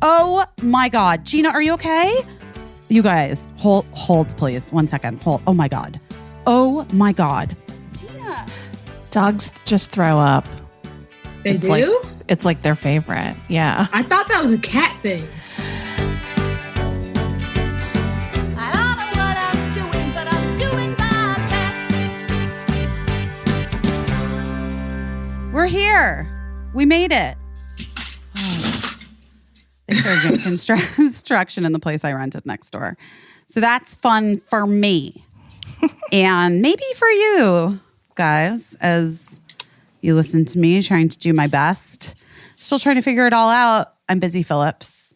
Oh my God. Gina, are you okay? You guys, hold please. 1 second. Hold. Oh my God. Oh my God. Gina. Dogs just throw up. They do? It's like their favorite. Yeah. I thought that was a cat thing. I don't know what I'm doing, but I'm doing my best. We're here. We made it. They started giving construction in the place I rented next door. So that's fun for me. And maybe for you guys, as you listen to me trying to do my best. Still trying to figure it all out. I'm Vizzy Phillips.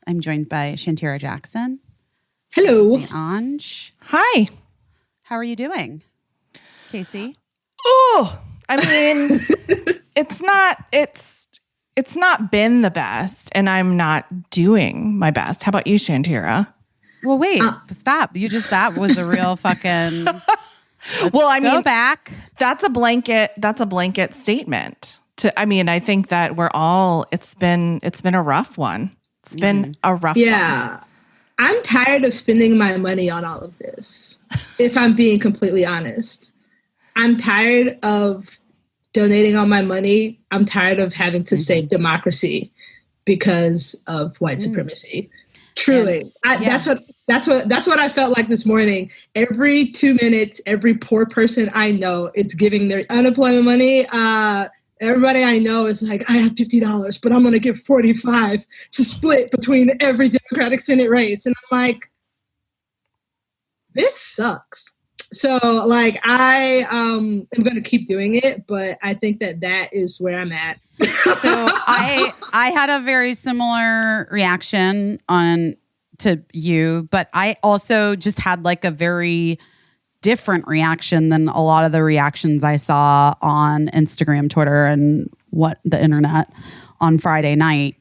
I'm joined by Shantira Jackson. Hello. Ange. Hi. How are you doing, Caissie? Oh, I mean, it's not been the best, and I'm not doing my best. How about you, Shantira? Well, wait, stop. That was a real fucking... Well, I mean, go back. That's a blanket statement. I think that it's been a rough one. It's been a rough one. Yeah. I'm tired of spending my money on all of this. If I'm being completely honest, I'm tired of donating all my money. I'm tired of having to save democracy because of white supremacy. Truly. That's what I felt like this morning. Every 2 minutes, every poor person I know, it's giving their unemployment money. Everybody I know is like, I have $50, but I'm going to give 45 to split between every Democratic Senate race. And I'm like, this sucks. So like, I am going to keep doing it, but I think that is where I'm at. So I had a very similar reaction to you, but I also just had like a very different reaction than a lot of the reactions I saw on Instagram, Twitter, and the internet on Friday night.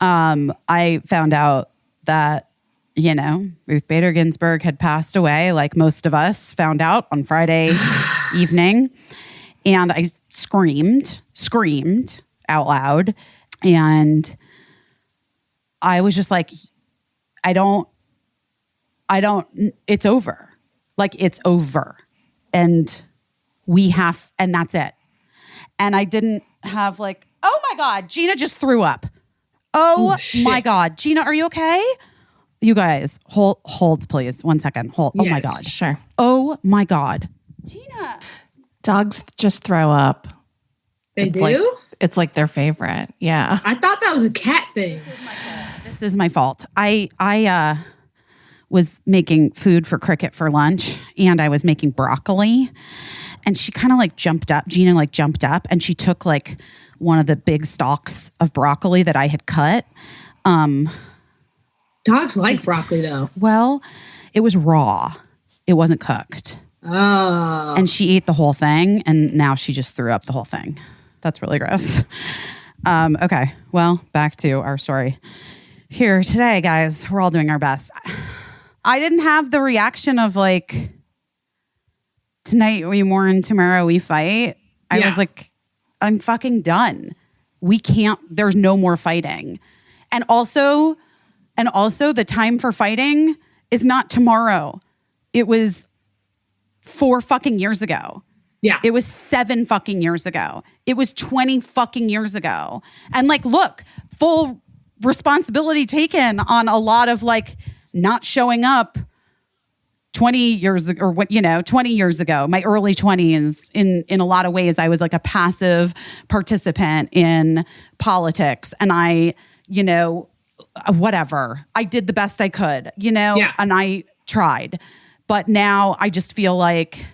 I found out that, Ruth Bader Ginsburg had passed away, like most of us found out on Friday evening. And I screamed out loud. And I was just like, it's over. Like, it's over. And that's it. And I didn't have like, oh my God, Gina just threw up. Oh my God. Gina, are you okay? You guys, hold please. 1 second. Hold. Oh my God. Sure. Oh my God. Gina. Dogs just throw up. They do? It's like their favorite. Yeah. I thought that was a cat thing. This is my fault. I was making food for Cricket for lunch, and I was making broccoli, and she kind of like jumped up. Gina like jumped up, and she took like one of the big stalks of broccoli that I had cut. Dogs like broccoli though. Well, it was raw. It wasn't cooked. Oh. And she ate the whole thing, and now she just threw up the whole thing. That's really gross. Okay, well, back to our story. Here today, guys, we're all doing our best. I didn't have the reaction of like, tonight we mourn, tomorrow we fight. I was like, I'm fucking done. We can't, there's no more fighting. And also the time for fighting is not tomorrow. It was 4 fucking years ago. Yeah. It was 7 fucking years ago. It was 20 fucking years ago. And like, look, full responsibility taken on a lot of like not showing up 20 years ago, or 20 years ago, my early 20s, in a lot of ways, I was like a passive participant in politics. And I, whatever, I did the best I could, and I tried. But now I just feel like,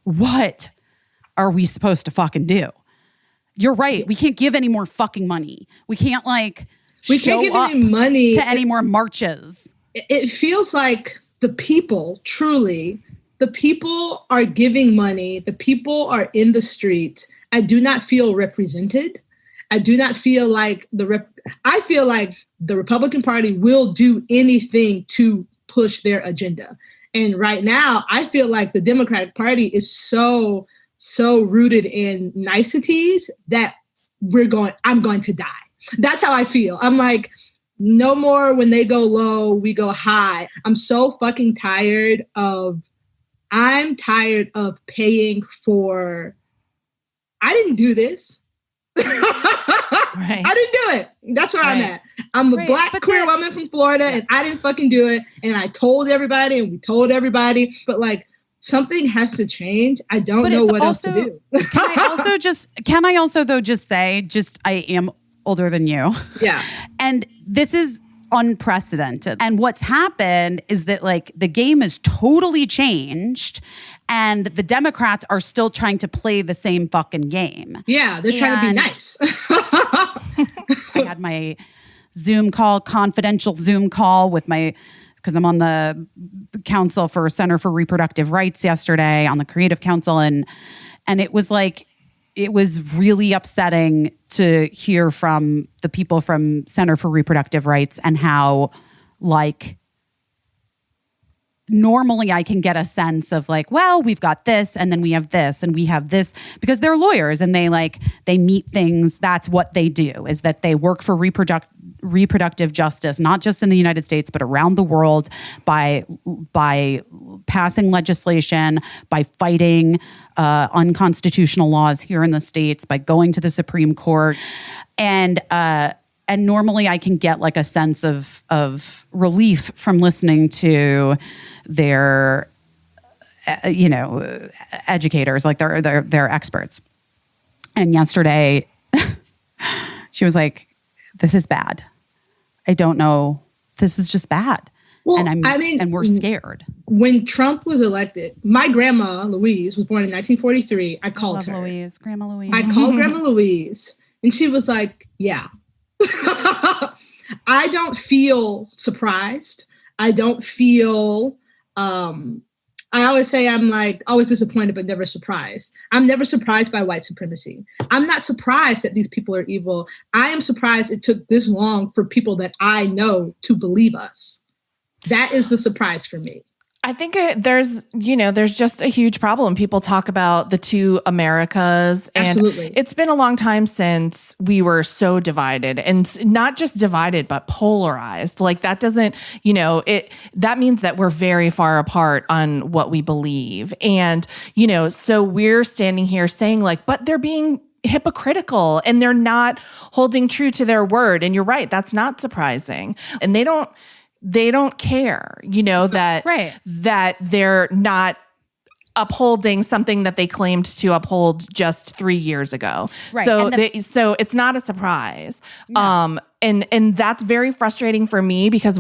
what are we supposed to fucking do? You're right. We can't give any more fucking money. We can't give any money to any more marches. It feels like the people are giving money. The people are in the streets. I do not feel represented. I do not feel like I feel like the Republican Party will do anything to push their agenda. And right now, I feel like the Democratic Party is so rooted in niceties that I'm going to die. That's how I feel. I'm like, No more when they go low, we go high. I'm so fucking tired of paying for, I didn't do this. Right. I didn't do it. That's where I'm at. I'm a black queer woman from Florida and I didn't fucking do it. And I told everybody and we told everybody, but like something has to change. I don't know what else to do. Can I also though just say, I am older than you. Yeah. And this is unprecedented. And what's happened is that like the game is totally changed and the Democrats are still trying to play the same fucking game. Yeah, they're trying to be nice. I had my confidential Zoom call with because I'm on the council for Center for Reproductive Rights yesterday on the Creative Council. And it was like, it was really upsetting to hear from the people from Center for Reproductive Rights and how like normally I can get a sense of like, well, we've got this and then we have this and we have this because they're lawyers and they meet things. That's what they do, is that they work for reproductive justice, not just in the United States, but around the world by passing legislation, by fighting unconstitutional laws here in the States, by going to the Supreme Court. And normally I can get like a sense of relief from listening to their, educators, like they're experts. And yesterday she was like, this is bad. I don't know. This is just bad. Well, and we're scared. When Trump was elected, my grandma, Louise, was born in 1943. I called her. Grandma Louise. I called Grandma Louise and she was like, yeah. I don't feel surprised. I don't feel, I always say I'm like always disappointed, but never surprised. I'm never surprised by white supremacy. I'm not surprised that these people are evil. I am surprised it took this long for people that I know to believe us. That is the surprise for me. I think there's just a huge problem. People talk about the two Americas, and Absolutely. It's been a long time since we were so divided, and not just divided, but polarized. Like that doesn't, that means that we're very far apart on what we believe. And, so we're standing here saying like, but they're being hypocritical and they're not holding true to their word. And you're right. That's not surprising. And they don't care, that they're not upholding something that they claimed to uphold just 3 years ago. Right. So it's not a surprise. No. And that's very frustrating for me because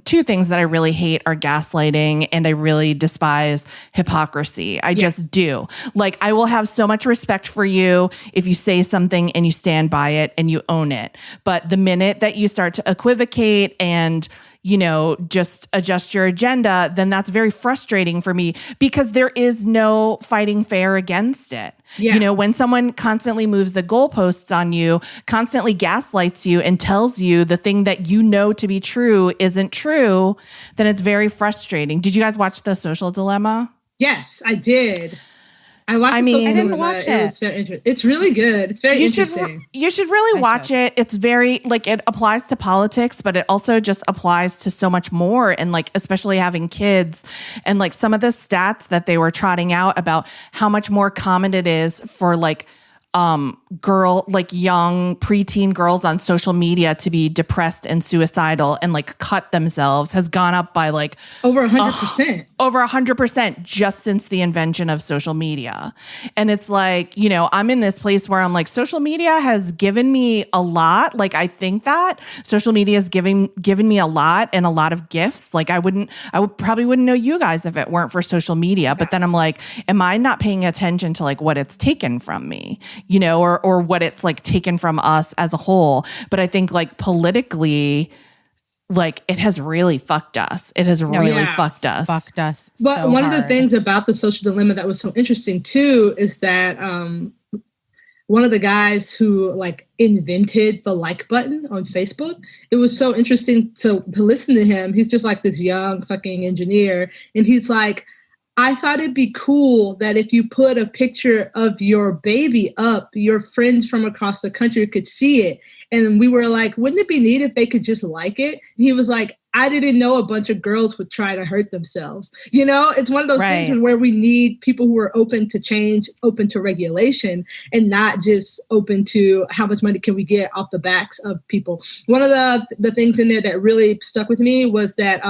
two things that I really hate are gaslighting and I really despise hypocrisy. I just do. Like I will have so much respect for you if you say something and you stand by it and you own it. But the minute that you start to equivocate and just adjust your agenda, then that's very frustrating for me because there is no fighting fair against it. Yeah. When someone constantly moves the goalposts on you, constantly gaslights you and tells you the thing that you know to be true isn't true, then it's very frustrating. Did you guys watch The Social Dilemma? Yes, I did. I didn't watch it. It was very interesting. It's really good. It's very interesting. You should really watch it. It's very it applies to politics, but it also just applies to so much more. And especially having kids and some of the stats that they were trotting out about how much more common it is for young preteen girls on social media to be depressed and suicidal and cut themselves has gone up by over 100%. Over 100% just since the invention of social media. And it's I'm in this place where I'm social media has given me a lot. I think that social media has given me a lot and a lot of gifts. I probably wouldn't know you guys if it weren't for social media. But then I'm am I not paying attention to what it's taken from me? Or what it's taken from us as a whole. But I think politically, it has really fucked us. It has really fucked us. Fucked us. But one of the things about The Social Dilemma that was so interesting too is that one of the guys who invented the like button on Facebook, it was so interesting to listen to him. He's just this young fucking engineer. And he's I thought it'd be cool that if you put a picture of your baby up, your friends from across the country could see it. And we were like, wouldn't it be neat if they could just like it? And he was like, I didn't know a bunch of girls would try to hurt themselves. You know, it's one of those things where we need people who are open to change, open to regulation, and not just open to how much money can we get off the backs of people. One of the things in there that really stuck with me was that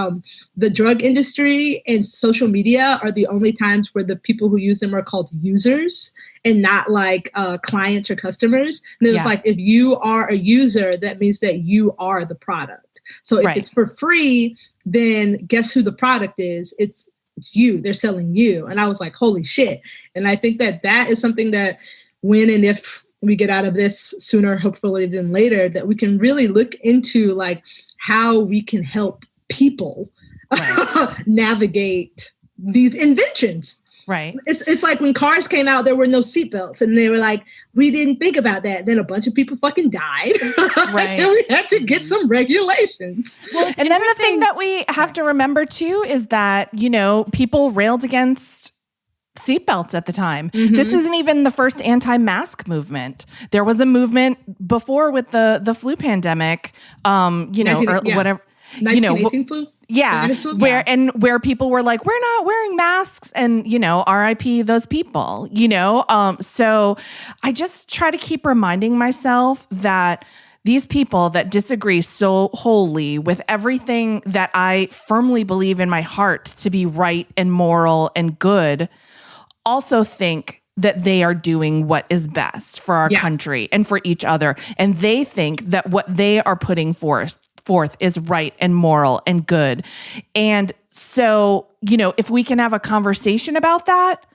the drug industry and social media are the only times where the people who use them are called users and not like clients or customers. And it was like, if you are a user, that means that you are the product. So if it's for free, then guess who the product is? It's you. They're selling you. And I was like, holy shit. And I think that is something that when and if we get out of this sooner, hopefully than later, that we can really look into like how we can help people navigate these inventions. Right. It's like when cars came out, there were no seatbelts, and they were like, we didn't think about that. Then a bunch of people fucking died. Right. And we had to get some regulations. Well, and then the thing that we have to remember too is that, you know, people railed against seatbelts at the time. Mm-hmm. This isn't even the first anti-mask movement. There was a movement before with the flu pandemic, you know, or whatever. 1918 flu? Yeah, where people were like, we're not wearing masks, and you know, RIP those people, you know. So I just try to keep reminding myself that these people that disagree so wholly with everything that I firmly believe in my heart to be right and moral and good, also think that they are doing what is best for our country and for each other, and they think that what they are putting forth is right and moral and good. And so, you know, if we can have a conversation about that,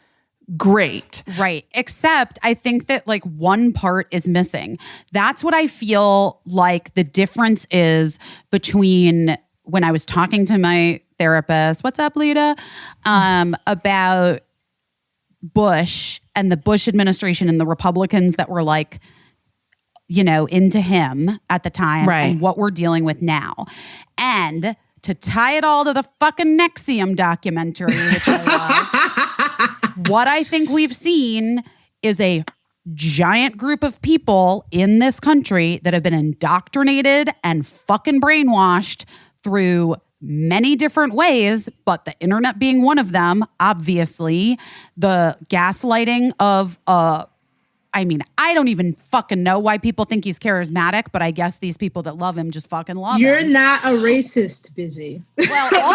great. Right. Except I think that like one part is missing. That's what I feel like the difference is between when I was talking to my therapist, what's up, Lita, about Bush and the Bush administration and the Republicans that were like, you know, into him at the time and what we're dealing with now. And to tie it all to the fucking Nexium documentary, which I love, what I think we've seen is a giant group of people in this country that have been indoctrinated and fucking brainwashed through many different ways, but the internet being one of them, obviously, the gaslighting of I mean, I don't even fucking know why people think he's charismatic, but I guess these people that love him just fucking love him. You're not a racist, Vizzy. Well,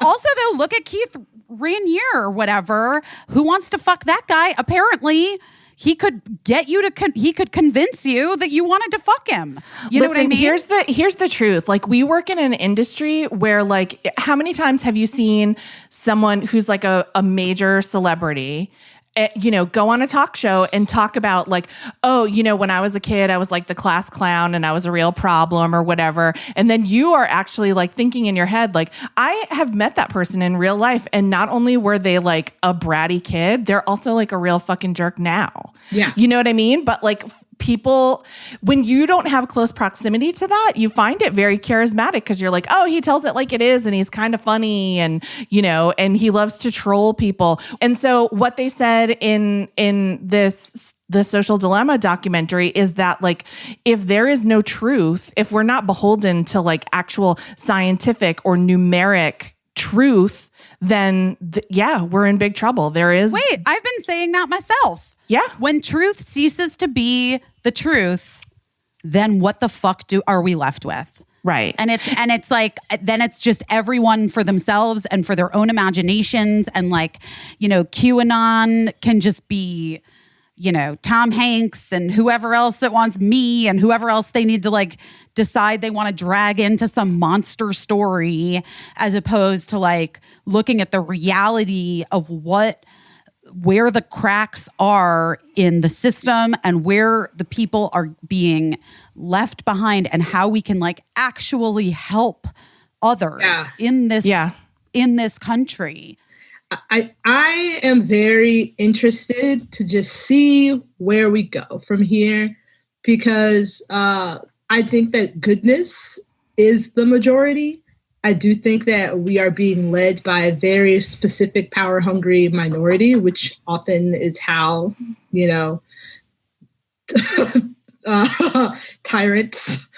also though, look at Keith Rainier or whatever. Who wants to fuck that guy? Apparently, he could get you to. He could convince you that you wanted to fuck him. You know what I mean? Here's the truth. Like, we work in an industry where, like, how many times have you seen someone who's like a major celebrity, you know, go on a talk show and talk about like, oh, you know, when I was a kid, I was like the class clown and I was a real problem or whatever. And then you are actually like thinking in your head, like, I have met that person in real life. And not only were they like a bratty kid, they're also like a real fucking jerk now. Yeah. You know what I mean? But like people, when you don't have close proximity to that, you find it very charismatic because you're like, oh, he tells it like it is and he's kind of funny and, you know, and he loves to troll people. And so what they said in the Social Dilemma documentary is that, like, if there is no truth, if we're not beholden to like actual scientific or numeric truth, then we're in big trouble. There is. Wait, I've been saying that myself. Yeah. When truth ceases to be the truth, then what the fuck are we left with? Right. And it's like, then it's just everyone for themselves and for their own imaginations. And like, you know, QAnon can just be, you know, Tom Hanks and whoever else that wants me and whoever else they need to like decide they want to drag into some monster story, as opposed to like looking at the reality of where the cracks are in the system and where the people are being left behind and how we can like actually help others in this country. I am very interested to just see where we go from here, because I think that goodness is the majority I do think that we are being led by a very specific power-hungry minority, which often is how, you know, tyrants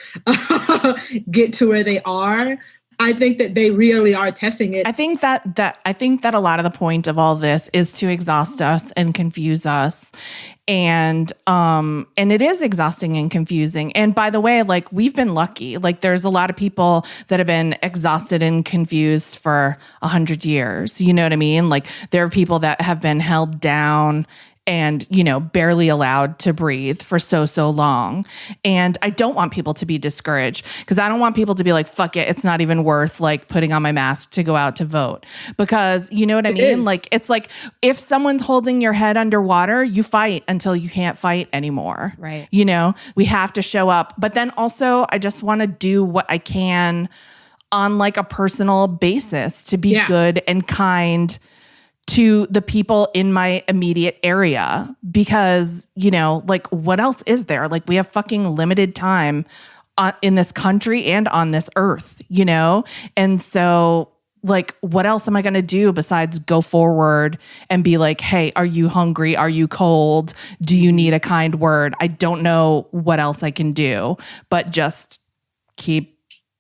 get to where they are. I think that they really are testing it. I think that a lot of the point of all this is to exhaust us and confuse us. And it is exhausting and confusing. And by the way, like, we've been lucky. Like, there's a lot of people that have been exhausted and confused for 100 years. You know what I mean? Like, there are people that have been held down and, you know, barely allowed to breathe for so long. And I don't want people to be discouraged, because I don't want people to be like, fuck it, it's not even worth like putting on my mask to go out to vote. Because, you know what I mean? Like, it's like, if someone's holding your head underwater, you fight until you can't fight anymore. Right. You know, we have to show up. But then also, I just want to do what I can on like a personal basis to be good and kind to the people in my immediate area, because, you know, like, what else is there? Like, we have fucking limited time in this country and on this earth, you know? And so, like, what else am I going to do besides go forward and be like, hey, are you hungry? Are you cold? Do you need a kind word? I don't know what else I can do, but just keep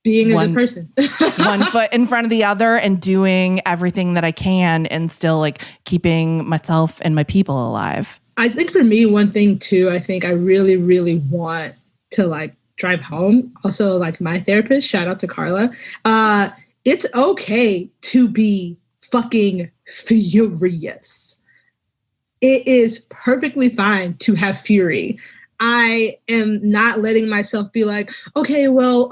being a good person. one foot in front of the other and doing everything that I can, and still like keeping myself and my people alive. I think for me, one thing too, I think I really, really want to like drive home. Also, like, my therapist, shout out to Carla. It's okay to be fucking furious. It is perfectly fine to have fury. I am not letting myself be like, okay, well,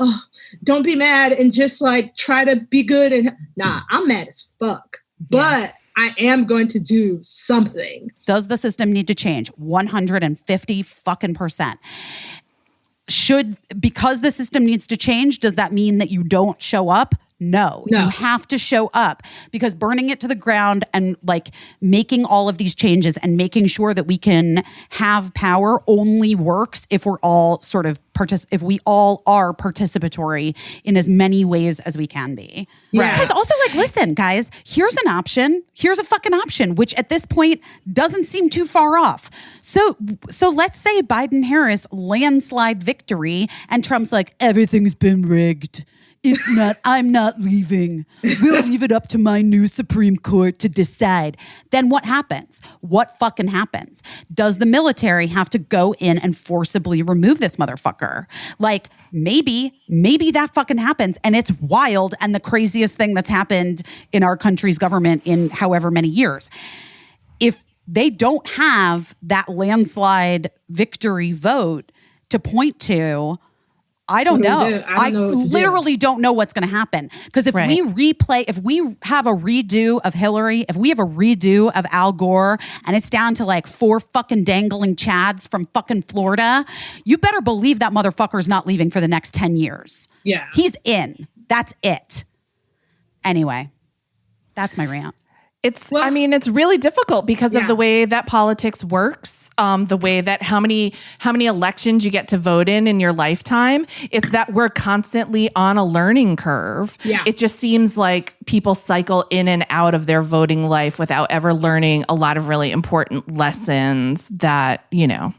don't be mad and just like try to be good. And nah, I'm mad as fuck, but I am going to do something. Does the system need to change? 150 fucking percent. Because the system needs to change, does that mean that you don't show up? No, you have to show up, because burning it to the ground and like making all of these changes and making sure that we can have power only works if we're all sort of if we all are participatory in as many ways as we can be. Yeah. Because also, like, listen, guys, here's an option. Here's a fucking option, which at this point doesn't seem too far off. So let's say Biden-Harris landslide victory, and Trump's like, everything's been rigged. It's not, I'm not leaving. We'll leave it up to my new Supreme Court to decide. Then what happens? What fucking happens? Does the military have to go in and forcibly remove this motherfucker? Like, maybe that fucking happens, and it's wild and the craziest thing that's happened in our country's government in however many years. If they don't have that landslide victory vote to point to, I don't know. I literally don't know what's going to happen. Because if we have a redo of Hillary, if we have a redo of Al Gore, and it's down to like 4 fucking dangling Chads from fucking Florida, you better believe that motherfucker's not leaving for the next 10 years. Yeah. He's in. That's it. Anyway, that's my rant. It's really difficult because of the way that politics works, the way that how many elections you get to vote in your lifetime. It's that we're constantly on a learning curve. Yeah. It just seems like people cycle in and out of their voting life without ever learning a lot of really important lessons that, you know,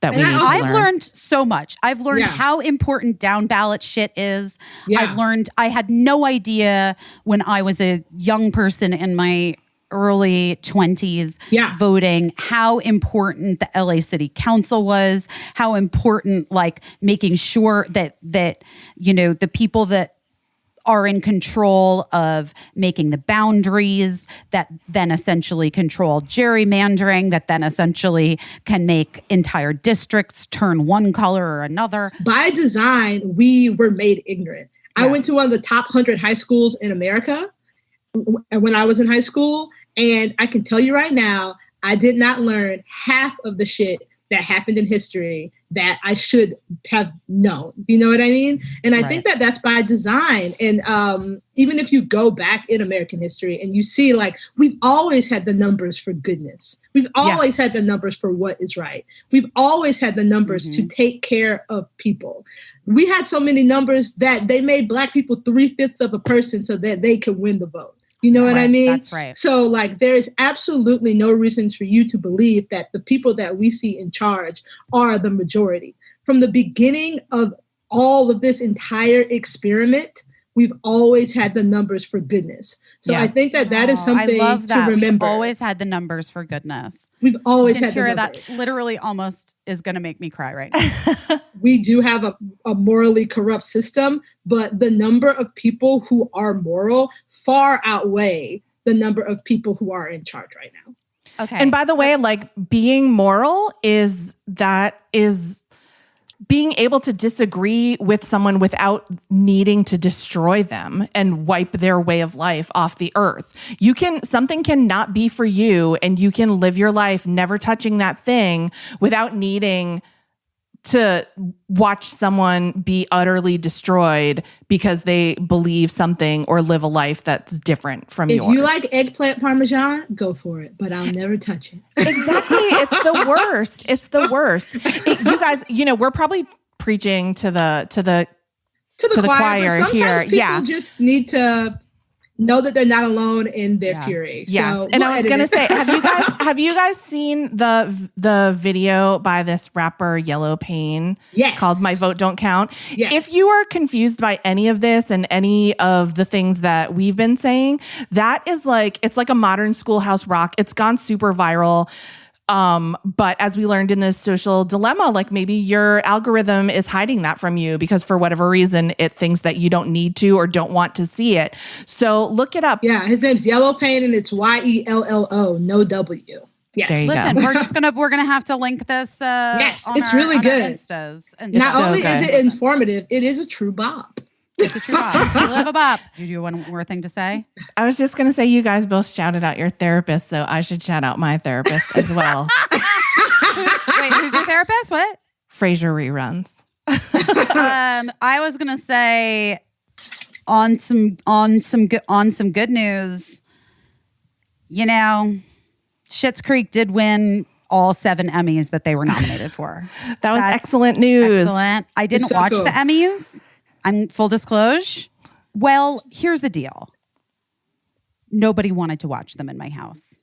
that we need to learn. I've learned so much. I've learned how important down ballot shit is. Yeah. I had no idea when I was a young person in my early 20s voting, how important the LA City Council was, how important like making sure that you know, the people that are in control of making the boundaries that then essentially control gerrymandering, that then essentially can make entire districts turn one color or another. By design, we were made ignorant. Yes. I went to one of the top 100 high schools in America when I was in high school. And I can tell you right now, I did not learn half of the shit that happened in history that I should have known. You know what I mean? And I think that that's by design. And even if you go back in American history and you see, like, we've always had the numbers for goodness. We've always had the numbers for what is right. We've always had the numbers to take care of people. We had so many numbers that they made Black people 3/5 of a person so that they could win the vote. You know what I mean? That's right. So, like, there is absolutely no reasons for you to believe that the people that we see in charge are the majority. From the beginning of all of this entire experiment, we've always had the numbers for goodness. So I think that that is something I love that. to remember. We've always had the numbers for goodness. We've always had the Shantira, numbers. that literally almost is going to make me cry right now. We do have a morally corrupt system, but the number of people who are moral far outweigh the number of people who are in charge right now. Okay. And by the way, like, being moral is being able to disagree with someone without needing to destroy them and wipe their way of life off the earth. Something can not be for you, and you can live your life never touching that thing without needing to watch someone be utterly destroyed because they believe something or live a life that's different from yours. If you like eggplant parmesan, go for it, but I'll never touch it. Exactly. It's the worst. It's the worst. You guys, we're probably preaching to the choir but here. Sometimes people just need to know that they're not alone in their fury. Yes. So And I was going to say, have you guys seen the video by this rapper Yellow Pain called My Vote Don't Count? Yes. If you are confused by any of this and any of the things that we've been saying, that is it's like a modern Schoolhouse Rock. It's gone super viral. But as we learned in this social dilemma, like, maybe your algorithm is hiding that from you because for whatever reason, it thinks that you don't need to or don't want to see it. So look it up. Yeah, his name's Yellow Pain and it's YELLO, no W. Yes. Listen, we're gonna have to link this. Yes, on it's our, really on our good. Instas. And Not so only is good. it informative, it is a true bop. it's a true bop. You live a bop. Do you have one more thing to say? I was just going to say, you guys both shouted out your therapist, so I should shout out my therapist as well. Wait, who's your therapist? What? Frasier reruns. I was gonna say on some good news. Schitt's Creek did win all 7 Emmys that they were nominated for. That was That's excellent news. Excellent. I didn't so watch cool. the Emmys. I'm full disclosure. Well, here's the deal. Nobody wanted to watch them in my house.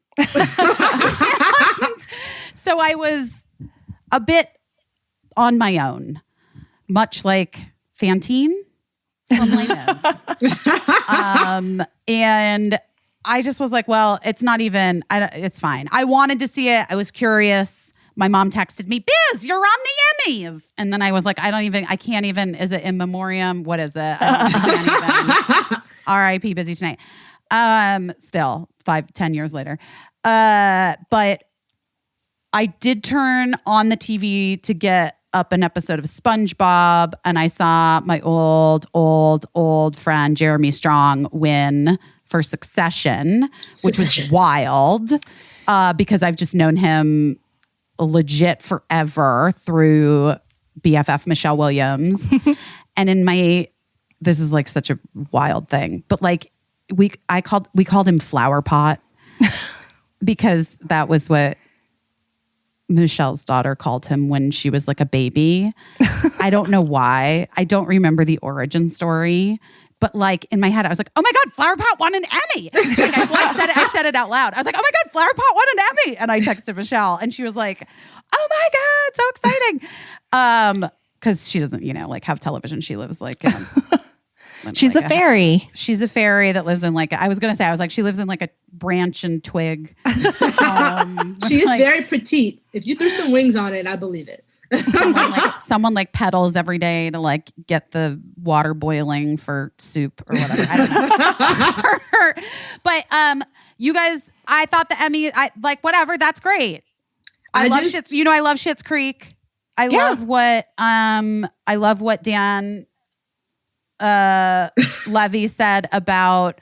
So I was a bit on my own, much like Fantine from Les Mis. And I just was like, well, it's not even, it's fine. I wanted to see it. I was curious. My mom texted me, Biz, you're on the Emmys. And then I was like, I can't even, is it in memoriam? What is it? I can't even. R.I.P. Busy tonight. Still 5-10 years later. But I did turn on the TV to get up an episode of SpongeBob, and I saw my old friend Jeremy Strong win for Succession, which was wild because I've just known him legit forever through BFF Michelle Williams. And this is like such a wild thing, but like we called him Flower Pot because that was what Michelle's daughter called him when she was like a baby. I don't know why. I don't remember the origin story. But like in my head, I was like, oh my God, Flower Pot won an Emmy. Like I said it out loud. I was like, oh my God, Flower Pot won an Emmy. And I texted Michelle and she was like, oh my God, so exciting. Because she doesn't, have television. She lives like She's a fairy. She's a fairy that lives in she lives in like a branch and twig. She is very petite. If you threw some wings on it, I believe it. someone like pedals every day to like get the water boiling for soup or whatever. I don't know. But you guys, I thought the Emmy, whatever, that's great. I love Schitt's Creek. I love what Dan Levy said about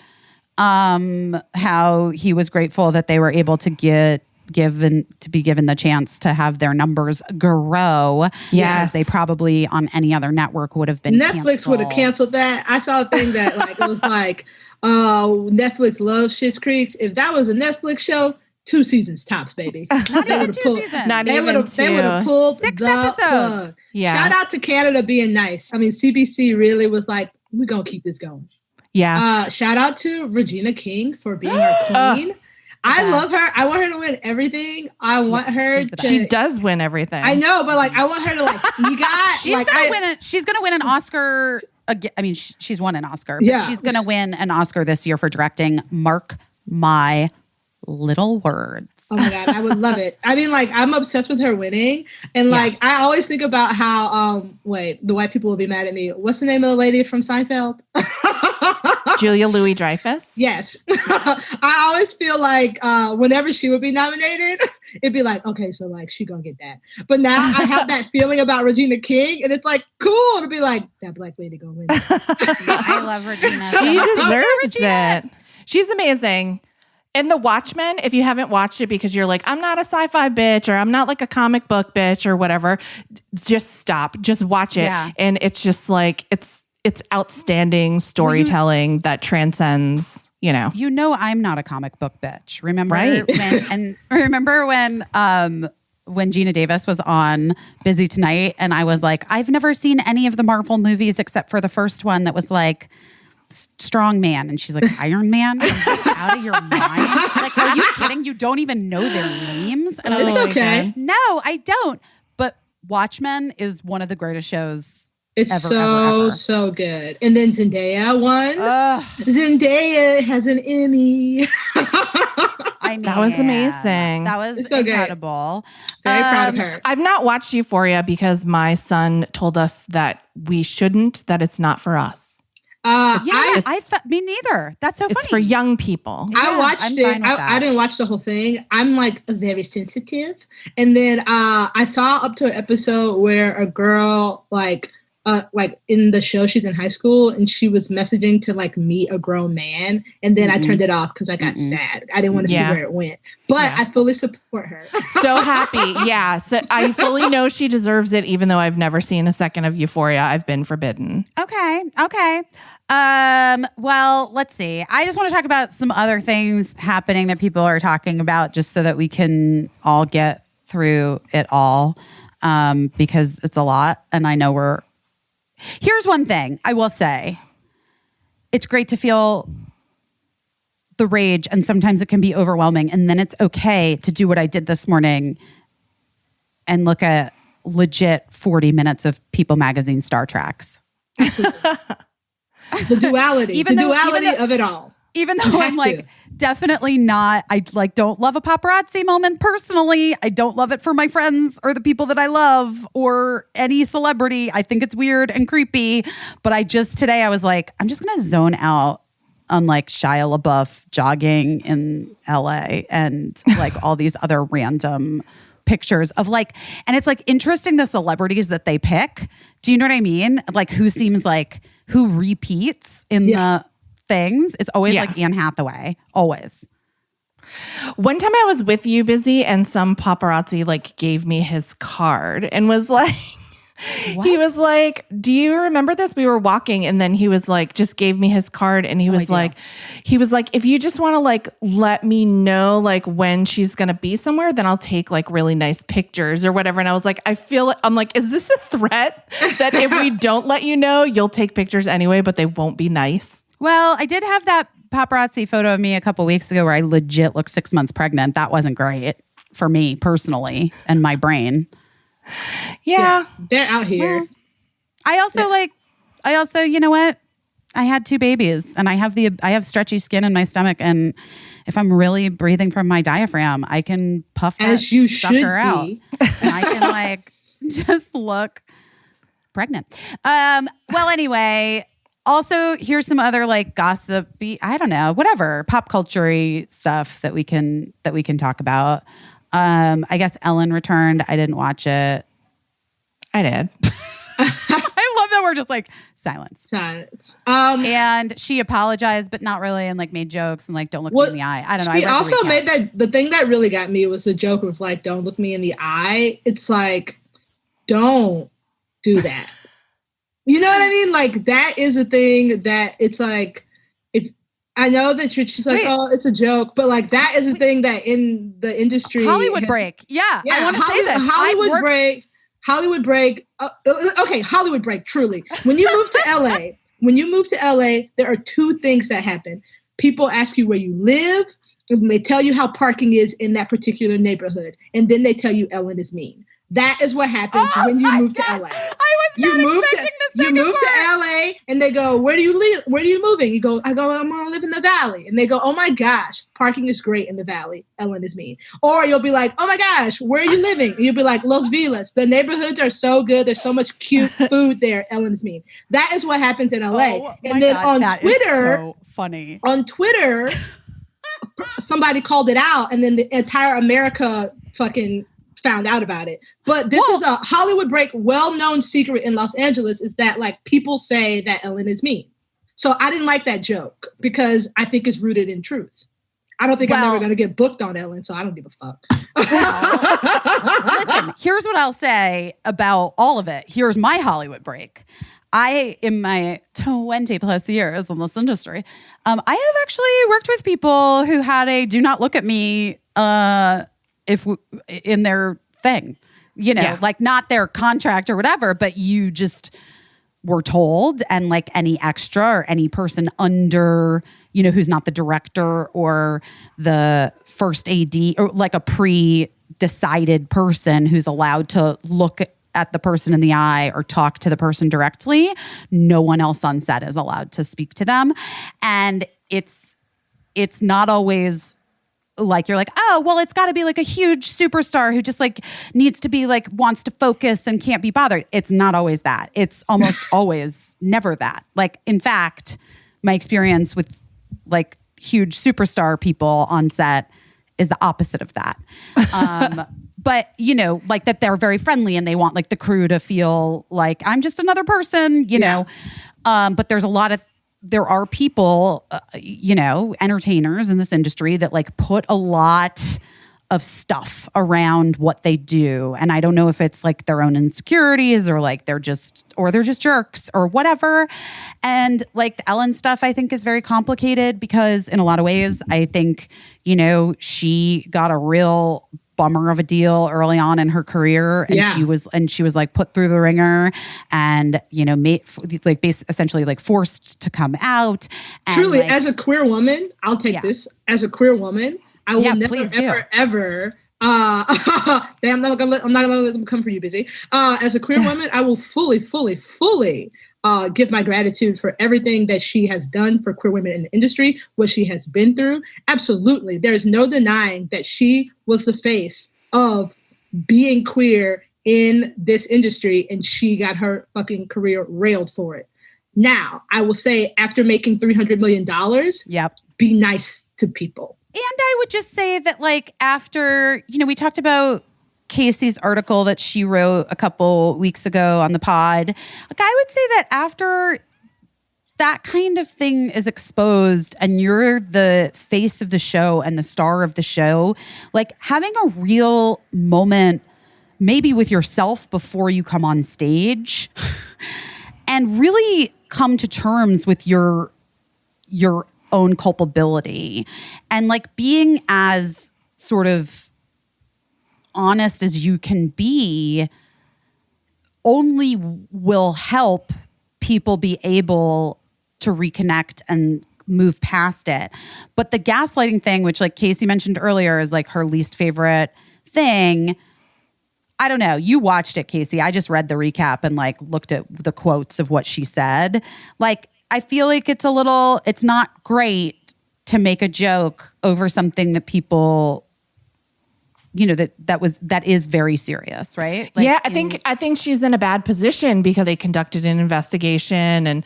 how he was grateful that they were able to get given the chance to have their numbers grow. Yes. They probably on any other network would have been Netflix would have canceled that. I saw a thing that like it was like Netflix loves Schitt's Creek. If that was a Netflix show, 2 seasons tops, baby. Not even 2 seasons. Not even 2. They would have pulled 6 the episodes. plug. Yeah. Shout out to Canada being nice. I mean, CBC really was like, we're gonna keep this going. Yeah. Shout out to Regina King for being our queen. I love her. I want her to win everything. I want her she's the to. She does win everything. I know, but like, I want her to like EGOT. She's gonna win an Oscar. I mean, she's won an Oscar. But Yeah. she's gonna win an Oscar this year for directing. Mark my little words. Oh my God, I would love it. I mean, like, I'm obsessed with her winning. And like, I always think about how, the white people will be mad at me. What's the name of the lady from Seinfeld? Julia Louis-Dreyfus. Yes. I always feel like whenever she would be nominated, it'd be like, okay, so like she gonna get that. But now I have that feeling about Regina King, and it's like cool to be like, that black lady gonna win. I love Regina. She deserves it. She's amazing. And The Watchmen, if you haven't watched it because you're like, I'm not a sci-fi bitch or I'm not like a comic book bitch or whatever, just stop. Just watch it. Yeah. And it's just like, it's outstanding storytelling that transcends, you know. You know I'm not a comic book bitch. Remember Right. remember when Gina Davis was on Busy Tonight and I was like, I've never seen any of the Marvel movies except for the first one that was like Strong Man, and she's like, Iron Man? I'm like, out of your mind? Like, are you kidding? You don't even know their names? And I was It's like, okay. no, I don't. But Watchmen is one of the greatest shows It's ever. so good. And then Zendaya won. Ugh. Zendaya has an Emmy. I mean, That was amazing. That was It's so good. incredible. Very proud of her. I've not watched Euphoria because my son told us that we shouldn't, that it's not for us. Me neither. That's so funny. It's for young people. I watched I'm it. fine with that. I didn't watch the whole thing. I'm like very sensitive. And then I saw up to an episode where a girl like in the show, she's in high school and she was messaging to like meet a grown man. And then I turned it off because I got sad. I didn't want to see where it went. But I fully support her. So happy. Yeah. So I fully know she deserves it, even though I've never seen a second of Euphoria. I've been forbidden. Okay. Well, let's see. I just want to talk about some other things happening that people are talking about just so that we can all get through it all. Because it's a lot. And I know here's one thing I will say. It's great to feel the rage, and sometimes it can be overwhelming. And then it's okay to do what I did this morning and look at legit 40 minutes of People Magazine Star Treks. The duality. Of it all. Even though I'm like, definitely not, I like don't love a paparazzi moment personally. I don't love it for my friends or the people that I love or any celebrity. I think it's weird and creepy. But today I was like, I'm just going to zone out on like Shia LaBeouf jogging in LA and like all these other random pictures of like, and it's like interesting the celebrities that they pick. Do you know what I mean? Like who repeats in the things. It's always like Anne Hathaway. Always. One time I was with you, Busy, and some paparazzi like gave me his card and was like, he was like, do you remember this? We were walking and then he was like, just gave me his card and he was like, if you just want to like, let me know like when she's going to be somewhere, then I'll take like really nice pictures or whatever. And I was like, I'm like, is this a threat that if we don't let you know, you'll take pictures anyway, but they won't be nice? Well, I did have that paparazzi photo of me a couple weeks ago where I legit looked 6 months pregnant. That wasn't great for me personally and my brain. Yeah. They're out here. Well, I also, you know what? I had 2 babies and I have stretchy skin in my stomach. And if I'm really breathing from my diaphragm, I can puff that as you sucker should out. be. And I can like just look pregnant. Well, anyway, also here's some other like gossipy, I don't know, whatever, pop culture-y stuff that we can talk about. I guess Ellen returned. I didn't watch it. I did. I love that we're were just like silence. Silence. And she apologized, but not really, and like made jokes and like don't look me in the eye. I don't know. She I read also the made recaps. the thing that really got me was the joke of like, don't look me in the eye. It's like, don't do that. You know what I mean? Like that is a thing that it's like, if I know that she's like, oh, it's a joke, but like that is a thing that in the industry, Hollywood break. Yeah, I want to say this. Hollywood break. Okay, Hollywood break. Truly, when you move to LA, there are two things that happen. People ask you where you live, and they tell you how parking is in that particular neighborhood, and then they tell you Ellen is mean. That is what happens when you move to LA. You move to LA and they go, where do you live? Where are you moving? You go, I'm gonna live in the valley. And they go, oh my gosh, parking is great in the valley. Ellen is mean. Or you'll be like, oh my gosh, where are you living? And you'll be like, Los Vilas. The neighborhoods are so good. There's so much cute food there. Ellen is mean. That is what happens in LA. Oh, and then God, on Twitter, so funny. On Twitter, somebody called it out, and then the entire America fucking found out about it. But this is a Hollywood break, well-known secret in Los Angeles is that like people say that Ellen is mean. So I didn't like that joke because I think it's rooted in truth. I don't think I'm ever going to get booked on Ellen, so I don't give a fuck. Listen, here's what I'll say about all of it. Here's my Hollywood break. In my 20 plus years in this industry, I have actually worked with people who had a do not look at me in their thing, like not their contract or whatever, but you just were told, and like any extra or any person under, who's not the director or the first AD or like a pre-decided person who's allowed to look at the person in the eye or talk to the person directly, no one else on set is allowed to speak to them. And it's not always like you're like, oh, well, it's got to be like a huge superstar who just like needs to be like wants to focus and can't be bothered. It's not always that. It's almost always never that. Like, in fact, my experience with like huge superstar people on set is the opposite of that. But, like that they're very friendly and they want like the crew to feel like I'm just another person, know. But there are people, entertainers in this industry that like put a lot of stuff around what they do. And I don't know if it's like their own insecurities or like they're just jerks or whatever. And like the Ellen stuff I think is very complicated because in a lot of ways, I think, she got a real bummer of a deal early on in her career, and she was like put through the ringer, and essentially like forced to come out. And truly, like, as a queer woman, I'll take this. As a queer woman, I will never ever. I'm not gonna let them come for you, Busy. As a queer woman, I will fully give my gratitude for everything that she has done for queer women in the industry, what she has been through. Absolutely. There is no denying that she was the face of being queer in this industry, and she got her fucking career railed for it. Now, I will say, after making $300 million, be nice to people. And I would just say that like after, we talked about Caissie's article that she wrote a couple weeks ago on the pod. Like, I would say that after that kind of thing is exposed and you're the face of the show and the star of the show, like having a real moment maybe with yourself before you come on stage and really come to terms with your own culpability and like being as sort of honest as you can be only will help people be able to reconnect and move past it. But the gaslighting thing, which like Caissie mentioned earlier, is like her least favorite thing. I don't know. You watched it, Caissie. I just read the recap and like looked at the quotes of what she said. Like, I feel like it's not great to make a joke over something that people that is very serious, right? Like, yeah, I think she's in a bad position because they conducted an investigation and,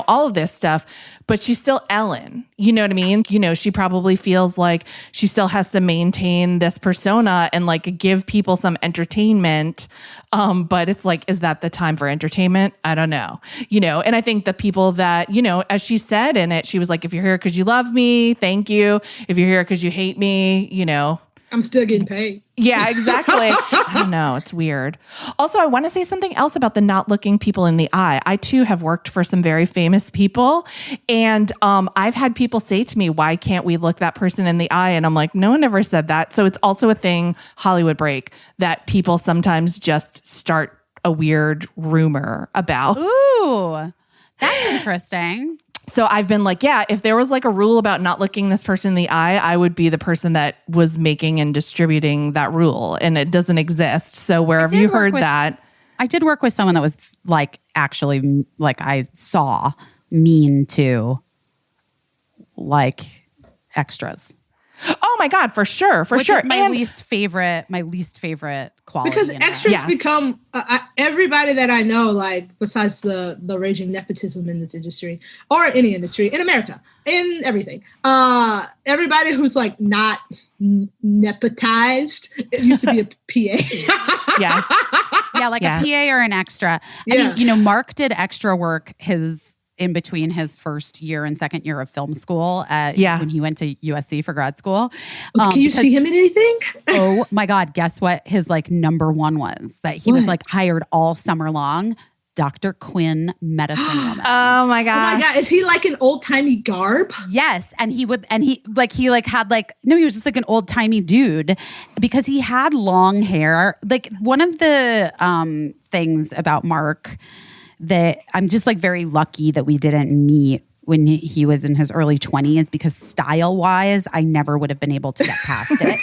all of this stuff, but she's still Ellen. You know what I mean? She probably feels like she still has to maintain this persona and like give people some entertainment. But it's like, is that the time for entertainment? I don't know. And I think the people that, as she said in it, she was like, if you're here because you love me, thank you. If you're here because you hate me, I'm still getting paid. Yeah, exactly. I don't know. It's weird. Also, I want to say something else about the not looking people in the eye. I too have worked for some very famous people. And I've had people say to me, why can't we look that person in the eye? And I'm like, no one ever said that. So it's also a thing, Hollywood break, that people sometimes just start a weird rumor about. Ooh, that's interesting. So I've been like, yeah, if there was like a rule about not looking this person in the eye, I would be the person that was making and distributing that rule. And it doesn't exist. So where have you heard that? I did work with someone that was like, actually, like I saw mean to like extras. Oh my God, for sure. Which sure. Is my least favorite quality. Because extras become everybody that I know, like besides the raging nepotism in this industry or any industry in America, in everything. Everybody who's like not nepotized, it used to be a PA. Yes. Yeah, like a PA or an extra. Yeah. I mean, Mark did extra work in between his first year and second year of film school when he went to USC for grad school. Can you see him in anything? Oh my God, guess what his like number one was? That he was like hired all summer long. Dr. Quinn, medicine woman. Oh my God. Oh my God. Is he like an old timey garb? Yes. And he was just like an old timey dude because he had long hair. Like one of the things about Mark that I'm just like very lucky that we didn't meet when he was in his early 20s because style wise, I never would have been able to get past it.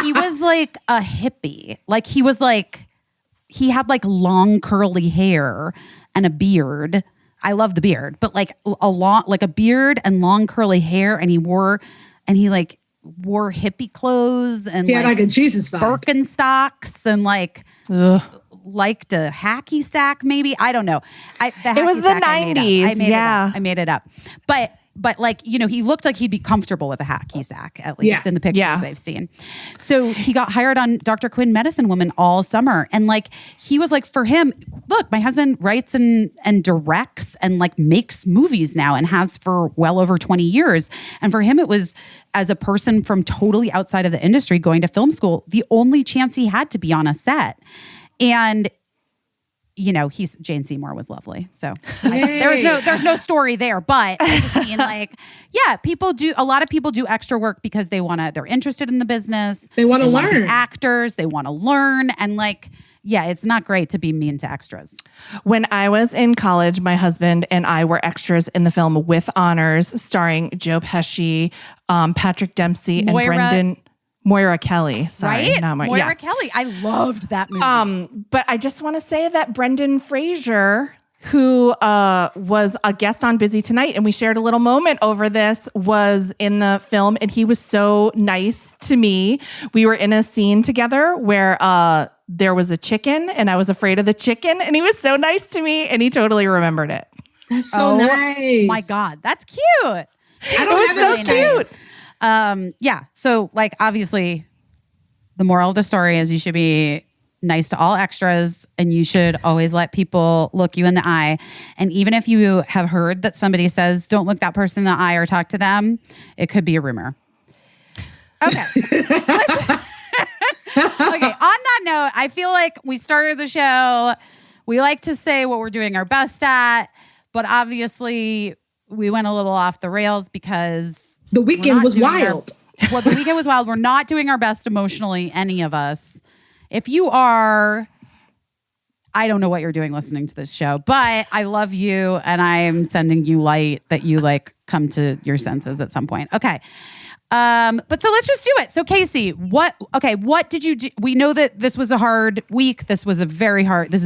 He was like a hippie. Like he had like long curly hair and a beard. I love the beard, but like a beard and long curly hair. And he wore hippie clothes and he had like a Jesus vibe. Birkenstocks and like, liked a hacky sack, maybe. I don't know. It was the 90s. I made it up. But like, he looked like he'd be comfortable with a hacky sack, at least in the pictures I've seen. So he got hired on Dr. Quinn Medicine Woman all summer. And like, he was like, for him, look, my husband writes and directs and like makes movies now and has for well over 20 years. And for him, it was, as a person from totally outside of the industry going to film school, the only chance he had to be on a set. And Jane Seymour was lovely. So there's no story there, but I just mean like, a lot of people do extra work because they're interested in the business. They want to learn. Actors, they want to learn. And like, it's not great to be mean to extras. When I was in college, my husband and I were extras in the film With Honors, starring Joe Pesci, Patrick Dempsey, and Moira Kelly. Sorry, right? Not Moira Kelly. I loved that movie. But I just want to say that Brendan Fraser, who was a guest on Busy Tonight, and we shared a little moment over this, was in the film, and he was so nice to me. We were in a scene together where there was a chicken, and I was afraid of the chicken, and he was so nice to me, and he totally remembered it. That's so nice. My God, that's cute. I don't have so cute. So like obviously the moral of the story is you should be nice to all extras and you should always let people look you in the eye. And even if you have heard that somebody says don't look that person in the eye or talk to them, it could be a rumor. Okay. Okay, on that note, I feel like we started the show. We like to say what we're doing our best at, but obviously we went a little off the rails because the weekend was wild. The weekend was wild. We're not doing our best emotionally, any of us. If you are, I don't know what you're doing listening to this show, but I love you and I'm sending you light that you like come to your senses at some point. Okay. But so let's just do it. So Caissie, what did you do? We know that this was a hard week. This has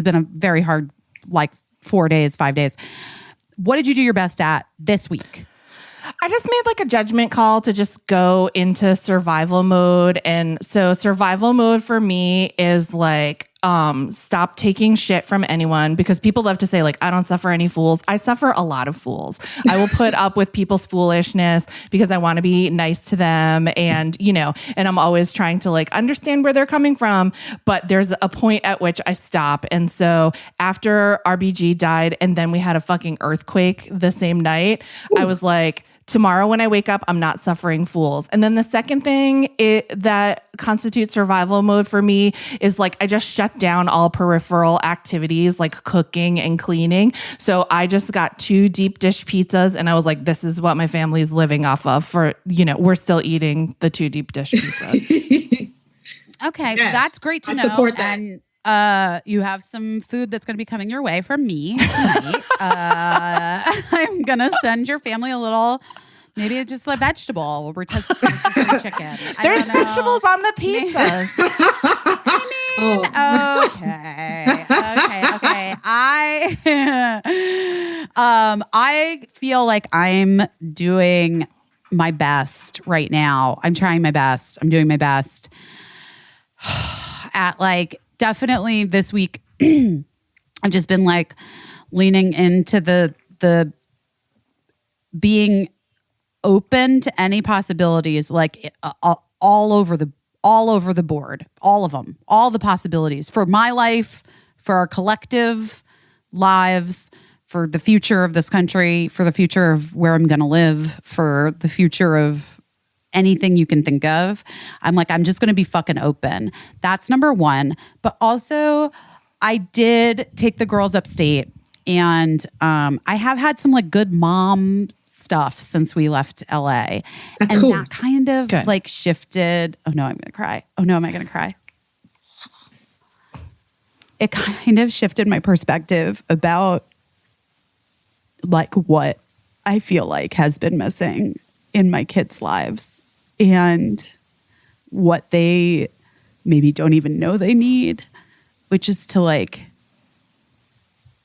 been a very hard, like 5 days. What did you do your best at this week? I just made like a judgment call to just go into survival mode. And so survival mode for me is like, stop taking shit from anyone, because people love to say like, I don't suffer any fools. I suffer a lot of fools. I will put up with people's foolishness because I want to be nice to them. And, you know, and I'm always trying to like understand where they're coming from. But there's a point at which I stop. And so after RBG died and then we had a fucking earthquake the same night, I was like, tomorrow when I wake up, I'm not suffering fools. And then the second thing that constitutes survival mode for me is like, I just shut down all peripheral activities like cooking and cleaning. So I just got 2 deep dish pizzas and I was like, this is what my family is living off of for, you know, we're still eating the 2 deep dish pizzas. Okay. Yes, That's great to I know. support that. And you have some food that's going to be coming your way from me tonight. I'm going to send your family a little, maybe it's just a vegetable. We'll rotisserie chicken. There's vegetables on the pizzas. Okay. I feel like I'm doing my best right now. I'm trying my best. I'm doing my best at like definitely this week. I've just been like leaning into the being open to any possibilities, like all over the board, all of them, all the possibilities for my life, for our collective lives, for the future of this country, for the future of where I'm going to live, for the future of anything you can think of. I'm like, I'm just going to be fucking open. That's number one. But also, I did take the girls upstate, and I have had some like good mom stuff since we left LA. That's and cool. that kind of Good. like shifted. Oh no, I'm going to cry. Oh no, am I going to cry? It kind of shifted my perspective about like what I feel like has been missing in my kids' lives and what they maybe don't even know they need, which is to like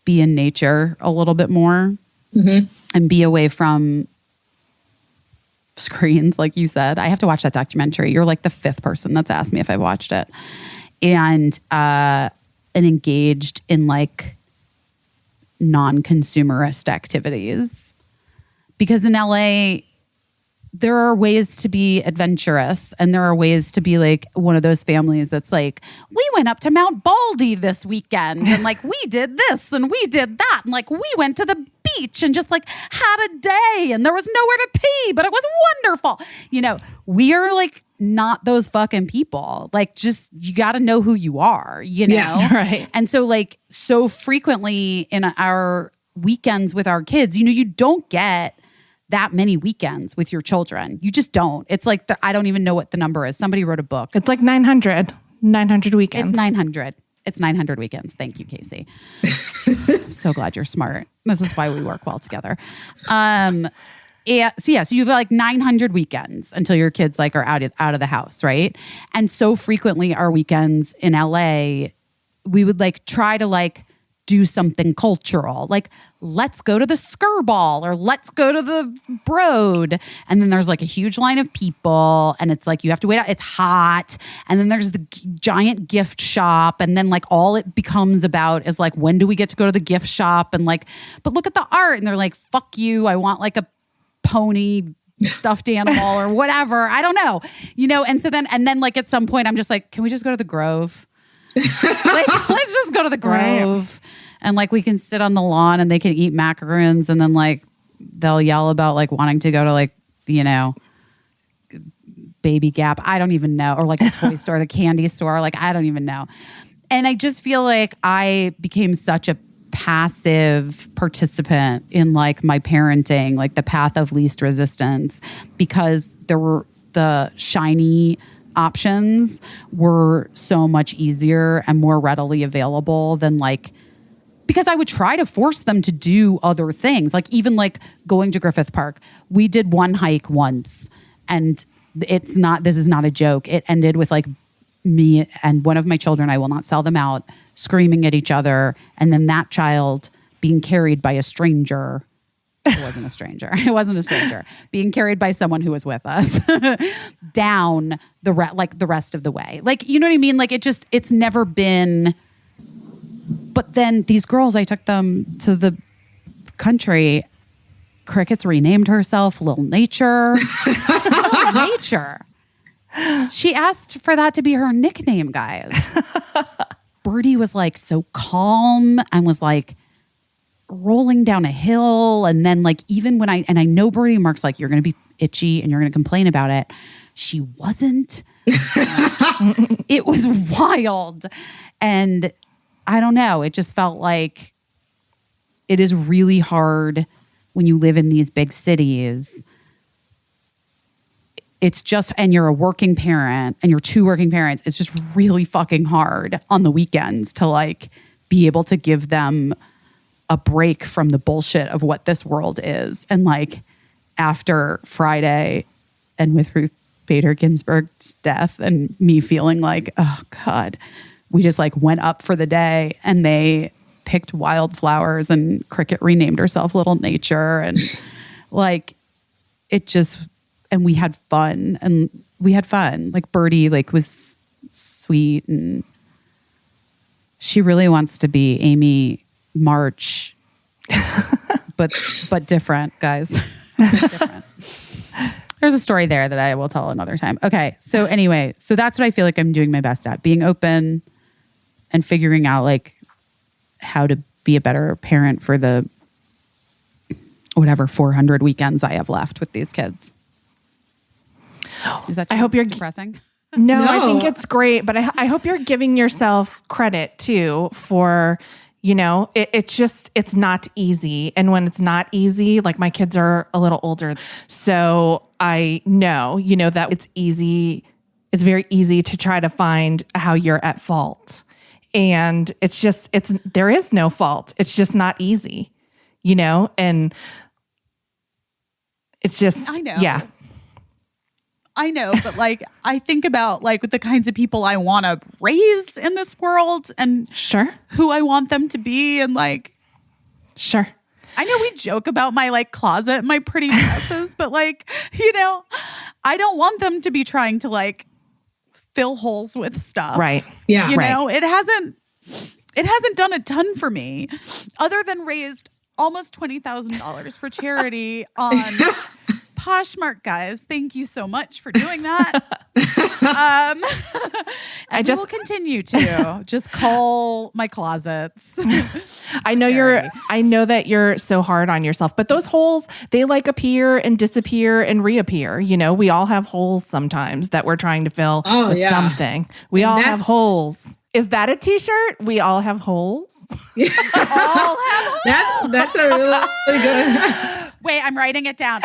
be in nature a little bit more and be away from screens, like you said. I have to watch that documentary. You're like the 5th person that's asked me if I watched it. And engaged in like non-consumerist activities. Because in LA, there are ways to be adventurous, and there are ways to be like one of those families that's like, we went up to Mount Baldy this weekend and like we did this and we did that. And like we went to the beach and just like had a day and there was nowhere to pee, but it was wonderful. You know, we are like not those fucking people. Like just, you got to know who you are, you know? Yeah, right. And so like so frequently in our weekends with our kids, you know, you don't get that many weekends with your children. You just don't. It's like, I don't even know what the number is. Somebody wrote a book. It's like 900 weekends. It's 900. It's 900 weekends. Thank you, Caissie. I'm so glad you're smart. This is why we work well together. So you have like 900 weekends until your kids like are out of the house, right? And so frequently our weekends in LA, we would like try to like do something cultural, like let's go to the Skirball or let's go to the Broad. And then there's like a huge line of people and it's like you have to wait out. It's hot. And then there's the giant gift shop. And then like all it becomes about is like, when do we get to go to the gift shop? And like, but look at the art. And they're like, fuck you. I want like a pony stuffed animal or whatever. I don't know. You know, and so then like at some point I'm just like, can we just go to the Grove? Like, let's just go to the Grove and like we can sit on the lawn and they can eat macaroons and then like they'll yell about like wanting to go to like, you know, Baby Gap. I don't even know. Or like the toy store, the candy store. Like, I don't even know. And I just feel like I became such a passive participant in like my parenting, like the path of least resistance, because there were the shiny options were so much easier and more readily available than like, because I would try to force them to do other things. Like even like going to Griffith Park, we did one hike once and this is not a joke. It ended with like me and one of my children, I will not sell them out, screaming at each other. And then that child being carried by a stranger It wasn't a stranger. It wasn't a stranger. Being carried by someone who was with us down the rest of the way. Like, you know what I mean? Like it's never been. But then these girls, I took them to the country. Cricket's renamed herself Little Nature. Little Nature. She asked for that to be her nickname, guys. Birdie was like so calm and was like rolling down a hill. And then like even when I know Birdie, Mark's like, you're going to be itchy and you're going to complain about it. She wasn't. It was wild. And I don't know. It just felt like it is really hard when you live in these big cities. It's just, and you're a working parent and you're two working parents. It's just really fucking hard on the weekends to like be able to give them a break from the bullshit of what this world is. And like after Friday and with Ruth Bader Ginsburg's death and me feeling like, oh God, we just like went up for the day and they picked wildflowers and Cricket renamed herself Little Nature. And like, it just, and we had fun Like Birdie like was sweet and she really wants to be Amy March, but different, guys. Different. There's a story there that I will tell another time. Okay. So anyway, so that's what I feel like I'm doing my best at, being open and figuring out like how to be a better parent for the whatever 400 weekends I have left with these kids. Is that I hope you're depressing? No, I think it's great, but I hope you're giving yourself credit too for, you know, it's not easy. And when it's not easy, like my kids are a little older. So I know, you know, that it's easy. It's very easy to try to find how you're at fault. And there is no fault. It's just not easy, you know? And it's just, I know. Yeah. I know, but like I think about like the kinds of people I want to raise in this world and Sure. who I want them to be. And like, Sure. I know we joke about my like closet, my pretty dresses, but like, you know, I don't want them to be trying to like fill holes with stuff. Right. Yeah. You Right. know, it hasn't done a ton for me other than raised almost $20,000 for charity on Poshmark, guys. Thank you so much for doing that. And we will continue to just cull my closets. I know that you're so hard on yourself, but those holes, they like appear and disappear and reappear. You know, we all have holes sometimes that we're trying to fill with something. We all have holes. Is that a t-shirt? We all have holes. All have holes. That's a really good. Wait, I'm writing it down.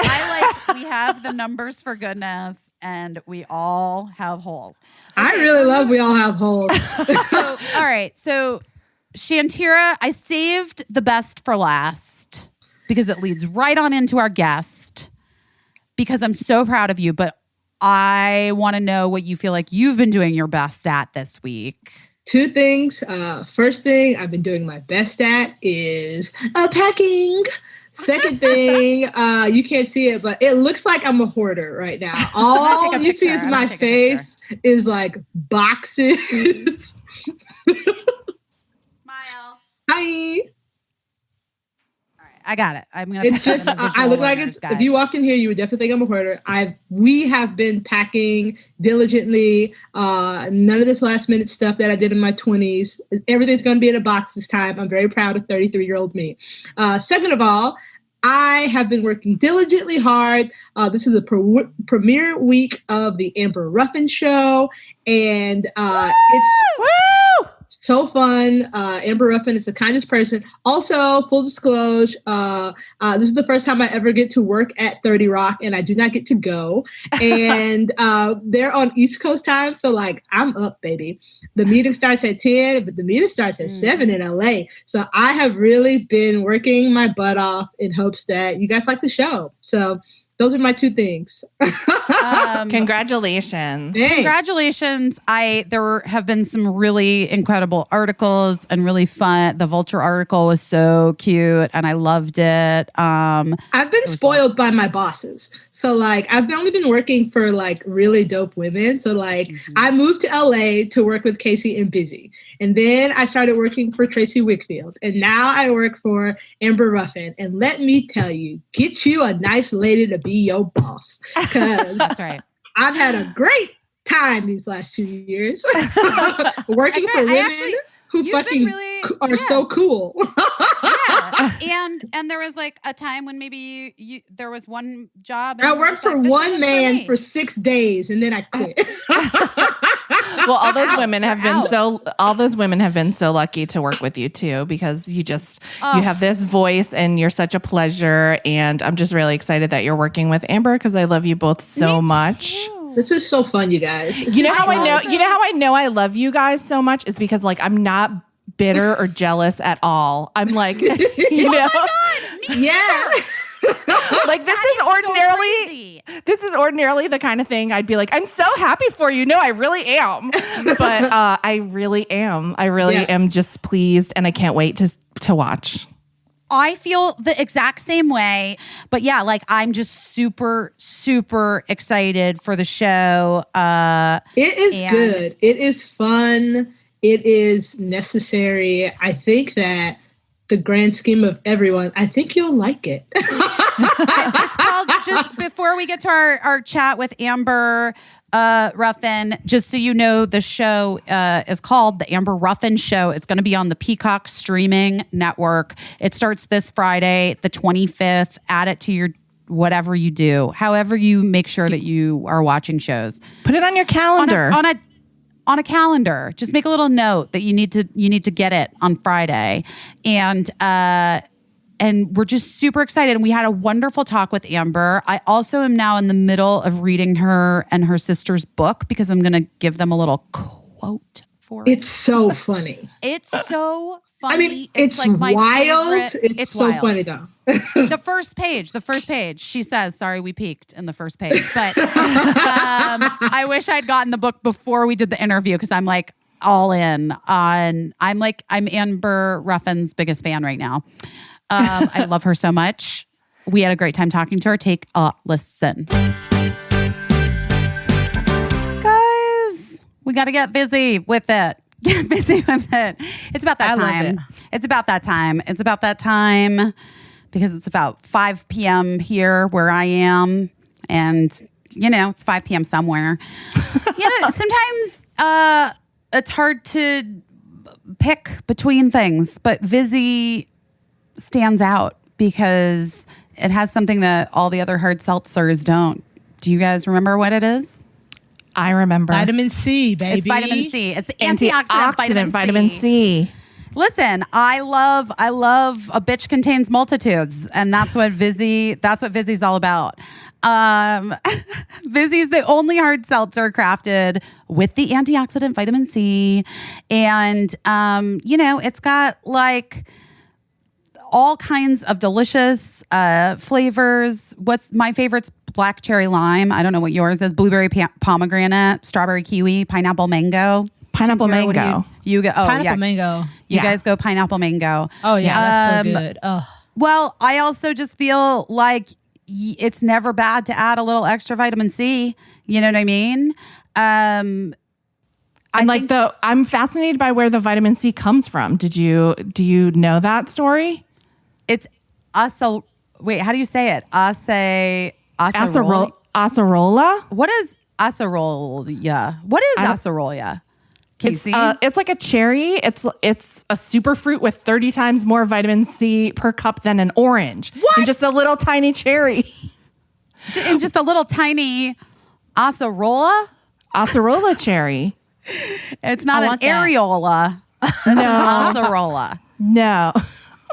We have the numbers for goodness, and we all have holes. Okay. I really love we all have holes. So, all right. So, Shantira, I saved the best for last because it leads right on into our guest because I'm so proud of you, but I want to know what you feel like you've been doing your best at this week. Two things. First thing I've been doing my best at is packing. Second thing, you can't see it, but it looks like I'm a hoarder right now. All you see is my face is like boxes. Smile. Hi. All right, I got it. I'm gonna. It's just I look like it's. If you walked in here, you would definitely think I'm a hoarder. We have been packing diligently. None of this last minute stuff that I did in my 20s. Everything's going to be in a box this time. I'm very proud of 33-year-old me. Second of all, I have been working diligently hard. This is the premiere week of the Amber Ruffin show, and it's so fun. Amber Ruffin is the kindest person. Also, full disclosure, this is the first time I ever get to work at 30 Rock, and I do not get to go. And they're on East Coast time, so like I'm up, baby. The meeting starts at 10, but the meeting starts at 7 in LA. So I have really been working my butt off in hopes that you guys like the show. So Those are my two things. Congratulations. Thanks. Congratulations. There have been some really incredible articles and really fun. The Vulture article was so cute and I loved it. I've been spoiled by my bosses. So like I've only been working for like really dope women. So like I moved to LA to work with Caissie and Vizzy. And then I started working for Tracy Wickfield. And now I work for Amber Ruffin. And let me tell you, get you a nice lady to be your boss. Because That's right. I've had a great time these last 2 years working for women who fucking are so cool. And there was like a time when maybe there was one job. I worked for one man for 6 days and then I quit. Well, all those women have been so lucky to work with you too, because you have this voice and you're such a pleasure. And I'm just really excited that you're working with Amber because I love you both so much. This is so fun, you guys. You know how I know I love you guys so much is because like I'm not bitter or jealous at all. I'm like, you know, yeah. Like this is ordinarily the kind of thing I'd be like, I'm so happy for you. No, I really am. But I really am. I really am just pleased and I can't wait to watch. I feel the exact same way. But yeah, like I'm just super, super excited for the show. It is good. It is fun. It is necessary. I think that the grand scheme of everyone, I think you'll like it. It's called, just before we get to our chat with Amber Ruffin, just so you know, the show is called The Amber Ruffin Show. It's going to be on the Peacock streaming network. It starts this Friday, the 25th. Add it to your whatever you do, however you make sure that you are watching shows. Put it on your calendar. On a calendar. Just make a little note that you need to get it on Friday. And we're just super excited. And we had a wonderful talk with Amber. I also am now in the middle of reading her and her sister's book because I'm going to give them a little quote for it. It's so funny. It's so funny. I mean, it's like my wild. favorite. It's so wild. funny though. The first page, she says, sorry, we peaked in the first page. But I wish I'd gotten the book before we did the interview because I'm like all in on, I'm Amber Ruffin's biggest fan right now. I love her so much. We had a great time talking to her. Take a listen. Guys, we got to get busy with it. Get busy with it. It's about that time. It's about that time. It's about that time because it's about 5 p.m. here where I am. And, you know, it's 5 p.m. somewhere. Sometimes it's hard to pick between things, but Vizzy stands out because it has something that all the other hard seltzers don't. Do you guys remember what it is? I remember. Vitamin C, baby. It's vitamin C. It's the antioxidant vitamin C. Listen, I love a bitch contains multitudes, and that's what Vizzy's all about. Vizzy's the only hard seltzer crafted with the antioxidant vitamin C, and it's got like all kinds of delicious flavors. What's my favorite's black cherry lime. I don't know what yours is. Blueberry pomegranate, strawberry kiwi, pineapple mango. Pineapple Shantira, mango. You go. Oh, Pineapple mango. You guys go pineapple mango. Oh yeah, that's so good. Oh. Well, I also just feel like it's never bad to add a little extra vitamin C. You know what I mean? I'm fascinated by where the vitamin C comes from. Do you know that story? It's wait, how do you say it? Acerola? What is acerola? What is acerola? Caissie? It's like a cherry. It's a super fruit with 30 times more vitamin C per cup than an orange. What? And just a little tiny cherry. And just a little tiny acerola? Acerola cherry. It's not an areola. No. Acerola. No.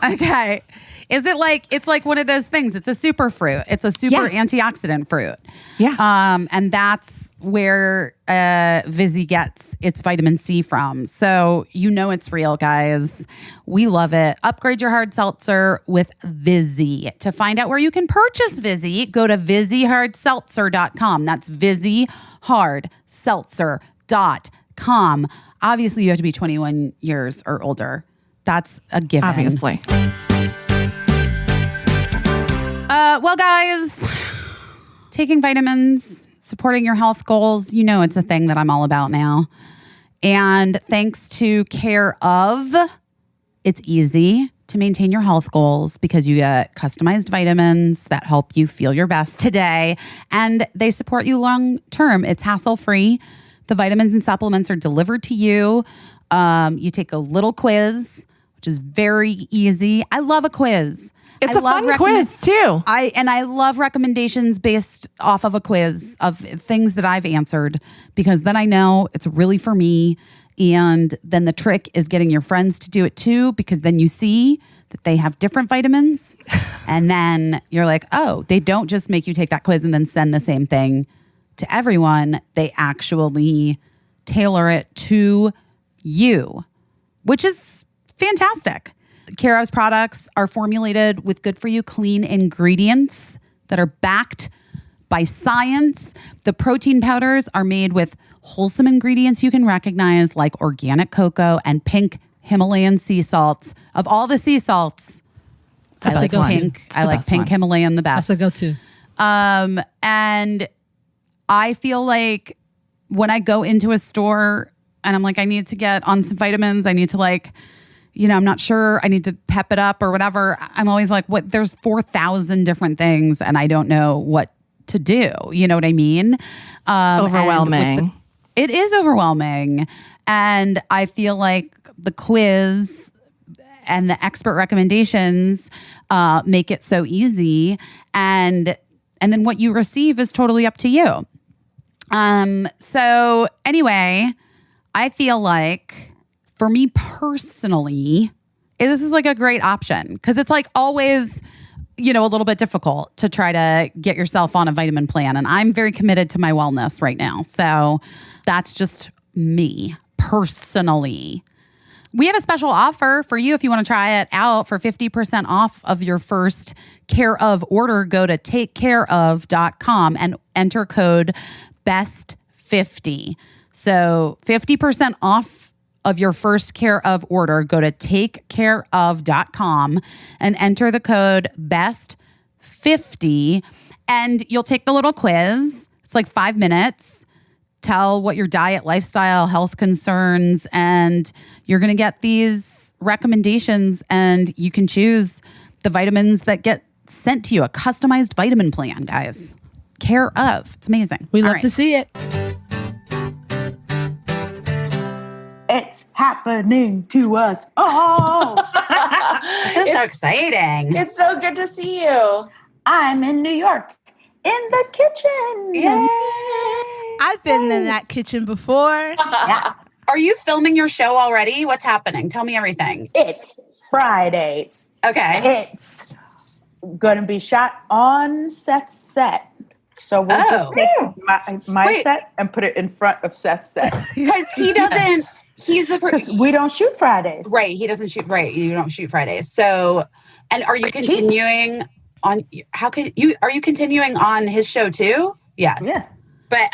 Okay. Is it like, it's like one of those things. It's a super fruit. It's a super antioxidant fruit. Yeah. And that's where Vizzy gets its vitamin C from. So you know it's real, guys. We love it. Upgrade your hard seltzer with Vizzy. To find out where you can purchase Vizzy, go to VizzyHardSeltzer.com. That's VizzyHardSeltzer.com. Obviously, you have to be 21 years or older. That's a given. Obviously. Well, guys, taking vitamins, supporting your health goals, you know it's a thing that I'm all about now. And thanks to Care of, it's easy to maintain your health goals because you get customized vitamins that help you feel your best today. And they support you long term. It's hassle-free. The vitamins and supplements are delivered to you. You take a little quiz, which is very easy. I love a quiz. It's a fun quiz too. I love recommendations based off of a quiz of things that I've answered because then I know it's really for me. And then the trick is getting your friends to do it too, because then you see that they have different vitamins. And then you're like, oh, they don't just make you take that quiz and then send the same thing to everyone. They actually tailor it to you, which is fantastic. Care of's products are formulated with good-for-you, clean ingredients that are backed by science. The protein powders are made with wholesome ingredients you can recognize, like organic cocoa and pink Himalayan sea salts. Of all the sea salts, I like pink. I like pink Himalayan the best. That's a go-to. And I feel like when I go into a store and I'm like, I need to get on some vitamins, I need to I'm not sure, I need to pep it up or whatever. I'm always like, what? There's 4,000 different things and I don't know what to do. You know what I mean? It's overwhelming. It is overwhelming. And I feel like the quiz and the expert recommendations make it so easy. And then what you receive is totally up to you. So anyway, I feel like for me personally, this is like a great option because it's like always, a little bit difficult to try to get yourself on a vitamin plan. And I'm very committed to my wellness right now. So that's just me personally. We have a special offer for you if you want to try it out for 50% off of your first Care of order. Go to takecareof.com and enter code BEST50. So 50% off of your first Care of order. Go to takecareof.com and enter the code BEST50 and you'll take the little quiz. It's like 5 minutes. Tell what your diet, lifestyle, health concerns, and you're going to get these recommendations and you can choose the vitamins that get sent to you. A customized vitamin plan, guys. Care of. It's amazing. We love to see it. It's happening to us. Oh, This is so exciting. It's so good to see you. I'm in New York in the kitchen. Yay. I've been in that kitchen before. Yeah. Are you filming your show already? What's happening? Tell me everything. It's Fridays. Okay. It's going to be shot on Seth's set. So we'll just take my set and put it in front of Seth's set. Because he doesn't, he's the Because we don't shoot Fridays. Right. He doesn't shoot. Right. You don't shoot Fridays. So, and are you continuing on, are you continuing on his show too? Yes. Yeah. But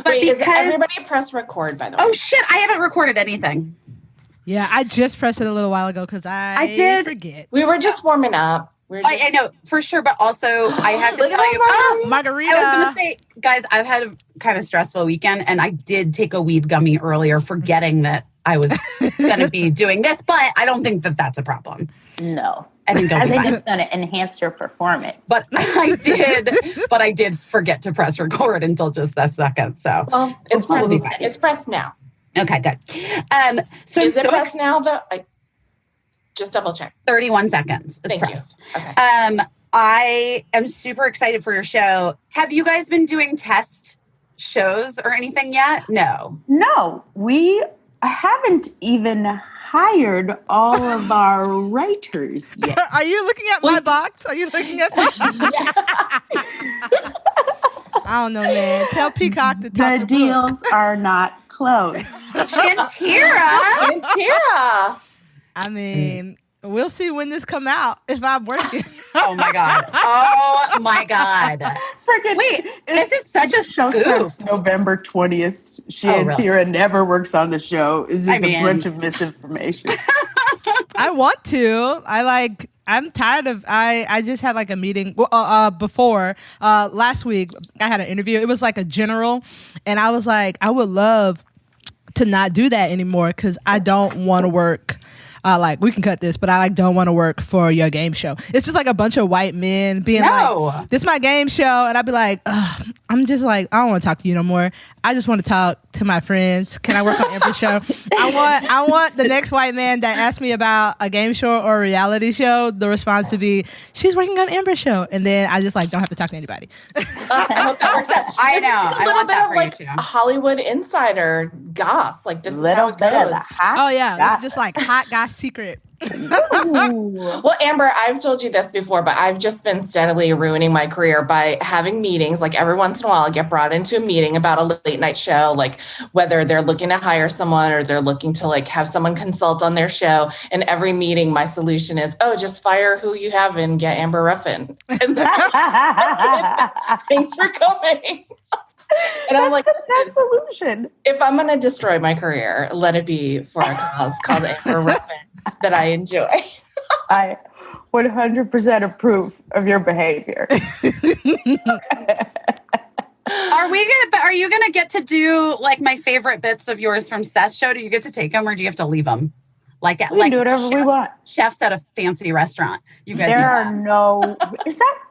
Wait, because is everybody press record, by the way? Oh shit, I haven't recorded anything. Yeah, I just pressed it a little while ago because I did forget. We were just warming up. I know for sure, but also I have to tell you, Margarita. I was going to say, guys, I've had a kind of stressful weekend, and I did take a weed gummy earlier, forgetting that I was going to be doing this, but I don't think that that's a problem. No. I think it's going to enhance your performance. But I did forget to press record until just a second. So well, it's pressed now. Okay, good. So is it pressed now though? Just double check. 31 seconds. It's Thank pressed. You. Okay. I am super excited for your show. Have you guys been doing test shows or anything yet? No. No, we haven't even hired all of our writers yet. Are you looking at my box? Are you looking at my I don't know, man. Tell Peacock to talk The to deals are not closed. Shantira. Shantira. I mean, we'll see when this come out if I'm working. Oh my god. Oh my god. Freaking Wait, this is such a show scoop. starts November 20th. Shantira never works on the show. It's just a bunch of misinformation. I want to. I'm tired of. I just had like a meeting before last week. I had an interview. It was like a general, and I was like, I would love to not do that anymore because I don't want to work. Like we can cut this, but I don't want to work for your game show. It's just like a bunch of white men being like, "This is my game show," and I'd be like, ugh. I'm just like, I don't want to talk to you no more. I just want to talk to my friends. Can I work on Amber's show? I want the next white man that asks me about a game show or a reality show, the response to be, she's working on Amber's show. And then I just like don't have to talk to anybody. I hope that works out. I know. A I little want bit that of for like you too. Hollywood insider goss. Like this is how it Bit of goes. the hot Oh yeah, gossip. it's just like hot guy secret. Well, Amber, I've told you this before, but I've just been steadily ruining my career by having meetings. Like every once in a while, I get brought into a meeting about a late night show, like whether they're looking to hire someone or they're looking to like have someone consult on their show. And every meeting, my solution is, oh, just fire who you have and get Amber Ruffin. And thanks for coming. And I'm like, That's the best solution. if I'm going to destroy my career, let it be for a cause called Amber Ruffin that I enjoy. I 100% approve of your behavior. Are you gonna get to do like my favorite bits of yours from Seth's show? Do you get to take them or do you have to leave them? We can do whatever we want. Chefs at a fancy restaurant. You guys There know are that. no.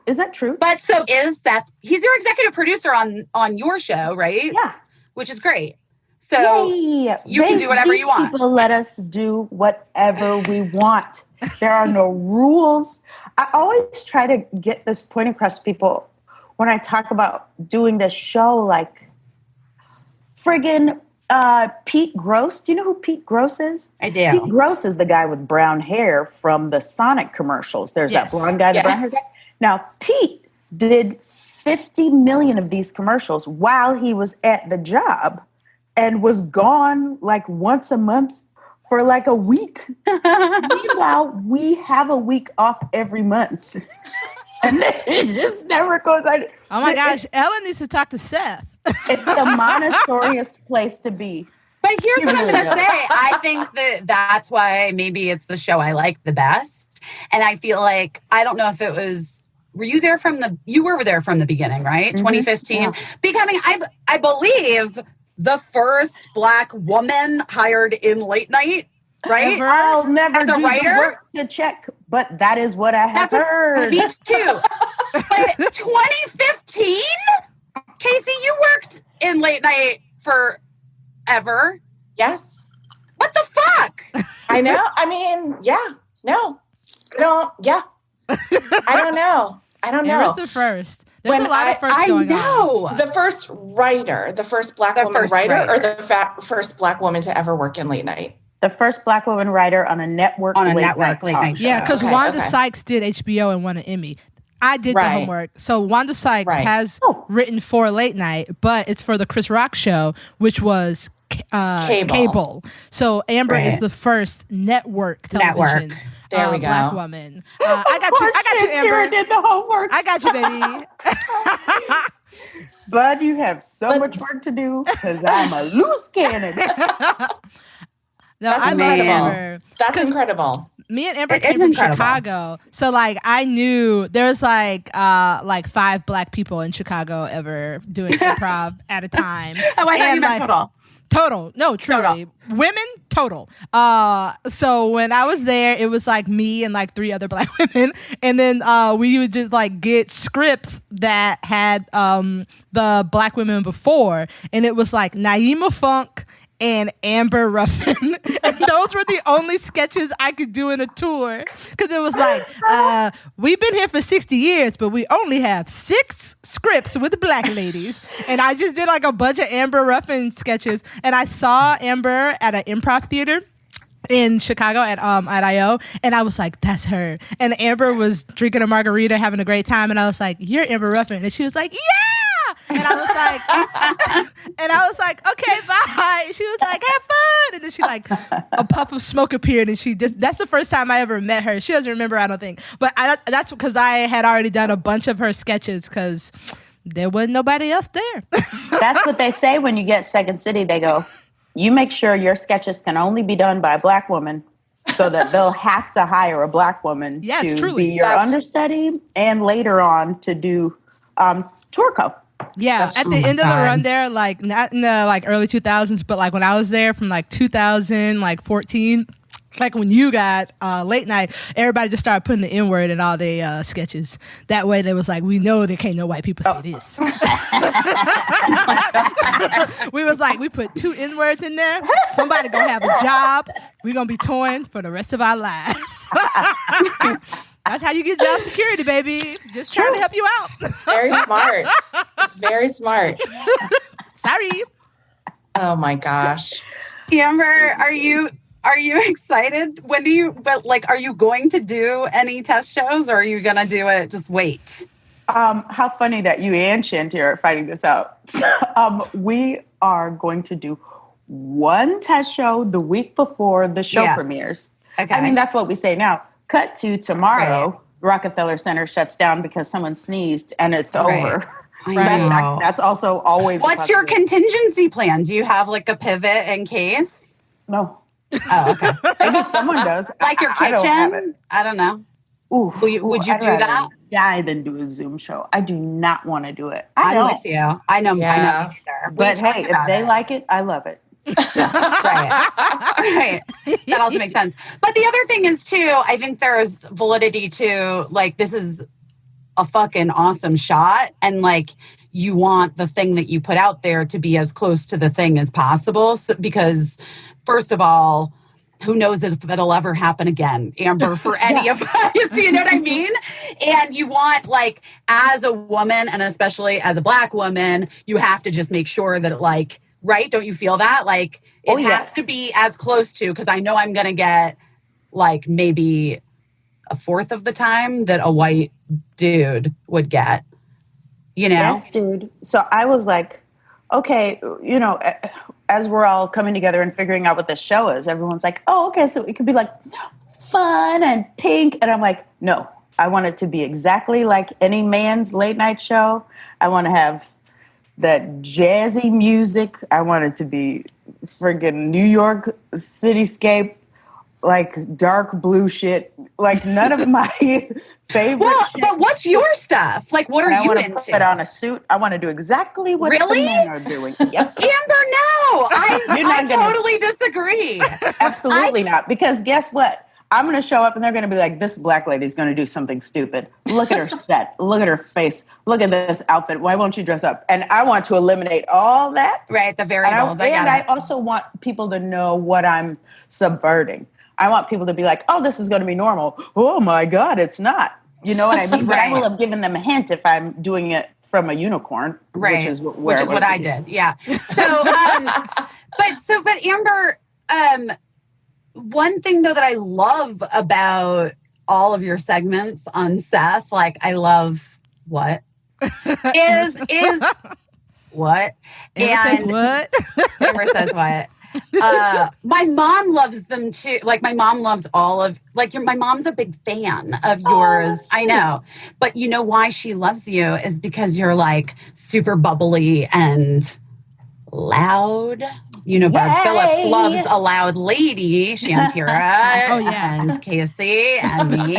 Is that true? But so is Seth. He's your executive producer on your show, right? Yeah. Which is great. So Yay. you can do whatever these you want. People let us do whatever we want. There are no rules. I always try to get this point across to people when I talk about doing this show, like friggin' Pete Gross. Do you know who Pete Gross is? I do. Pete Gross is the guy with brown hair from the Sonic commercials. There's Yes. that blonde guy, the brown hair guy. Now, Pete did 50 million of these commercials while he was at the job and was gone like once a month for like a week. Meanwhile, we have a week off every month. And it just never goes on. Oh my gosh, Ellen needs to talk to Seth. It's the Montessoriest place to be. But here's You what I'm really going to are. say. I think that's why maybe it's the show I like the best. And I feel like, I don't know if it was, you were there from the beginning, right? Mhm. 2015. Yeah. Becoming, I believe, the first Black woman hired in late night, right? Ever? I'll never As a do writer? the work to check, but that is what I have heard. Me too. But 2015? Casey, you worked in late night forever. Yes. What the fuck? I know. I mean, yeah. No. I don't know. Amber's the first. There's When a lot of firsts I going on. know. The first writer, the first Black The woman first writer, or writer. the first Black woman to ever work in late night? The first Black woman writer on a network On a late network night late talk night show. Yeah, because Okay, Wanda okay. Sykes did HBO and won an Emmy. I did the Right. homework. So Wanda Sykes Right. has Oh. written for late night, but it's for the Chris Rock show, which was cable. So Amber is Right. the first network television There we go. Black woman. I got you, Shantira Amber. did the homework. I got you, baby. Bud, you have so much work to do because I'm a loose cannon. No, That's I love incredible. Amber. That's 'Cause incredible. Me and Amber It came is from incredible. Chicago, so like I knew there was like 5 Black people in Chicago ever doing improv at a time. Oh, I thought And, you meant like, total. Total. No, truly. Women, total. So when I was there, it was like me and like 3 other Black women. And then we would just like get scripts that had the Black women before. And it was like Naima Funk and Amber Ruffin. And those were the only sketches I could do in a tour. Because it was like, we've been here for 60 years, but we only have 6 scripts with Black ladies. And I just did like a bunch of Amber Ruffin sketches. And I saw Amber at an improv theater in Chicago at IO, and I was like, that's her. And Amber was drinking a margarita, having a great time, and I was like, you're Amber Ruffin. And she was like, yeah. And I was like, okay, bye. She was like, have fun. And then she like a puff of smoke appeared, and that's the first time I ever met her. She doesn't remember, I don't think. But that's because I had already done a bunch of her sketches because there wasn't nobody else there. That's what they say when you get Second City. They go, you make sure your sketches can only be done by a Black woman so that they'll have to hire a Black woman to be your understudy and later on to do Tourco. Yeah, at the end of the run there, like not in the like early 2000s, but like when I was there from like 2014, like when you got late night, everybody just started putting the N-word in all their sketches. That way, they was like, we know there can't no white people say this. We was like, we put 2 N-words in there. Somebody gonna have a job. We gonna be torn for the rest of our lives. That's how you get job security, baby. Just trying to help you out. Very smart. It's very smart. Sorry. Oh my gosh. Amber, are you excited? Are you going to do any test shows, or are you going to do it? Just wait. How funny that you and Shantira are fighting this out. We are going to do one test show the week before the show premieres. Okay. I mean, that's what we say now. Cut to tomorrow, right. Rockefeller Center shuts down because someone sneezed and it's over. That's also always. What's your contingency plan? Do you have like a pivot in case? No. Oh, okay. Maybe someone does. Like your kitchen? I don't know. Would you do that? Die than do a Zoom show. I do not want to do it. I'm with you. I know. Yeah. I know either. But hey, if they like it, I love it. Right. That also makes sense. But the other thing is too, I think there's validity to like, this is a fucking awesome shot. And like, you want the thing that you put out there to be as close to the thing as possible. So, because first of all, who knows if it'll ever happen again, Amber, for any of us, you know what I mean? And you want, like, as a woman, and especially as a Black woman, you have to just make sure that, like, right? Don't you feel that? Like, it has to be as close to, because I know I'm going to get, like, maybe a fourth of the time that a white dude would get, you know? Yes, dude. So I was like, okay, you know, as we're all coming together and figuring out what this show is, everyone's like, oh, okay, so it could be like fun and pink. And I'm like, no, I want it to be exactly like any man's late night show. I want to have that jazzy music. I want it to be friggin' New York cityscape, like dark blue shit. Like none of my favorite shit. But what's your stuff? Like, what are you into? I want to put on a suit. I want to do exactly what the men are doing. Yep. Amber, no. I totally disagree. Absolutely not. Because guess what? I'm going to show up and they're going to be like, this Black lady's going to do something stupid. Look at her set. Look at her face. Look at this outfit. Why won't you dress up? And I want to eliminate all that. Right, the variables. And I also want people to know what I'm subverting. I want people to be like, oh, this is going to be normal. Oh, my God, it's not. You know what I mean? But I will have given them a hint if I'm doing it from a unicorn, right? Which is what I did. Yeah. So, but Amber, one thing though that I love about all of your segments on Seth, like I love what is what Amber says what? Amber says what. My mom loves them too. Like my mom loves all of my mom's a big fan of yours. I know. But you know why she loves you is because you're like super bubbly and loud. You know, Barb Phillips loves a loud lady, Shantira and Caissie and me.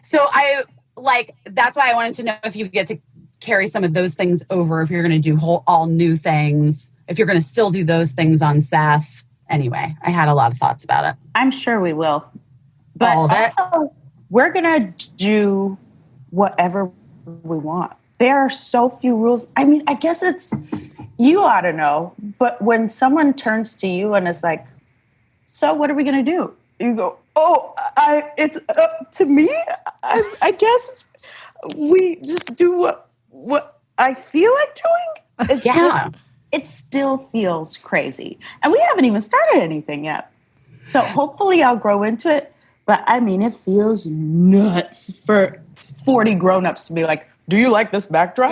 So I like, that's why I wanted to know if you get to carry some of those things over, if you're going to do all new things, if you're going to still do those things on Seth. Anyway, I had a lot of thoughts about it. I'm sure we will. But also, we're going to do whatever we want. There are so few rules. I mean, I guess you ought to know. But when someone turns to you and is like, so what are we going to do? You go, it's up to me? I guess we just do what I feel like doing. it still feels crazy. And we haven't even started anything yet. So hopefully I'll grow into it. But I mean, it feels nuts for 40 grown-ups to be like, do you like this backdrop?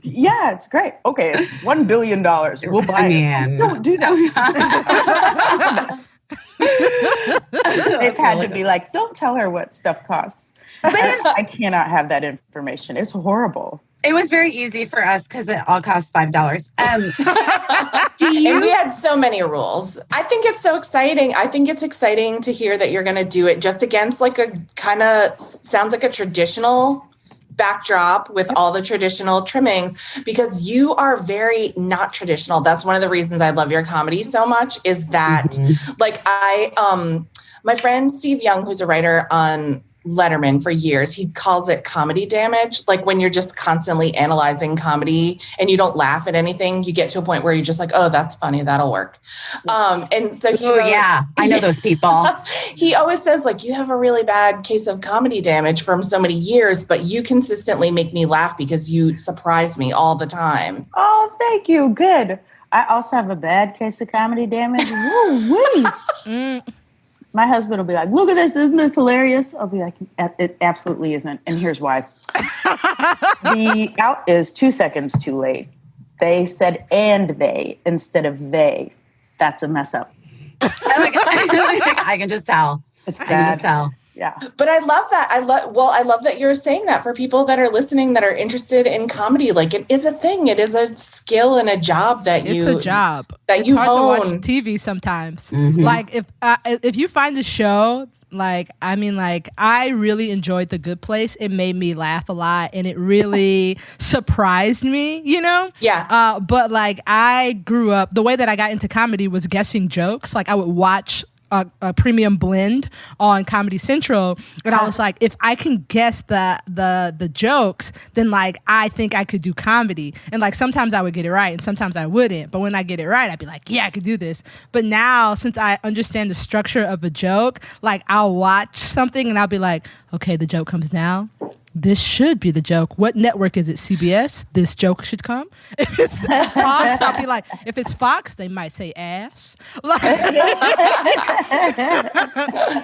Yeah, it's great. Okay, it's $1 billion. We'll buy it. Don't do that. They've had to be like, don't tell her what stuff costs. But I cannot have that information. It's horrible. It was very easy for us because it all costs $5. And we had so many rules. I think it's so exciting. I think it's exciting to hear that you're going to do it just against like a kind of sounds like a traditional backdrop with all the traditional trimmings, because you are very not traditional. That's one of the reasons I love your comedy so much, is that like my friend Steve Young, who's a writer on Letterman for years, he calls it comedy damage. Like when you're just constantly analyzing comedy and you don't laugh at anything, you get to a point where you're just like, oh, that's funny, that'll work. And so I know those people. He always says like, you have a really bad case of comedy damage from so many years, but you consistently make me laugh because you surprise me all the time. Oh, thank you. Good. I also have a bad case of comedy damage. Woo-wee. My husband will be like, look at this. Isn't this hilarious? I'll be like, it absolutely isn't. And here's why. The out is 2 seconds too late. They said and they instead of they. That's a mess up. I can just tell. It's bad. I can just tell. Yeah. But I love that. I love that you're saying that for people that are listening that are interested in comedy. Like it is a thing. It is a skill and a job that it's a job. That it's you hard own. to watch TV sometimes. Like if you find the show, like I really enjoyed The Good Place. It made me laugh a lot and it really surprised me, you know? Yeah. But like I grew up, the way that I got into comedy was guessing jokes. Like I would watch a premium blend on Comedy Central, and I was like, if I can guess the jokes, then like I think I could do comedy. And like sometimes I would get it right and sometimes I wouldn't, but when I get it right I'd be like, yeah, I could do this. But now, since I understand the structure of a joke, like I'll watch something and I'll be like, okay, the joke comes now. This should be the joke. What network is it? CBS? This joke should come. If it's Fox, I'll be like, if it's Fox, they might say ass. Like,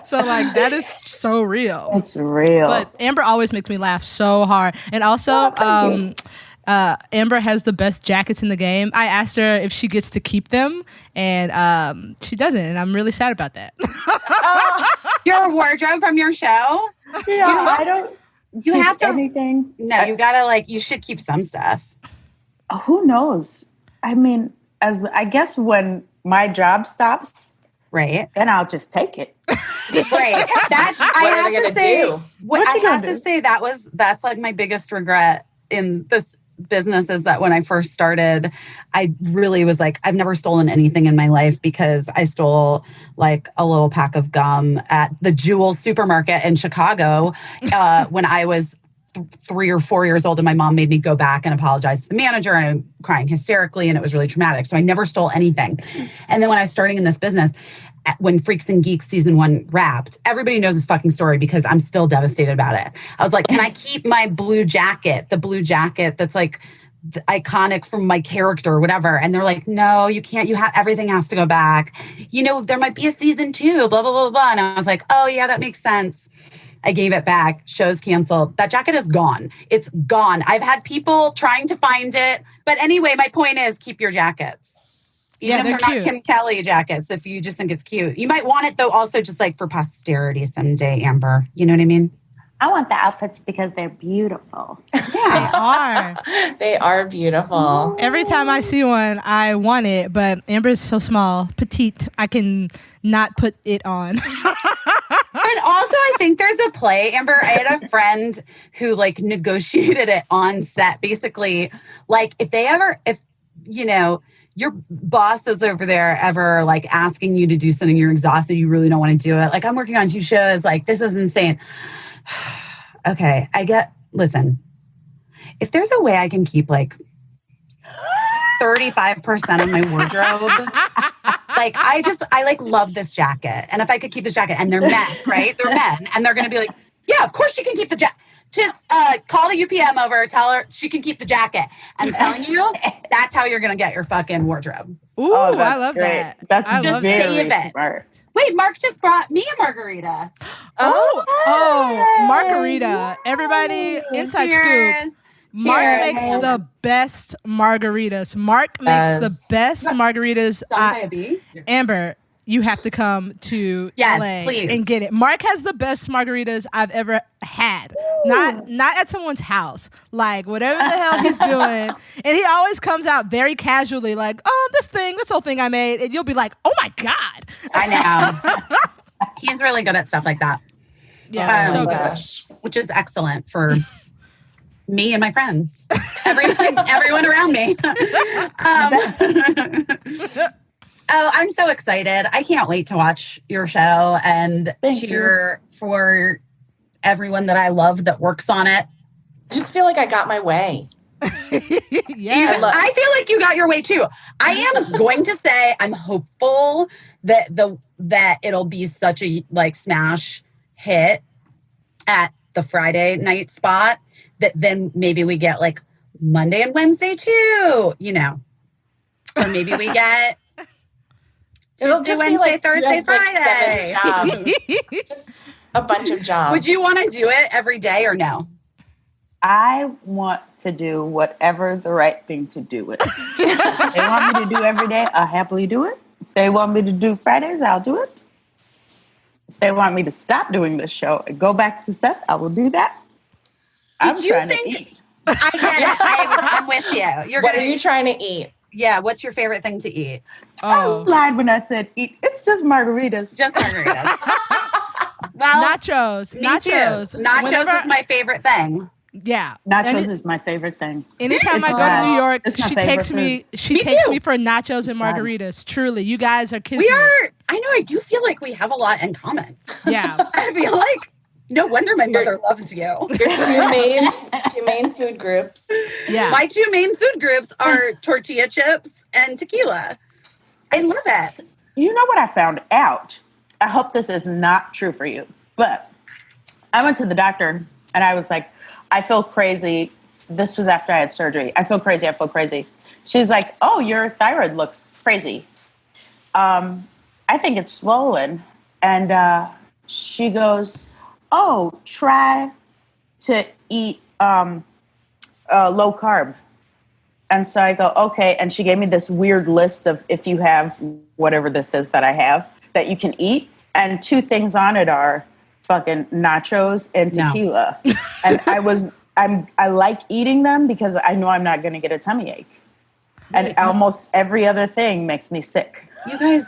so like that is so real. It's real. But Amber always makes me laugh so hard. And also, Amber has the best jackets in the game. I asked her if she gets to keep them, and she doesn't. And I'm really sad about that. Your wardrobe from your show? Yeah, I don't. You have to anything. No, you gotta you should keep some stuff. Who knows? I mean, I guess when my job stops, right, then I'll just take it. Right. That's I have to say. What I have to say that's like my biggest regret in this business is that when I first started, I really was like, I've never stolen anything in my life, because I stole like a little pack of gum at the Jewel supermarket in Chicago when I was 3 or 4 years old, and my mom made me go back and apologize to the manager, and I'm crying hysterically, and it was really traumatic. So I never stole anything. And then when I was starting in this business, when Freaks and Geeks season 1 wrapped, everybody knows this fucking story because I'm still devastated about it. I was like, can I keep my blue jacket, the blue jacket that's like iconic from my character or whatever? And they're like, no, you can't. Everything has to go back. You know, there might be a season 2, blah, blah, blah, blah. And I was like, oh yeah, that makes sense. I gave it back. Show's canceled. That jacket is gone. It's gone. I've had people trying to find it. But anyway, my point is keep your jackets. Even if they're not Kim Kelly jackets, if you just think it's cute. You might want it, though, also just like for posterity someday, Amber. You know what I mean? I want the outfits because they're beautiful. Yeah, they are. They are beautiful. Every time I see one, I want it, but Amber's so small, petite, I can not put it on. But also, I think there's a play, Amber. I had a friend who like negotiated it on set. Basically, like if you know, your boss is over there ever like asking you to do something, you're exhausted, you really don't want to do it. Like, I'm working on 2 shows. Like, this is insane. Okay, listen, if there's a way I can keep like 35% of my wardrobe, like I like love this jacket. And if I could keep this jacket, and they're men, right? They're men. And they're going to be like, yeah, of course you can keep the jacket. Just call the UPM over, tell her she can keep the jacket. I'm telling you, that's how you're going to get your fucking wardrobe. Ooh, I love that. That's I love very that. smart. Wait, Mark just brought me a margarita. Margarita. Everybody, inside scoop. Cheers. Mark makes the best margaritas. Mark makes the best margaritas. Amber, you have to come to LA please. and get it. Mark has the best margaritas I've ever had. Not at someone's house. Like whatever the hell he's doing. And he always comes out very casually like, oh, this whole thing I made. And you'll be like, oh my God. I know. He's really good at stuff like that. Yeah, so good. Which is excellent for me and my friends. Everyone around me. I'm so excited. I can't wait to watch your show and cheer for everyone that I love that works on it. I just feel like I got my way. Yeah. I feel like you got your way too. I am going to say I'm hopeful that it'll be such a smash hit at the Friday night spot that then maybe we get like Monday and Wednesday too, or maybe we get It'll Tuesday, just Wednesday, be like Thursday, Friday. Just a bunch of jobs. Would you want to do it every day or no? I want to do whatever the right thing to do is. If they want me to do every day, I'll happily do it. If they want me to do Fridays, I'll do it. If they want me to stop doing this show and go back to Seth, I will do that. I'm trying to eat. I get it. I'm with you. What are you trying to eat? Yeah, what's your favorite thing to eat? I lied when I said eat. It's just margaritas. Just margaritas. Well, nachos. Me too. Nachos is my favorite thing. Yeah. Nachos is my favorite thing. Anytime I go to New York, she takes me for nachos and margaritas. Truly. You guys are kissing. I know, I do feel like we have a lot in common. Yeah. I feel like no wonder my mother loves you. Your two main food groups. Yeah. My two main food groups are tortilla chips and tequila. I love it. You know what I found out? I hope this is not true for you, but I went to the doctor and I was like, I feel crazy. This was after I had surgery. I feel crazy. She's like, oh, your thyroid looks crazy. I think it's swollen. And she goes, oh, try to eat low carb. And so I go, okay. And she gave me this weird list of if you have whatever this is that I have that you can eat. And two things on it are fucking nachos and tequila. No. And I like eating them because I know I'm not going to get a tummy ache. And almost every other thing makes me sick. You guys,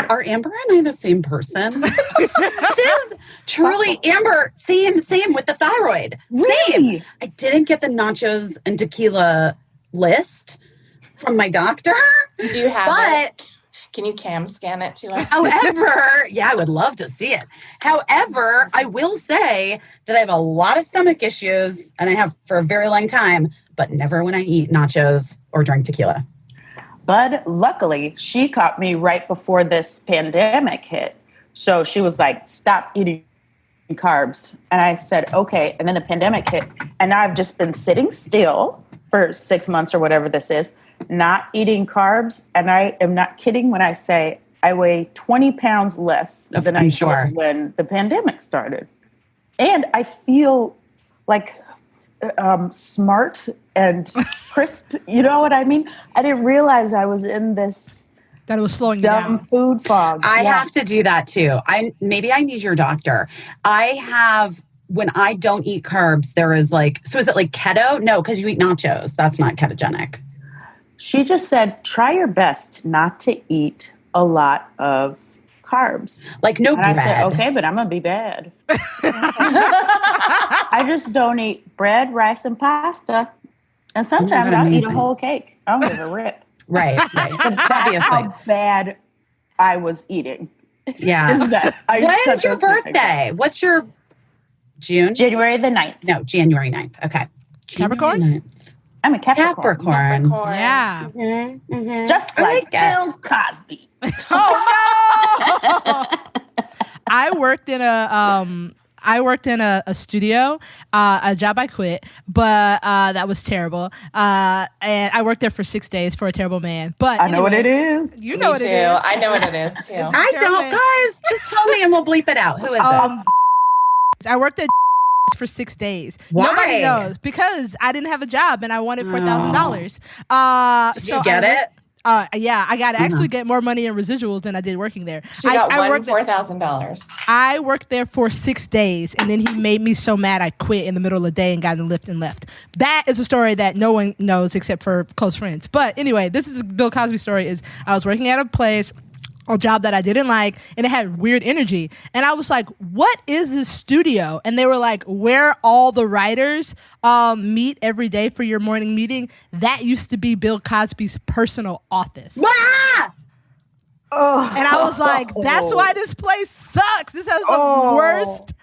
are Amber and I the same person? This is truly Amber. Same with the thyroid. Really? Same. I didn't get the nachos and tequila list from my doctor. Do you have it? Can you cam scan it to us? However, yeah, I would love to see it. However, I will say that I have a lot of stomach issues, and I have for a very long time, but never when I eat nachos or drink tequila. But luckily, she caught me right before this pandemic hit. So she was like, stop eating carbs. And I said, okay. And then the pandemic hit. And now I've just been sitting still for 6 months or whatever this is, not eating carbs. And I am not kidding when I say I weigh 20 pounds less than I did when the pandemic started. And I feel like smart and crisp. You know what I mean? I didn't realize I was in this that it was slowing dumb down. Food fog. I have to do that too. Maybe I need your doctor. I have, when I don't eat carbs, there is so is it like keto? No, because you eat nachos. That's not ketogenic. She just said, try your best not to eat a lot of carbs. Like no bread. I said, okay, but I'm going to be bad. I just don't eat bread, rice, and pasta. And sometimes I'll eat a whole cake. I don't give a rip. Right. But that's how bad I was eating. Yeah. When's your birthday? What's your June? January the 9th. No, January 9th. Okay. Capricorn? January 9th. I'm a Capricorn. Yeah. Mm-hmm, mm-hmm. Just like Bill Cosby. Oh, no! I worked in I worked in a studio, a job I quit, but that was terrible. And I worked there for 6 days for a terrible man. But I know what it is. You know what too. it is. I know what it is too. I don't, guys. Just tell me and we'll bleep it out. Who is it? I worked at for 6 days. Why? Nobody knows because I didn't have a job and I wanted $4,000. Did you get it? Yeah, I got to actually get more money in residuals than I did working there. She got $4,000. I worked there for 6 days, and then he made me so mad I quit in the middle of the day and got in the lift and left. That is a story that no one knows except for close friends. But anyway, this is the Bill Cosby story. Is I was working at a place, a job that I didn't like, and it had weird energy. And I was like, what is this studio? And they were like, where all the writers meet every day for your morning meeting. That used to be Bill Cosby's personal office. Ah! And I was like, that's why this place sucks. This has the worst.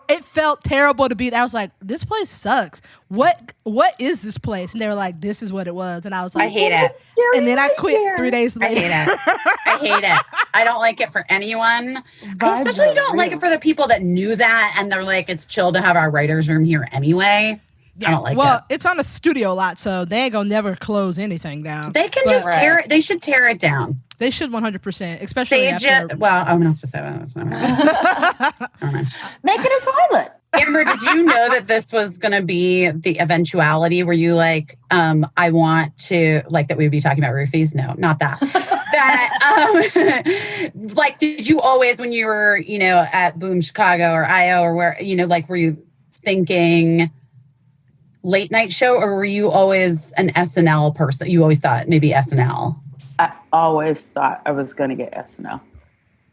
It felt terrible to be there. I was like, this place sucks. What is this place? And they were like, this is what it was. And I was like, I hate it. And then I quit 3 days later. I hate it. I hate it. I don't like it for anyone. I especially don't like it for the people that knew that and they're like, it's chill to have our writer's room here anyway. I don't like it. Well, it's on a studio lot, so they ain't gonna never close anything down. They can just tear it. They should tear it down. They should 100%, especially after. Well, I'm not supposed to say Make it a toilet. Amber, did you know that this was going to be the eventuality? Were you like, I want to, like that we would be talking about roofies? No, not that. Like, did you always, when you were, at Boom Chicago or IO or where, like, were you thinking late night show or were you always an SNL person? You always thought maybe SNL? I always thought I was going to get SNL.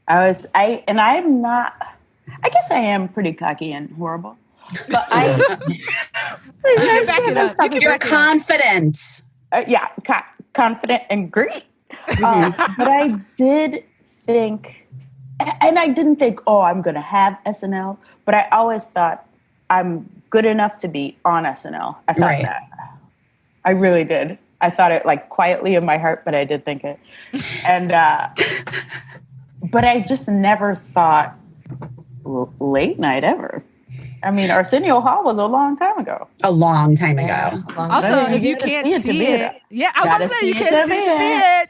I'm not, I guess I am pretty cocky and horrible, but You're confident. Confident and great. But I did think, and I didn't think, I'm going to have SNL, but I always thought I'm good enough to be on SNL. I thought that. I really did. I thought it like quietly in my heart, but I did think it. And, but I just never thought late night ever. I mean, Arsenio Hall was a long time ago. A long time ago. Also, if you can't see it, I was say you can't see it.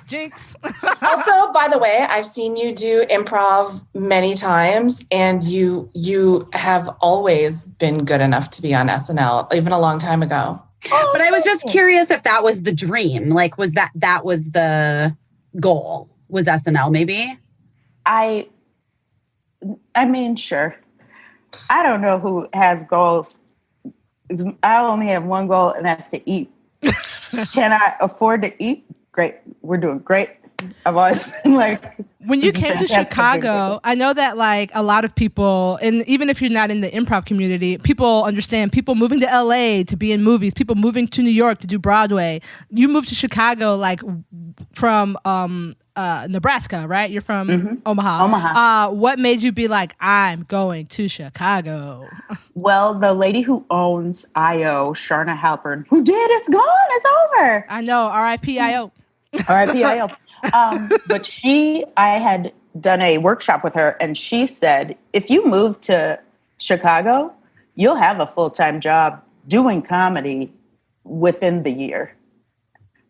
Jinx. Also, by the way, I've seen you do improv many times, and you have always been good enough to be on SNL, even a long time ago. But I was just curious if that was the dream. Like, was that was the goal? Was SNL maybe? I mean, sure. I don't know who has goals. I only have one goal, and that's to eat. Can I afford to eat? Great. We're doing great. I've always been like, when you came to Chicago, I know that like a lot of people, and even if you're not in the improv community, people understand people moving to LA to be in movies, people moving to New York to do Broadway. You moved to Chicago like from Nebraska, right? You're from Omaha. What made you be like, I'm going to Chicago? Well, the lady who owns IO, Sharna Halpern, who did, it's gone, it's over. I know, R.I.P. IO. R.I.P. IO. But I had done a workshop with her, and she said, if you move to Chicago, you'll have a full-time job doing comedy within the year.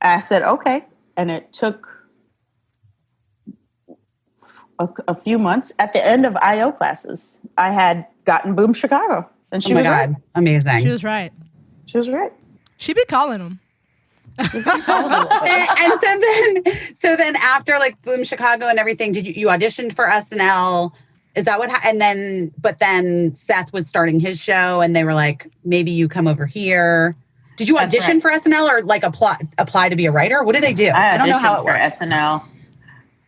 I said, okay. And it took a few months. At the end of IO classes, I had gotten Boom Chicago. And she was right. Amazing. She was right. She was right. She be calling them. And so then after like Boom Chicago and everything, did you auditioned for SNL? Is that what happened? But then Seth was starting his show and they were like, maybe you come over here. Did you audition for SNL or like apply to be a writer? What did they do? I don't know how it works. For SNL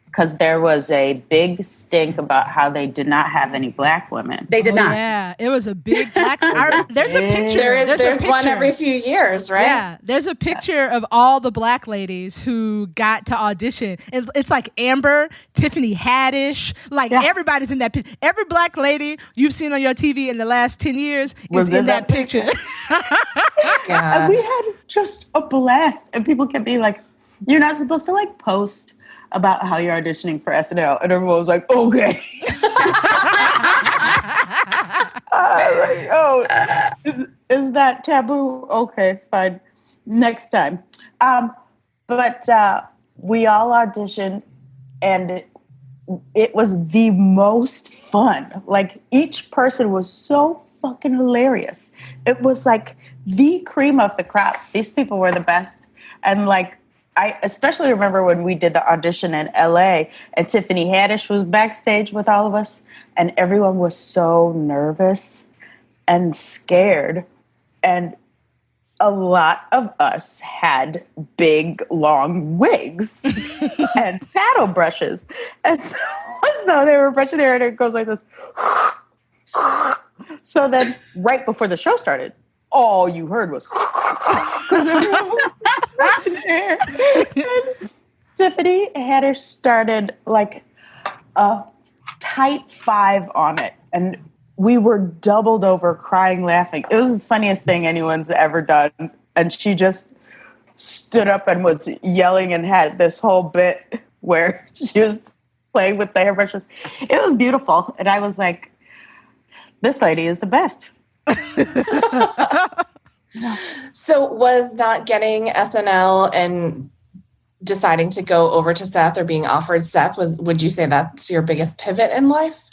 because there was a big stink about how they did not have any black women. They did not. Yeah, it was a big black. There's a picture. There's one every few years, right? Yeah, there's a picture of all the black ladies who got to audition. It's like Amber, Tiffany Haddish, like everybody's in that picture. Every black lady you've seen on your TV in the last 10 years is in that picture. And we had just a blast, and people kept being like, "You're not supposed to like post about how you're auditioning for SNL," and everyone was like, "Okay." Is that taboo? Okay, fine. Next time. But we all auditioned, and it was the most fun. Like, each person was so fucking hilarious. It was like the cream of the crop. These people were the best. And like, I especially remember when we did the audition in LA and Tiffany Haddish was backstage with all of us, and everyone was so nervous and scared. And a lot of us had big, long wigs and paddle brushes. And so they were brushing their hair, and it goes like this. So then, right before the show started, all you heard was Tiffany Haddish started like a tight 5 on it, and we were doubled over crying, laughing. It was the funniest thing anyone's ever done. And she just stood up and was yelling and had this whole bit where she was playing with the hairbrushes. It was beautiful. And I was like, this lady is the best. So was not getting SNL and deciding to go over to Seth or being offered Seth, would you say that's your biggest pivot in life?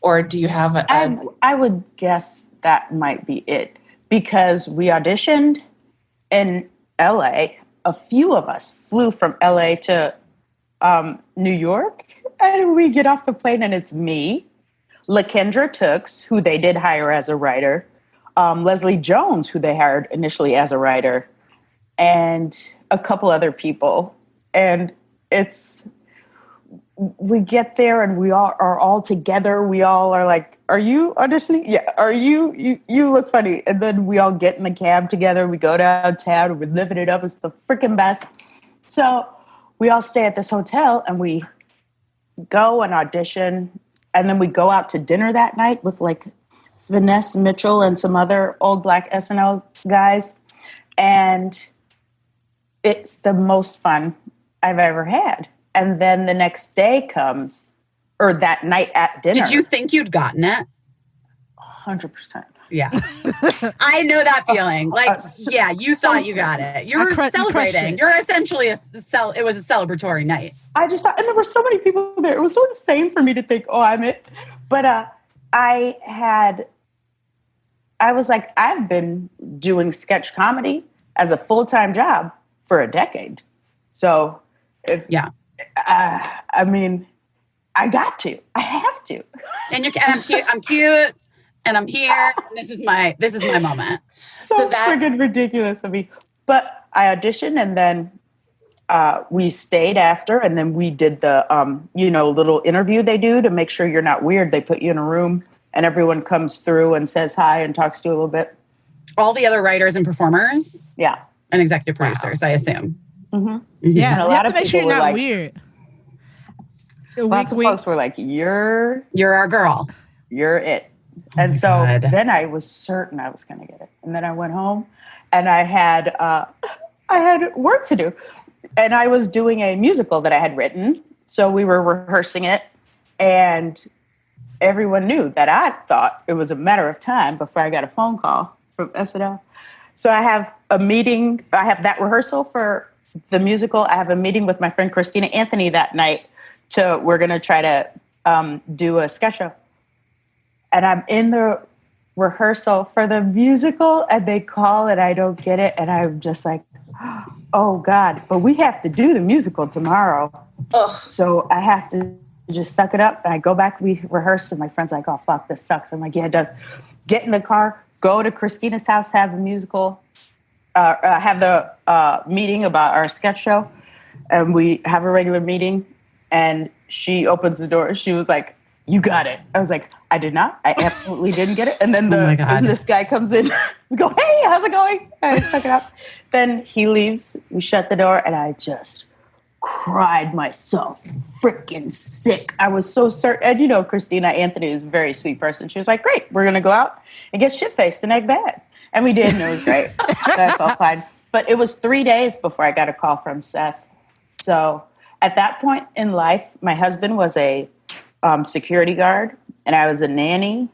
Or do you have I would guess that might be it, because we auditioned in LA. A few of us flew from LA to New York, and we get off the plane and it's me, LaKendra Tooks, who they did hire as a writer, Leslie Jones, who they hired initially as a writer, and a couple other people. And we get there and we all are all together. We all are like, are you auditioning? Yeah. Are you look funny. And then we all get in the cab together. We go downtown and we're living it up. It's the freaking best. So we all stay at this hotel and we go and audition. And then we go out to dinner that night with like Vanessa Mitchell and some other old Black SNL guys. And it's the most fun I've ever had. And then the next day comes, or that night at dinner. Did you think you'd gotten it? 100%. Yeah. I know that feeling. Like, yeah, you thought you got it. You were celebrating. You're essentially it was a celebratory night. I just thought, and there were so many people there. It was so insane for me to think, oh, I'm it. But I was like, I've been doing sketch comedy as a full-time job for a decade. So, I mean, I got to. I have to. And I'm cute, and I'm here. And this is my moment. So friggin' ridiculous of me. But I auditioned, and then we stayed after, and then we did the little interview they do to make sure you're not weird. They put you in a room, and everyone comes through and says hi and talks to you a little bit. All the other writers and performers, yeah, and executive producers, I assume. Mm-hmm. Yeah, and a lot of people sure you're were not like, weird. Lots of folks were like, "You're our girl. You're it." And so then I was certain I was going to get it. And then I went home, and I had work to do, and I was doing a musical that I had written. So we were rehearsing it, and everyone knew that I thought it was a matter of time before I got a phone call from SNL. So I have a meeting. I have that rehearsal for the musical. I have a meeting with my friend Christina Anthony that night. We're going to try to do a sketch show. And I'm in the rehearsal for the musical, and they call and I don't get it. And I'm just like, oh God, but we have to do the musical tomorrow. Ugh. So I have to just suck it up. And I go back, we rehearse, and my friend's like, oh, fuck, this sucks. I'm like, yeah, it does. Get in the car, go to Christina's house, have the musical, have the meeting about our sketch show. And we have a regular meeting, and she opens the door. She was like, you got it. I was like, I did not. I absolutely didn't get it. And then the business guy comes in. We go, hey, how's it going? I suck it up. Then he leaves. We shut the door, and I just cried myself freaking sick. I was so certain. And Christina Anthony is a very sweet person. She was like, great, we're going to go out and get shit-faced and egg bad. And we did, and it was great. I felt fine. But it was 3 days before I got a call from Seth. So at that point in life, my husband was a security guard, and I was a nanny,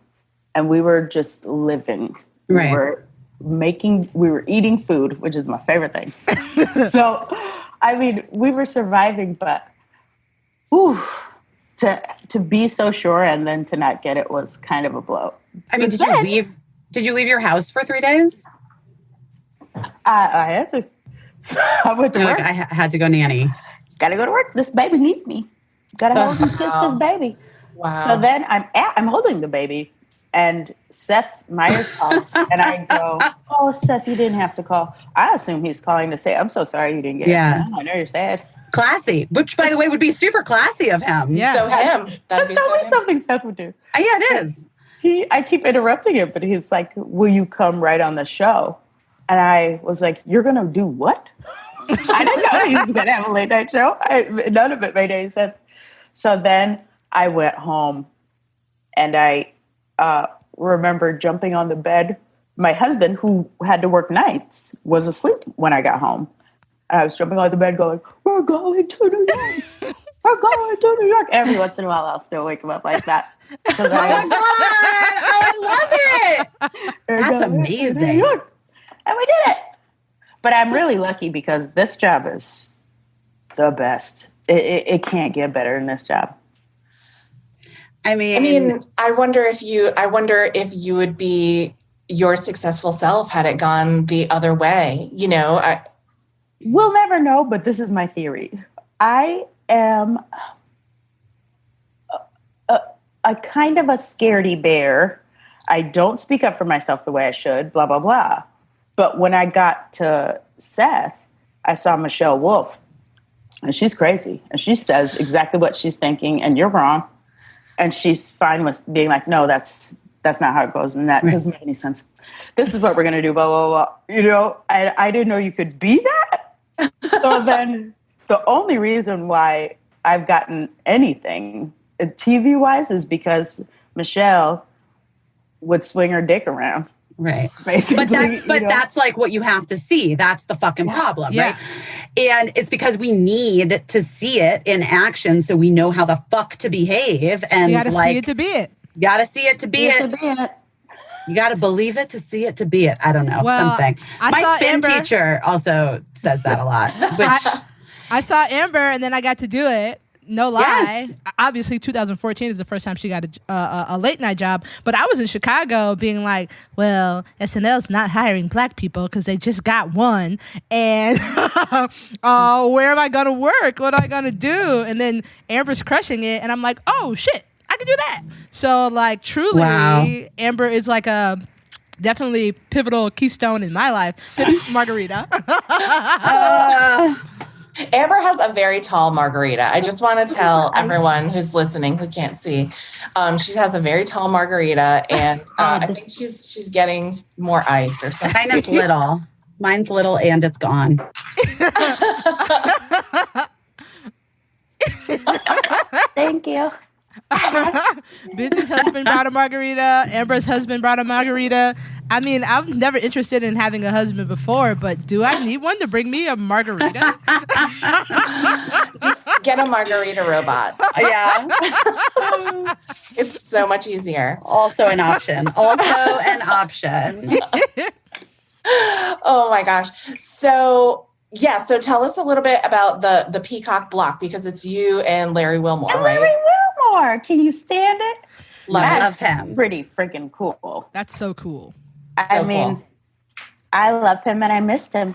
and we were just living. Right. We were eating food, which is my favorite thing. So, I mean, we were surviving, but to be so sure and then to not get it was kind of a blow. I mean, did you leave your house for 3 days? I had to. I went to work. I had to go nanny. Gotta go to work. This baby needs me. Gotta hold and kiss this baby. Wow. So then I'm holding the baby, and Seth Meyers calls, and I go, "Oh, Seth, you didn't have to call." I assume he's calling to say, "I'm so sorry you didn't get it." I know you're sad. Classy, which by the way would be super classy of him. Yeah. So him. That's totally something Seth would do. Yeah, it is. I keep interrupting him, but he's like, "Will you come right on the show?" And I was like, "You're gonna do what?" I didn't know he was gonna have a late night show. None of it made any sense. So then I went home, and I remember jumping on the bed. My husband, who had to work nights, was asleep when I got home. And I was jumping on the bed going, "We're going to New York. We're going to New York." Every once in a while, I'll still wake him up like that. Oh my God, I love it. That's amazing. And we did it. But I'm really lucky because this job is the best. It can't get better than this job. I mean, I wonder if you would be your successful self had it gone the other way. You know, We'll never know, but this is my theory. I am a kind of a scaredy bear. I don't speak up for myself the way I should, blah, blah, blah. But when I got to Seth, I saw Michelle Wolf, and she's crazy. And she says exactly what she's thinking, and you're wrong. And she's fine with being like, no, that's not how it goes, and that doesn't make any sense. This is what we're going to do, blah, blah, blah. You know, I didn't know you could be that. So then the only reason why I've gotten anything TV-wise is because Michelle would swing her dick around. Right. Basically, But that's like what you have to see. That's the fucking problem, right? And it's because we need to see it in action so we know how the fuck to behave. And You gotta see it to be it. Gotta see it to be it. You gotta believe it to see it to be it. I don't know, something. My spin teacher also says that a lot. Which I saw Amber, and then I got to do it. No lie. Yes. Obviously, 2014 is the first time she got a late night job. But I was in Chicago being like, well, SNL's not hiring black people because they just got one. And where am I going to work? What am I going to do? And then Amber's crushing it. And I'm like, oh, shit, I can do that. So, like, truly, Amber is like a definitely pivotal keystone in my life. Sips margarita. Amber has a very tall margarita. I just want to tell everyone who's listening who can't see, she has a very tall margarita, and I think she's getting more ice or something. Mine's little. Mine's little, and it's gone. Thank you. Vizzy's husband brought a margarita. Amber's husband brought a margarita. I mean, I'm never interested in having a husband before, but do I need one to bring me a margarita? Just get a margarita robot. Yeah. It's so much easier. Also an option. Oh my gosh. So tell us a little bit about the Peacock block, because it's you and Larry Wilmore, and right? Larry Wilmore. Can you stand it? Love him. Pretty freaking cool. That's so cool. I mean, I love him and I missed him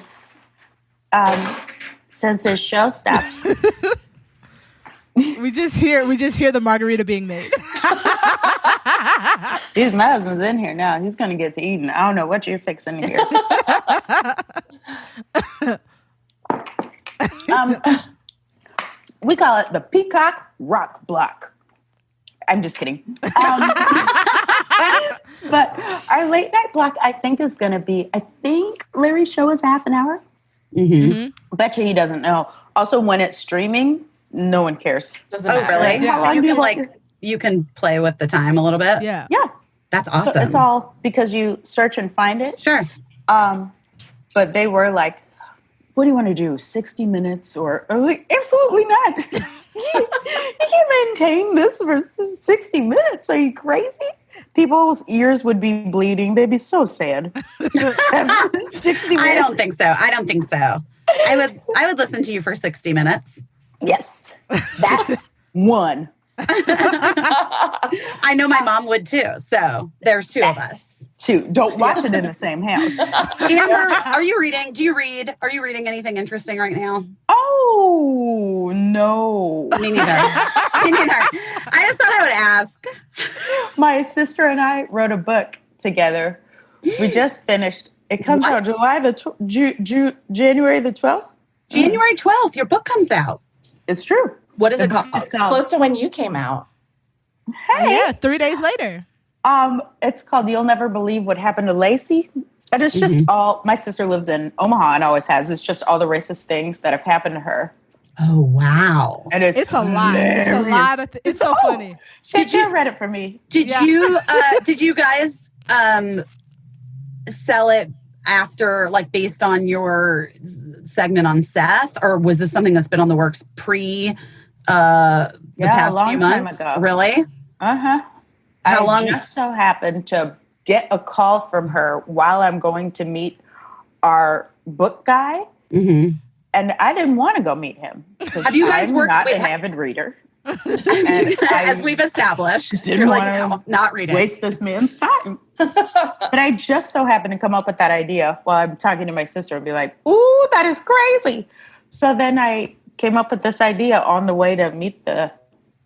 since his show stopped. We just hear the margarita being made. My husband's in here now. He's going to get to eating. I don't know what you're fixing here. We call it the Peacock Rock Block. I'm just kidding. But our late night block, I think, is going to be, I think Larry's show is half an hour. Mm-hmm. Bet you he doesn't know. Also, when it's streaming, no one cares. Doesn't matter. Really? Yeah. So you can play with the time a little bit? Yeah. That's awesome. So it's all because you search and find it. Sure. But they were like, what do you want to do? 60 minutes or like, absolutely not. You can't maintain this for 60 minutes. Are you crazy? people's ears would be bleeding. They'd be so sad. 60 I don't think so. I would listen to you for 60 minutes. Yes. That's one. I know my mom would too. So there's two of us. Two. Don't watch it in the same house. Amber, are you reading? Do you read? Are you reading anything interesting right now? Oh, no. Me neither. I just thought I would ask. My sister and I wrote a book together. We just finished. It comes out January the 12th. January 12th, your book comes out. It's true. What is it called? It's close to when you came out. Hey. Yeah, 3 days later. It's called You'll Never Believe What Happened to Lacey. And it's just all, my sister lives in Omaha and always has. It's just all the racist things that have happened to her. Oh, wow. And it's a lot. It's a lot of it's so funny. Shantira read it for me. Did you guys sell it after, like, based on your segment on Seth, or was this something that's been on the works the past few months? Ago. Really? Uh-huh. How long? I just so happened to get a call from her while I'm going to meet our book guy. Mm-hmm. And I didn't want to go meet him. Have you guys worked? I'm not an avid reader. And as we've established, didn't want to not read it. Waste this man's time. But I just so happened to come up with that idea while I'm talking to my sister and be like, ooh, that is crazy. So then I came up with this idea on the way to meet the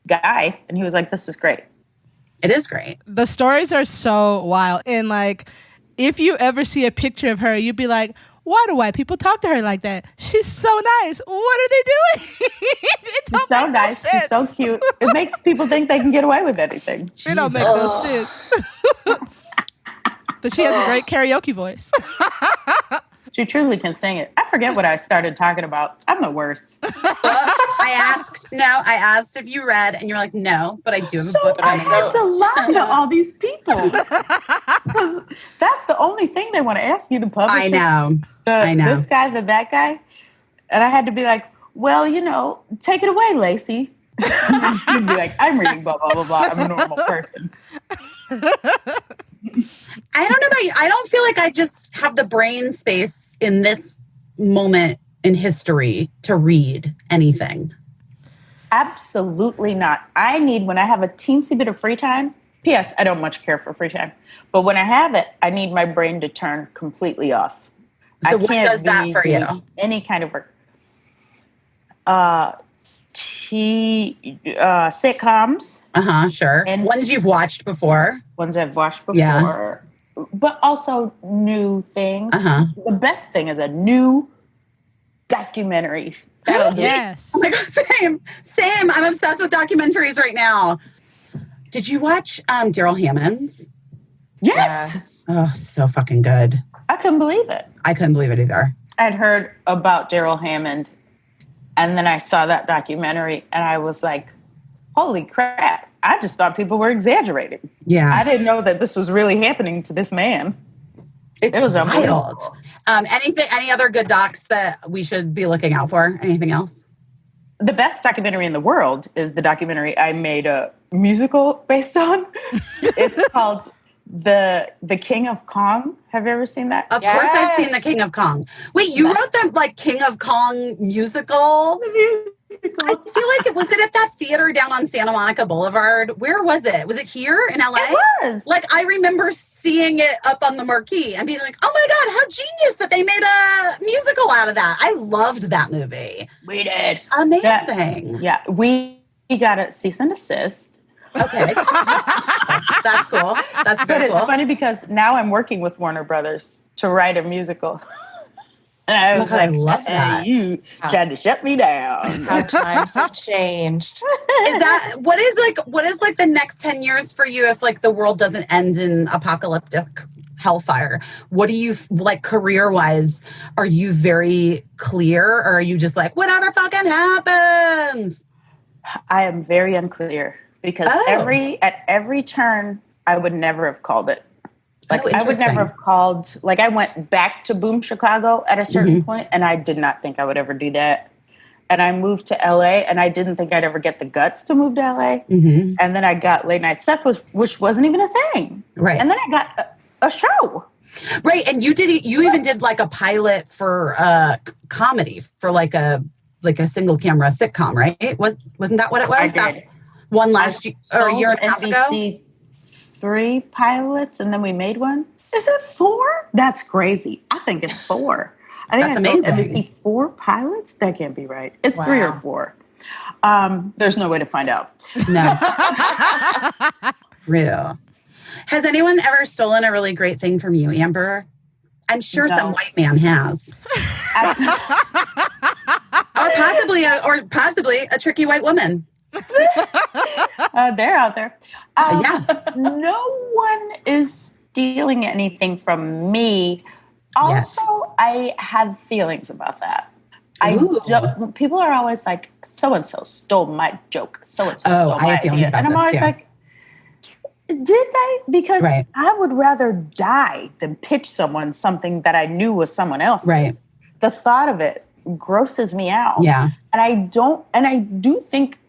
guy. And he was like, this is great. It is great. The stories are so wild. And like, if you ever see a picture of her, you'd be like, why do white people talk to her like that? She's so nice. What are they doing? She's so nice. No She's so cute. It makes people think they can get away with anything. It don't make no sense. But she has a great karaoke voice. She truly can sing it. I forget what I started talking about. I'm the worst. I asked if you read, and you're like, no, but I do have a book. I had to lie to all these people. Because that's the only thing they want to ask you, the publisher. I know. This guy, that guy. And I had to be like, well, take it away, Lacey. You'd be like, I'm reading blah, blah, blah, blah. I'm a normal person. I don't know about you. I don't feel like I just have the brain space in this moment in history to read anything. Absolutely not. I need, when I have a teensy bit of free time, P.S., I don't much care for free time, but when I have it, I need my brain to turn completely off. So what does that for you? Any kind of work. Sitcoms. Sure. And ones you've watched before. Ones I've watched before. Yeah. But also new things. The best thing is a new documentary. Yes. Oh my God, same. I'm obsessed with documentaries right now. Did you watch Daryl Hammond's? Yes. Oh, so fucking good. I couldn't believe it. I couldn't believe it either. I'd heard about Daryl Hammond, and then I saw that documentary, and I was like, holy crap. I just thought people were exaggerating. Yeah. I didn't know that this was really happening to this man. It was wild. Any other good docs that we should be looking out for? Anything else? The best documentary in the world is the documentary I made a musical based on. It's called The King of Kong. Have you ever seen that? Of course I've seen The King of Kong. Wait, you wrote the King of Kong musical? I feel like was it at that theater down on Santa Monica Boulevard? Where was it? Was it here in LA? It was. Like, I remember seeing it up on the marquee and being like, oh my God, how genius that they made a musical out of that. I loved that movie. We did. Amazing. We got a cease and desist. Okay. That's cool. That's very But it's cool. funny because now I'm working with Warner Brothers to write a musical. And I was I love that. You tried to shut me down. How times have changed. Is that what is the next 10 years for you if the world doesn't end in apocalyptic hellfire? What do you career wise? Are you very clear, or are you just like whatever fucking happens? I am very unclear because at every turn I would never have called it. I would never have called, I went back to Boom Chicago at a certain point, and I did not think I would ever do that. and I moved to LA, and I didn't think I'd ever get the guts to move to LA. Mm-hmm. And then I got Late Night Seth, which wasn't even a thing. Right. And then I got a show. Right. And you even did like a pilot for comedy for like a single camera sitcom, right? Wasn't that what it was? I That did. one last year or a year and a half ago? NBC 3 pilots, and then we made one. Is it 4? That's crazy. I think it's 4. I think That's I saw amazing. NBC 4 pilots. That can't be right. It's 3 or 4. There's no way to find out. No. Real. Has anyone ever stolen a really great thing from you, Amber? I'm sure No. some white man has. or possibly a tricky white woman. They're out there. Yeah. No one is stealing anything from me. Also, I have feelings about that. Ooh. People are always like, so-and-so stole my joke. So-and-so stole I my have feelings idea. about And I'm this, always too. like, did they? Because Right. I would rather die than pitch someone something that I knew was someone else's. Right. The thought of it grosses me out. Yeah. And I do think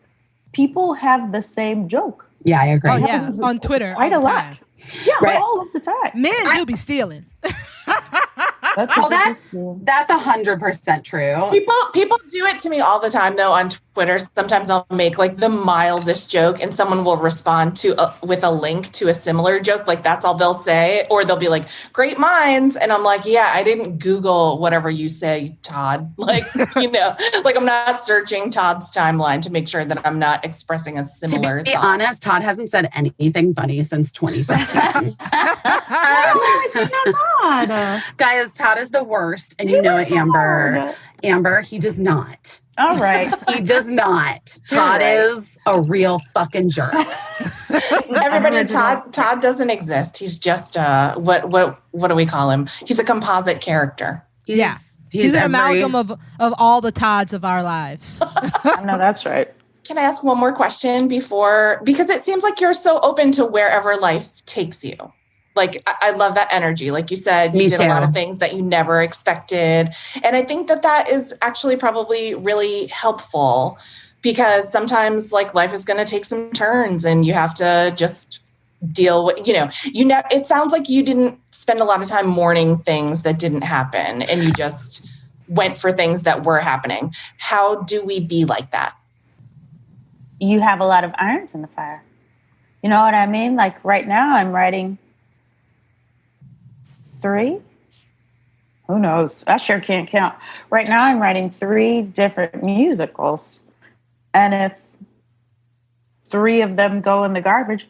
people have the same joke. Yeah, I agree. Oh, yeah. happens On Twitter. quite all a the lot. time. Yeah, Right. all of the time. Men do be stealing. Well, that's 100% true. People do it to me all the time though on Twitter. Sometimes I'll make like the mildest joke and someone will respond with a link to a similar joke. Like that's all they'll say, or they'll be like, great minds. And I'm like, yeah, I didn't Google whatever you say, Todd. Like, like I'm not searching Todd's timeline to make sure that I'm not expressing a similar To be thought. honest, Todd hasn't said anything funny since 2015. Guys, Todd is the worst. And you know it, Amber. hard. Amber, he does not. All right. He does not. Todd right. is a real fucking jerk. Everybody, Original. Todd doesn't exist. He's just what do we call him? He's a composite character. He's an amalgam of all the Todds of our lives. No, that's right. Can I ask one more question because it seems like you're so open to wherever life takes you. Like, I love that energy. Like you said, you did a lot of things that you never expected. And I think that is actually probably really helpful because sometimes like life is going to take some turns and you have to just deal with, it sounds like you didn't spend a lot of time mourning things that didn't happen and you just went for things that were happening. How do we be like that? You have a lot of irons in the fire. You know what I mean? Like right now I'm writing 3. Who knows? I sure can't count. Right now I'm writing 3 different musicals. And if 3 of them go in the garbage,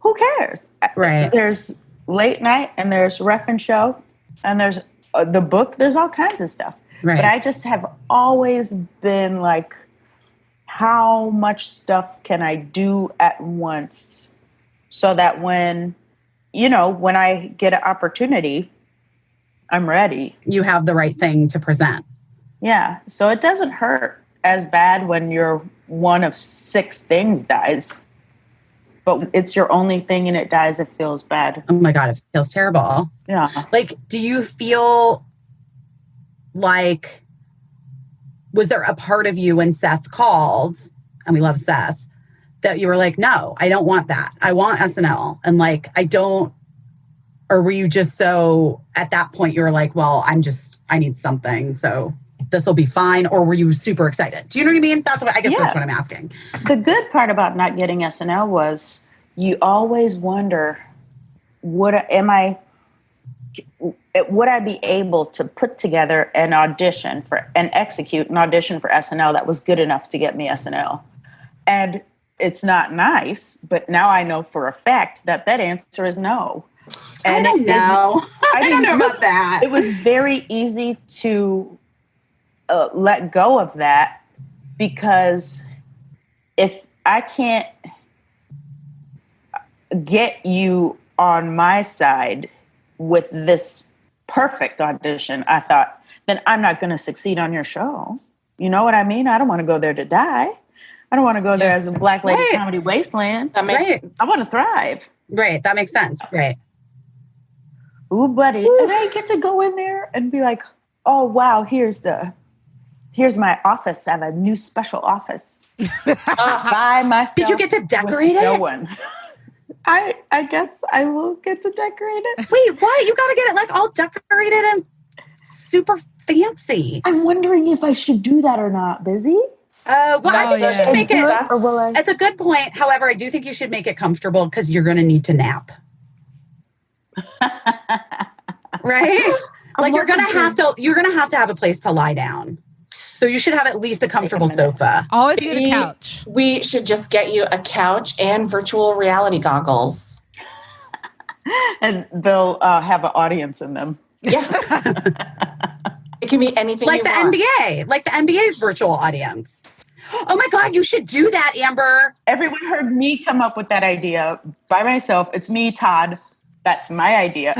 who cares? Right. There's Late Night and there's Ruffin Show and there's the book. There's all kinds of stuff. Right. But I just have always been like, how much stuff can I do at once so that when I get an opportunity, I'm ready. You have the right thing to present. Yeah. So it doesn't hurt as bad when your one of 6 things dies. But it's your only thing and it dies, it feels bad. Oh my God, it feels terrible. Yeah. Like, do you feel like, was there a part of you when Seth called, and we love Seth, that you were like, no, I don't want that. I want SNL. And like, I don't, or were you just so, at that point, you were like, well, I need something. So this will be fine. Or were you super excited? Do you know what I mean? That's what I'm asking. The good part about not getting SNL was you always wonder, would I be able to put together an audition and execute an audition for SNL that was good enough to get me SNL? And it's not nice, but now I know for a fact that answer is no. And I don't know. I don't know about that. It was very easy to let go of that because if I can't get you on my side with this perfect audition, I thought, then I'm not going to succeed on your show. You know what I mean? I don't want to go there to die. I don't want to go there as a Black lady comedy wasteland. That makes I want to thrive. Right. That makes sense. Right. Ooh, buddy. Ooh. And I get to go in there and be like, oh, wow, here's the Here's my office. I have a new special office by myself. Did you get to decorate with no it? one. I guess I will get to decorate it. Wait, what? You got to get it like all decorated and super fancy. I'm wondering if I should do that or not. Busy? I think you should make it. Or will I? It's a good point. However, I do think you should make it comfortable because you're going to need to nap. Right? Like you're going to have a place to lie down. So you should have at least a comfortable sofa. Always get a couch. We should just get you a couch and virtual reality goggles. And they'll have an audience in them. Yeah. It can be anything Like you the want. NBA. Like the NBA's virtual audience. Oh my God, you should do that, Amber. Everyone heard me come up with that idea by myself. It's me, Todd. That's my idea.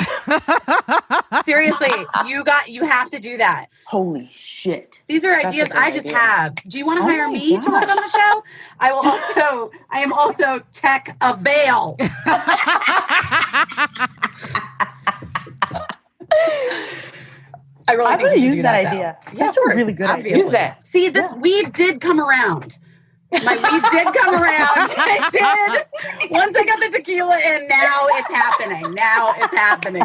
Seriously, you have to do that. Holy shit. These are That's ideas a good I just idea. have. Do you want to Oh hire my me to work on the show? I am also tech avail. I really I'm think going you to should use do that though. idea. Yeah, That's of a course, really good idea. Use it. See, this weed did come around. My weed did come around. It did. Once I got the tequila in, now it's happening.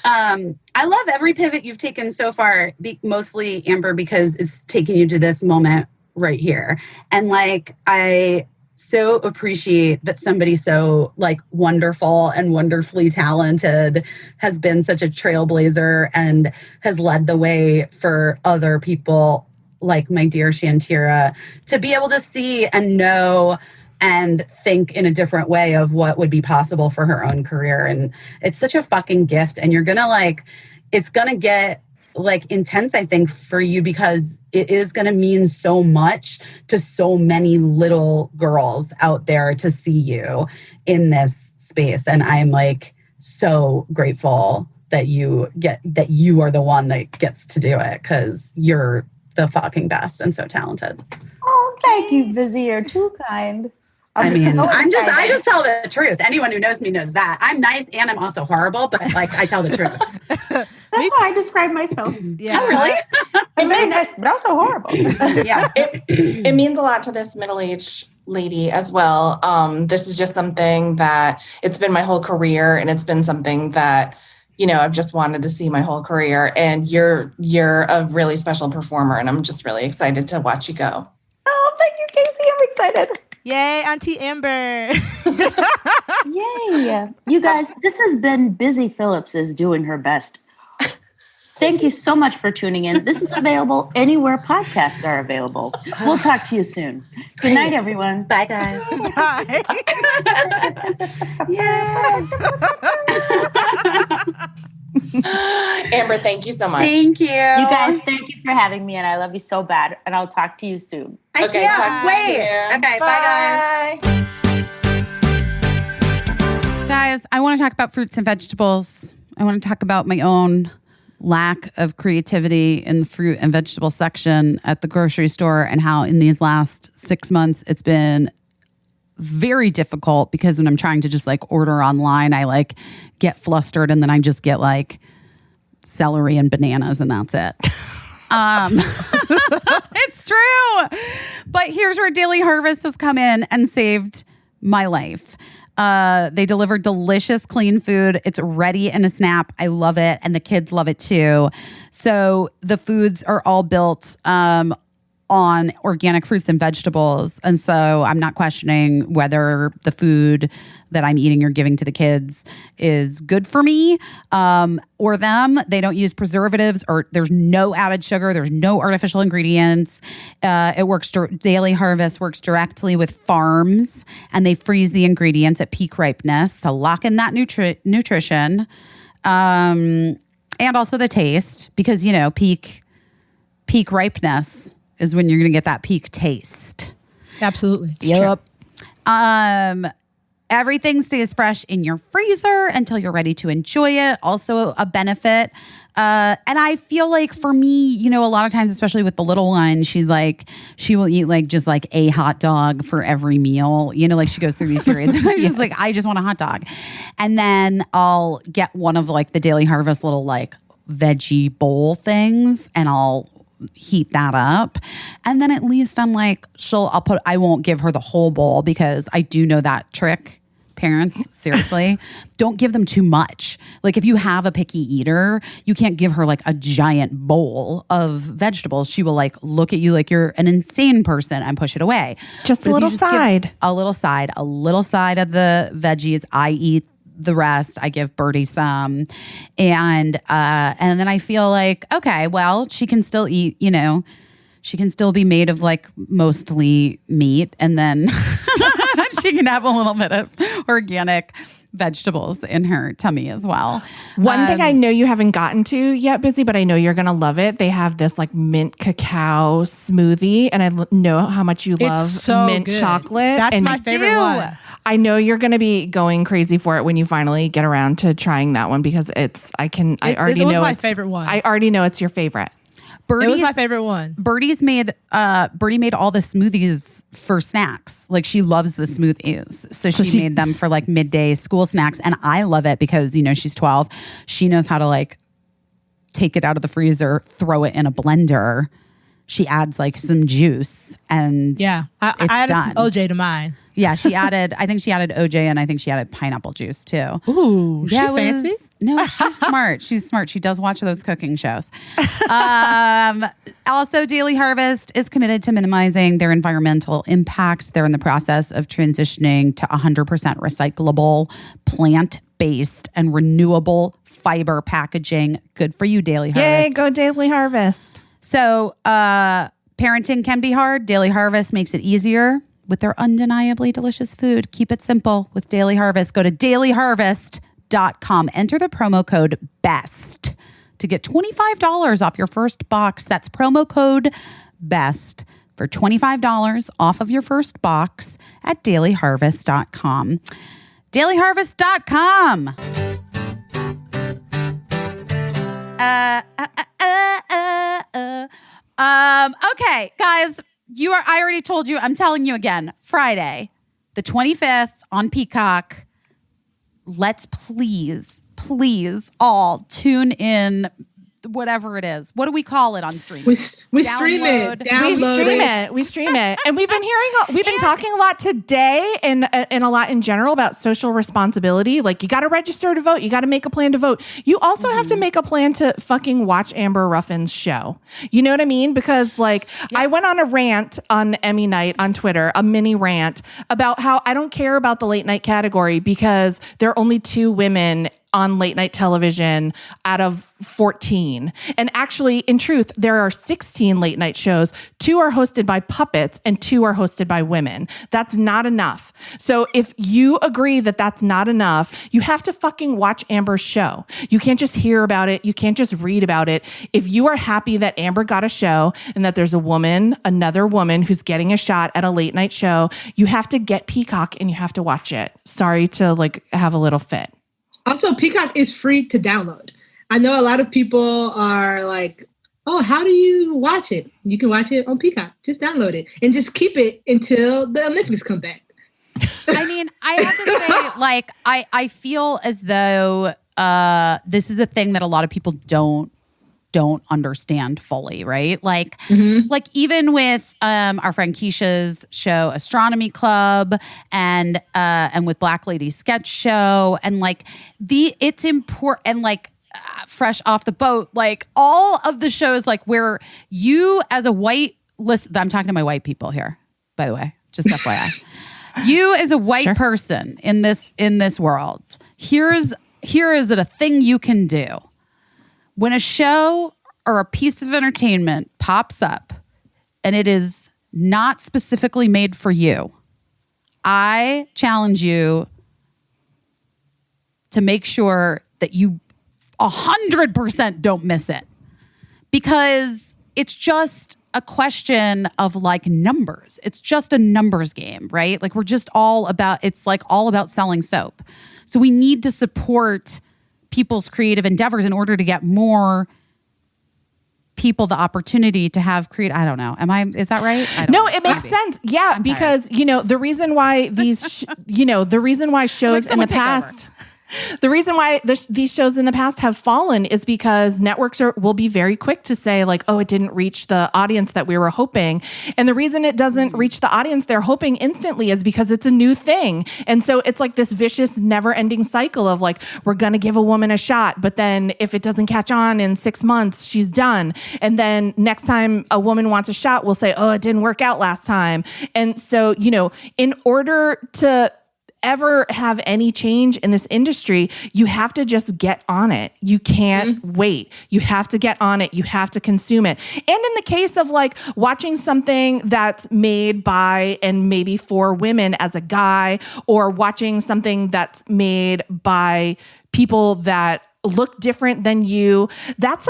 I love every pivot you've taken so far, mostly Amber, because it's taken you to this moment right here. And like, I so appreciate that somebody so like wonderful and wonderfully talented has been such a trailblazer and has led the way for other people like my dear Shantira to be able to see and know and think in a different way of what would be possible for her own career. And it's such a fucking gift. And you're gonna like, it's gonna get like intense, I think, for you because it is gonna mean so much to so many little girls out there to see you in this space. And I'm like so grateful that you are the one that gets to do it because you're the fucking best and so talented. Oh, thank you, Vizzy. You're too kind. I mean, so I excited. just tell the truth. Anyone who knows me knows that. I'm nice and I'm also horrible, but like I tell the truth. That's how I describe myself. Yeah. Oh, really? I'm very nice, but also horrible. Yeah. It means a lot to this middle-aged lady as well. This is just something that it's been my whole career, and it's been something that, you know, I've just wanted to see my whole career. And you're a really special performer, and I'm just really excited to watch you go. Oh, thank you, Casey. I'm excited. Yay, Auntie Amber. Yay. You guys, this has been Busy Phillips is doing her best. Thank you so much for tuning in. This is available anywhere podcasts are available. We'll talk to you soon. Good night, everyone. Bye, guys. Bye. Amber, thank you so much. Thank you. You guys, thank you for having me, and I love you so bad. And I'll talk to you soon. I Okay, can't talk to you wait. soon. Okay, bye, guys. Guys, I want to talk about fruits and vegetables. I want to talk about my own lack of creativity in the fruit and vegetable section at the grocery store and how in these last 6 months it's been very difficult because when I'm trying to just like order online, I like get flustered and then I just get like celery and bananas and that's it. It's true. But here's where Daily Harvest has come in and saved my life. They deliver delicious, clean food. It's ready in a snap. I love it. And the kids love it too. So the foods are all built on organic fruits and vegetables. And so I'm not questioning whether the food that I'm eating or giving to the kids is good for me or them. They don't use preservatives or there's no added sugar. There's no artificial ingredients. Daily Harvest works directly with farms and they freeze the ingredients at peak ripeness to lock in that nutrition and also the taste because, you know, peak ripeness is when you're going to get that peak taste. Absolutely. Yep. Everything stays fresh in your freezer until you're ready to enjoy it. Also a benefit. And I feel like for me, you know, a lot of times, especially with the little one, she will eat like just like a hot dog for every meal. You know, like she goes through these periods and I'm just like, I just want a hot dog. And then I'll get one of like the Daily Harvest little like veggie bowl things and I'll heat that up. And then at least I'm like, I won't give her the whole bowl because I do know that trick. Parents, seriously, don't give them too much. Like if you have a picky eater, you can't give her like a giant bowl of vegetables. She will like look at you like you're an insane person and push it away. Just But a if little you side. a little side of the veggies. I eat the rest. I give Birdie some. And then I feel like, okay, well, she can still eat, she can still be made of like mostly meat. And then she can have a little bit of organic vegetables in her tummy as well. One thing I know you haven't gotten to yet, Busy, but I know you're going to love it. They have this like mint cacao smoothie, and I know how much you love so mint good. chocolate. That's and my favorite one. I know you're going to be going crazy for it when you finally get around to trying that one because I already know my favorite one. I already know it's your favorite. It was my favorite one. Birdie made all the smoothies for snacks. Like she loves the smoothies. So she made them for like midday school snacks. And I love it because, she's 12. She knows how to like take it out of the freezer, throw it in a blender. She adds like some juice and I added some OJ to mine. Yeah, I think she added OJ and I think she added pineapple juice too. Ooh, she fancy? No, she's smart. She's smart. She does watch those cooking shows. Also, Daily Harvest is committed to minimizing their environmental impact. They're in the process of transitioning to 100% recyclable, plant-based, and renewable fiber packaging. Good for you, Daily Harvest. Yay, go Daily Harvest. So, parenting can be hard. Daily Harvest makes it easier with their undeniably delicious food. Keep it simple with Daily Harvest. Go to dailyharvest.com. Enter the promo code BEST to get $25 off your first box. That's promo code BEST for $25 off of your first box at dailyharvest.com. Dailyharvest.com. Okay, guys, I already told you, I'm telling you again, Friday, the 25th on Peacock. Let's please all tune in, whatever it is. What do we call it on streaming? We stream it. Download We stream it. And we've been talking a lot today and a lot in general about social responsibility. Like you got to register to vote. You got to make a plan to vote. You also have to make a plan to fucking watch Amber Ruffin's show. You know what I mean? Because I went on a rant on Emmy night on Twitter, a mini rant about how I don't care about the late night category because there are only 2 women on late night television out of 14. And actually, in truth, there are 16 late night shows. 2 are hosted by puppets and 2 are hosted by women. That's not enough. So if you agree that that's not enough, you have to fucking watch Amber's show. You can't just hear about it. You can't just read about it. If you are happy that Amber got a show and that there's another woman who's getting a shot at a late night show, you have to get Peacock and you have to watch it. Sorry to have a little fit. Also, Peacock is free to download. I know a lot of people are like, oh, how do you watch it? You can watch it on Peacock. Just download it and just keep it until the Olympics come back. I mean, I have to say, I feel as though this is a thing that a lot of people don't understand fully, right? Like even with our friend Keisha's show Astronomy Club and with Black Lady Sketch Show and it's important and Fresh Off the Boat, all of the shows where you as a white I'm talking to my white people here, by the way, just FYI. You as a white person in this world, here is a thing you can do. When a show or a piece of entertainment pops up and it is not specifically made for you, I challenge you to make sure that you 100% don't miss it, because it's just a question of numbers. It's just a numbers game, right? We're just all about selling soap. So we need to support people's creative endeavors in order to get more people the opportunity to have I don't know. Is that right? No, it makes sense. Yeah, because the reason why these the reason why shows in the past The reason why these shows in the past have fallen is because networks will be very quick to say like, oh, it didn't reach the audience that we were hoping. And the reason it doesn't reach the audience they're hoping instantly is because it's a new thing. And so it's like this vicious, never-ending cycle of like, we're going to give a woman a shot, but then if it doesn't catch on in 6 months, she's done. And then next time a woman wants a shot, we'll say, oh, it didn't work out last time. And so, in order to ever have any change in this industry, you have to just get on it. You can't wait. You have to get on it. You have to consume it. And in the case of like watching something that's made by and maybe for women as a guy, or watching something that's made by people that look different than you, that's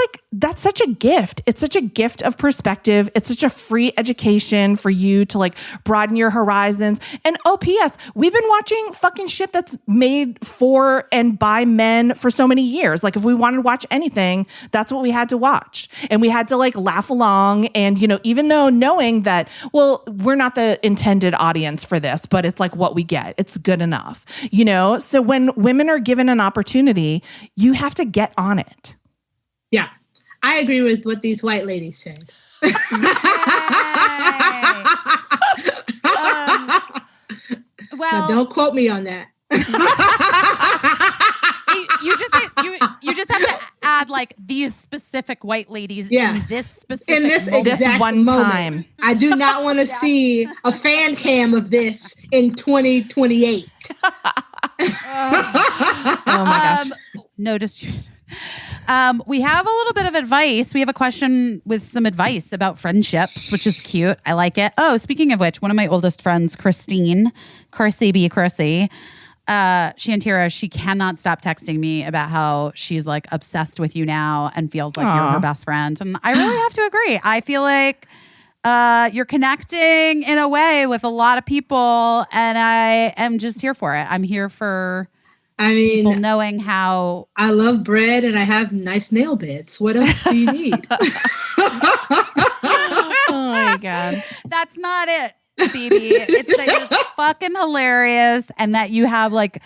such a gift. It's such a gift of perspective. It's such a free education for you to like broaden your horizons. And P.S., we've been watching fucking shit that's made for and by men for so many years. Like if we wanted to watch anything, that's what we had to watch. And we had to like laugh along. And, even though knowing that, well, we're not the intended audience for this, but it's like what we get. It's good enough, So when women are given an opportunity, you have to get on it. Yeah. I agree with what these white ladies said. Well, now, don't quote me on that. you just have to add like these specific white ladies in this specific exact one moment. time. I do not want to see a fan cam of this in 2028. Oh my gosh. No distress. We have a little bit of advice. We have a question with some advice about friendships, which is cute. I like it. Oh, speaking of which, one of my oldest friends, Caissie, Shantira, she cannot stop texting me about how she's like obsessed with you now and feels like you're her best friend. And I really have to agree. I feel like you're connecting in a way with a lot of people, and I am just here for it. I'm here for people knowing how I love bread and I have nice nail beds. What else do you need? Oh my God. That's not it, baby. It's that you're fucking hilarious and that you have like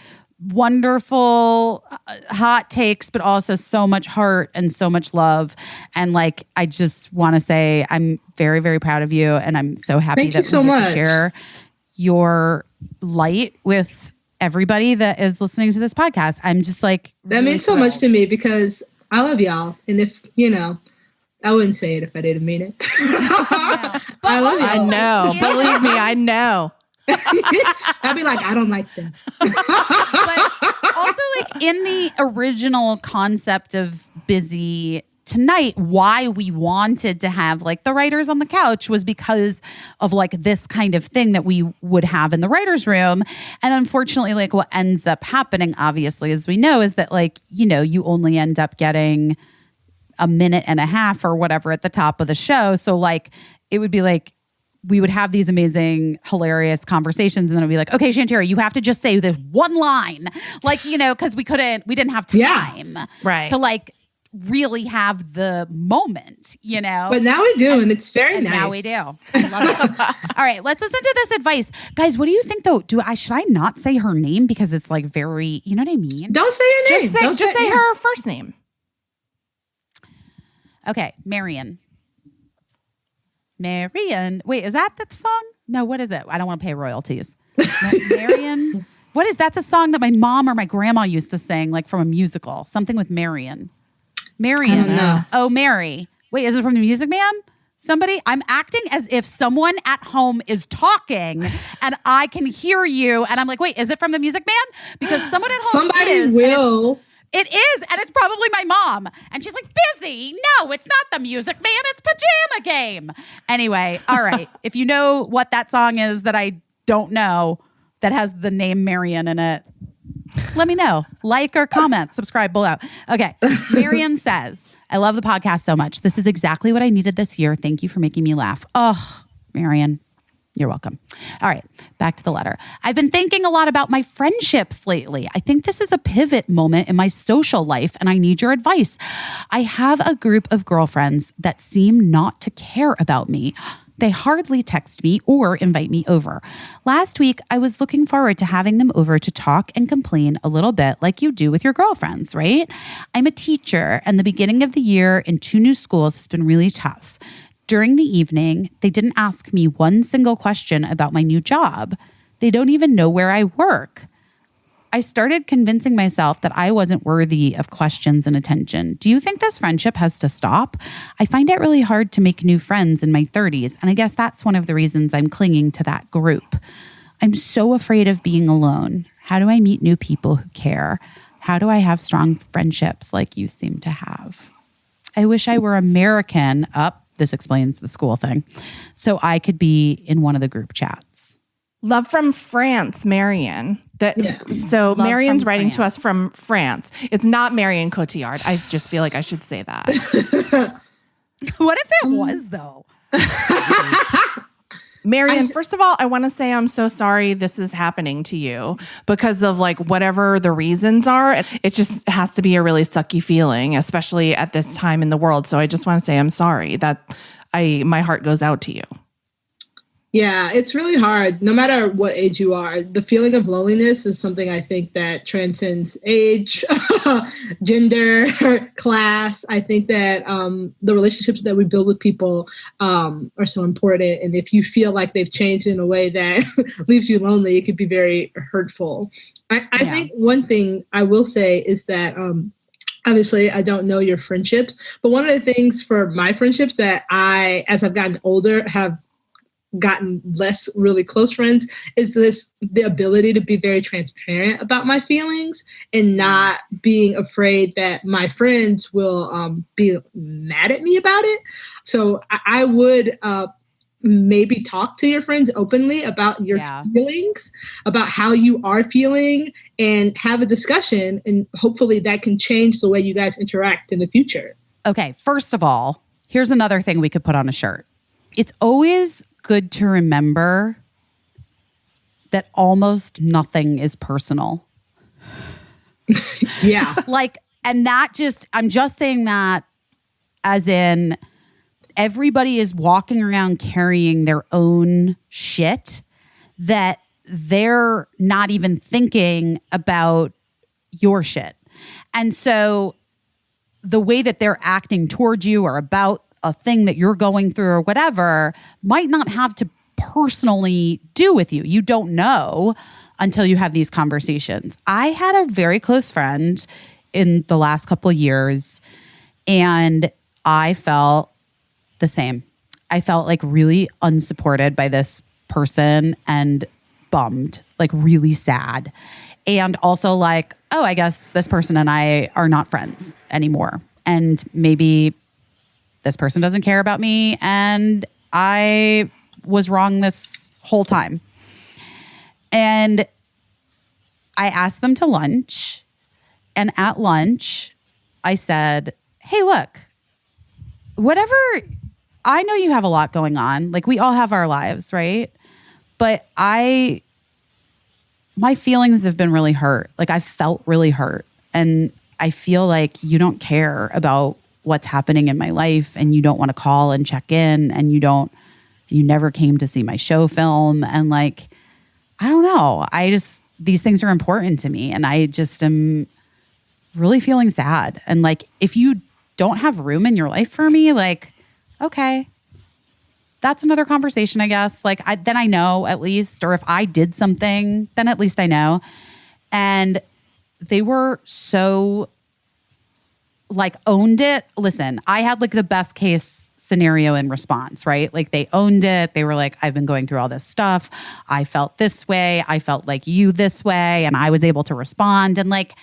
wonderful hot takes, but also so much heart and so much love. And like, I just want to say I'm very, very proud of you. And I'm so happy that we get to share your light with everybody that is listening to this podcast. I'm just like, that means so much to me because I love y'all. And if, I wouldn't say it if I didn't mean it. I love y'all. I know. Yeah. Believe me, I know. I'd be like, I don't like them. But also like in the original concept of Vizzy tonight, why we wanted to have like the writers on the couch was because of like this kind of thing that we would have in the writer's room. And unfortunately, like what ends up happening, obviously, as we know, is that like, you only end up getting a minute and a half or whatever at the top of the show. So like, it would be like, we would have these amazing, hilarious conversations. And then it'd be like, okay, Shantira, you have to just say this one line. Like, because we didn't have time to like, really have the moment, But now we do, and it's very nice. Now we do. I love it. All right, let's listen to this advice. Guys, what do you think though? Should I not say her name because it's like very, you know what I mean? Don't say her name. Just say her first name. Okay, Marion. Wait, is that the song? No, what is it? I don't want to pay royalties. Marion. What is that's a song that my mom or my grandma used to sing, like from a musical. Something with Marion. Marion. I don't know. Oh, Mary. Wait, is it from the Music Man? Somebody? I'm acting as if someone at home is talking and I can hear you. And I'm like, wait, is it from the Music Man? Because someone at home Somebody will. It is. And it's probably my mom. And she's like, Vizzy. No, it's not the Music Man. It's Pajama Game. Anyway, all right. If you know what that song is that I don't know that has the name Marion in it, let me know. Like or comment, subscribe below. Okay. Marion says, I love the podcast so much. This is exactly what I needed this year. Thank you for making me laugh. Oh, Marion, you're welcome. All right. Back to the letter. I've been thinking a lot about my friendships lately. I think this is a pivot moment in my social life and I need your advice. I have a group of girlfriends that seem not to care about me. They hardly text me or invite me over. Last week, I was looking forward to having them over to talk and complain a little bit like you do with your girlfriends, right? I'm a teacher, and the beginning of the year in 2 new schools has been really tough. During the evening, they didn't ask me one single question about my new job. They don't even know where I work. I started convincing myself that I wasn't worthy of questions and attention. Do you think this friendship has to stop? I find it really hard to make new friends in my 30s, and I guess that's one of the reasons I'm clinging to that group. I'm so afraid of being alone. How do I meet new people who care? How do I have strong friendships like you seem to have? I wish I were American. This explains the school thing. So I could be in one of the group chats. Love from France, Marion. So Love Marion's from writing to France. us from France. It's not Marion Cotillard. I just feel like I should say that. What if it was, though? Marion, first of all, I want to say I'm so sorry this is happening to you because of like whatever the reasons are. It just has to be a really sucky feeling, especially at this time in the world. So I just want to say I'm sorry that my heart goes out to you. Yeah, it's really hard. No matter what age you are, the feeling of loneliness is something I think that transcends age, gender, class. I think that the relationships that we build with people are so important. And if you feel like they've changed in a way that leaves you lonely, it could be very hurtful. I think one thing I will say is that obviously, I don't know your friendships, but one of the things for my friendships that as I've gotten older, have gotten less really close friends is the ability to be very transparent about my feelings and not being afraid that my friends will be mad at me about it. So I would maybe talk to your friends openly about your feelings, about how you are feeling, and have a discussion. And hopefully that can change the way you guys interact in the future. Okay, first of all, here's another thing we could put on a shirt. It's always good to remember that almost nothing is personal. Yeah. And I'm just saying that as in everybody is walking around carrying their own shit that they're not even thinking about your shit. And so the way that they're acting towards you or about a thing that you're going through or whatever might not have to personally do with you. You don't know until you have these conversations. I had a very close friend in the last couple of years, and I felt the same. I felt like really unsupported by this person and bummed, like really sad. And also like, oh, I guess this person and I are not friends anymore. And maybe this person doesn't care about me and I was wrong this whole time. And I asked them to lunch. And at lunch, I said, hey, look, whatever, I know you have a lot going on. Like we all have our lives, right? But my feelings have been really hurt. Like I felt really hurt. And I feel like you don't care about what's happening in my life and you don't want to call and check in and you never came to see my show film. And like, I don't know. These things are important to me and I just am really feeling sad. And like, if you don't have room in your life for me, like, okay, that's another conversation, I guess. Like then I know at least, or if I did something, then at least I know. And they were so like owned it. Listen, I had like the best case scenario in response, right? Like they owned it. They were like, I've been going through all this stuff. I felt this way. I felt like you this way. And I was able to respond. And like,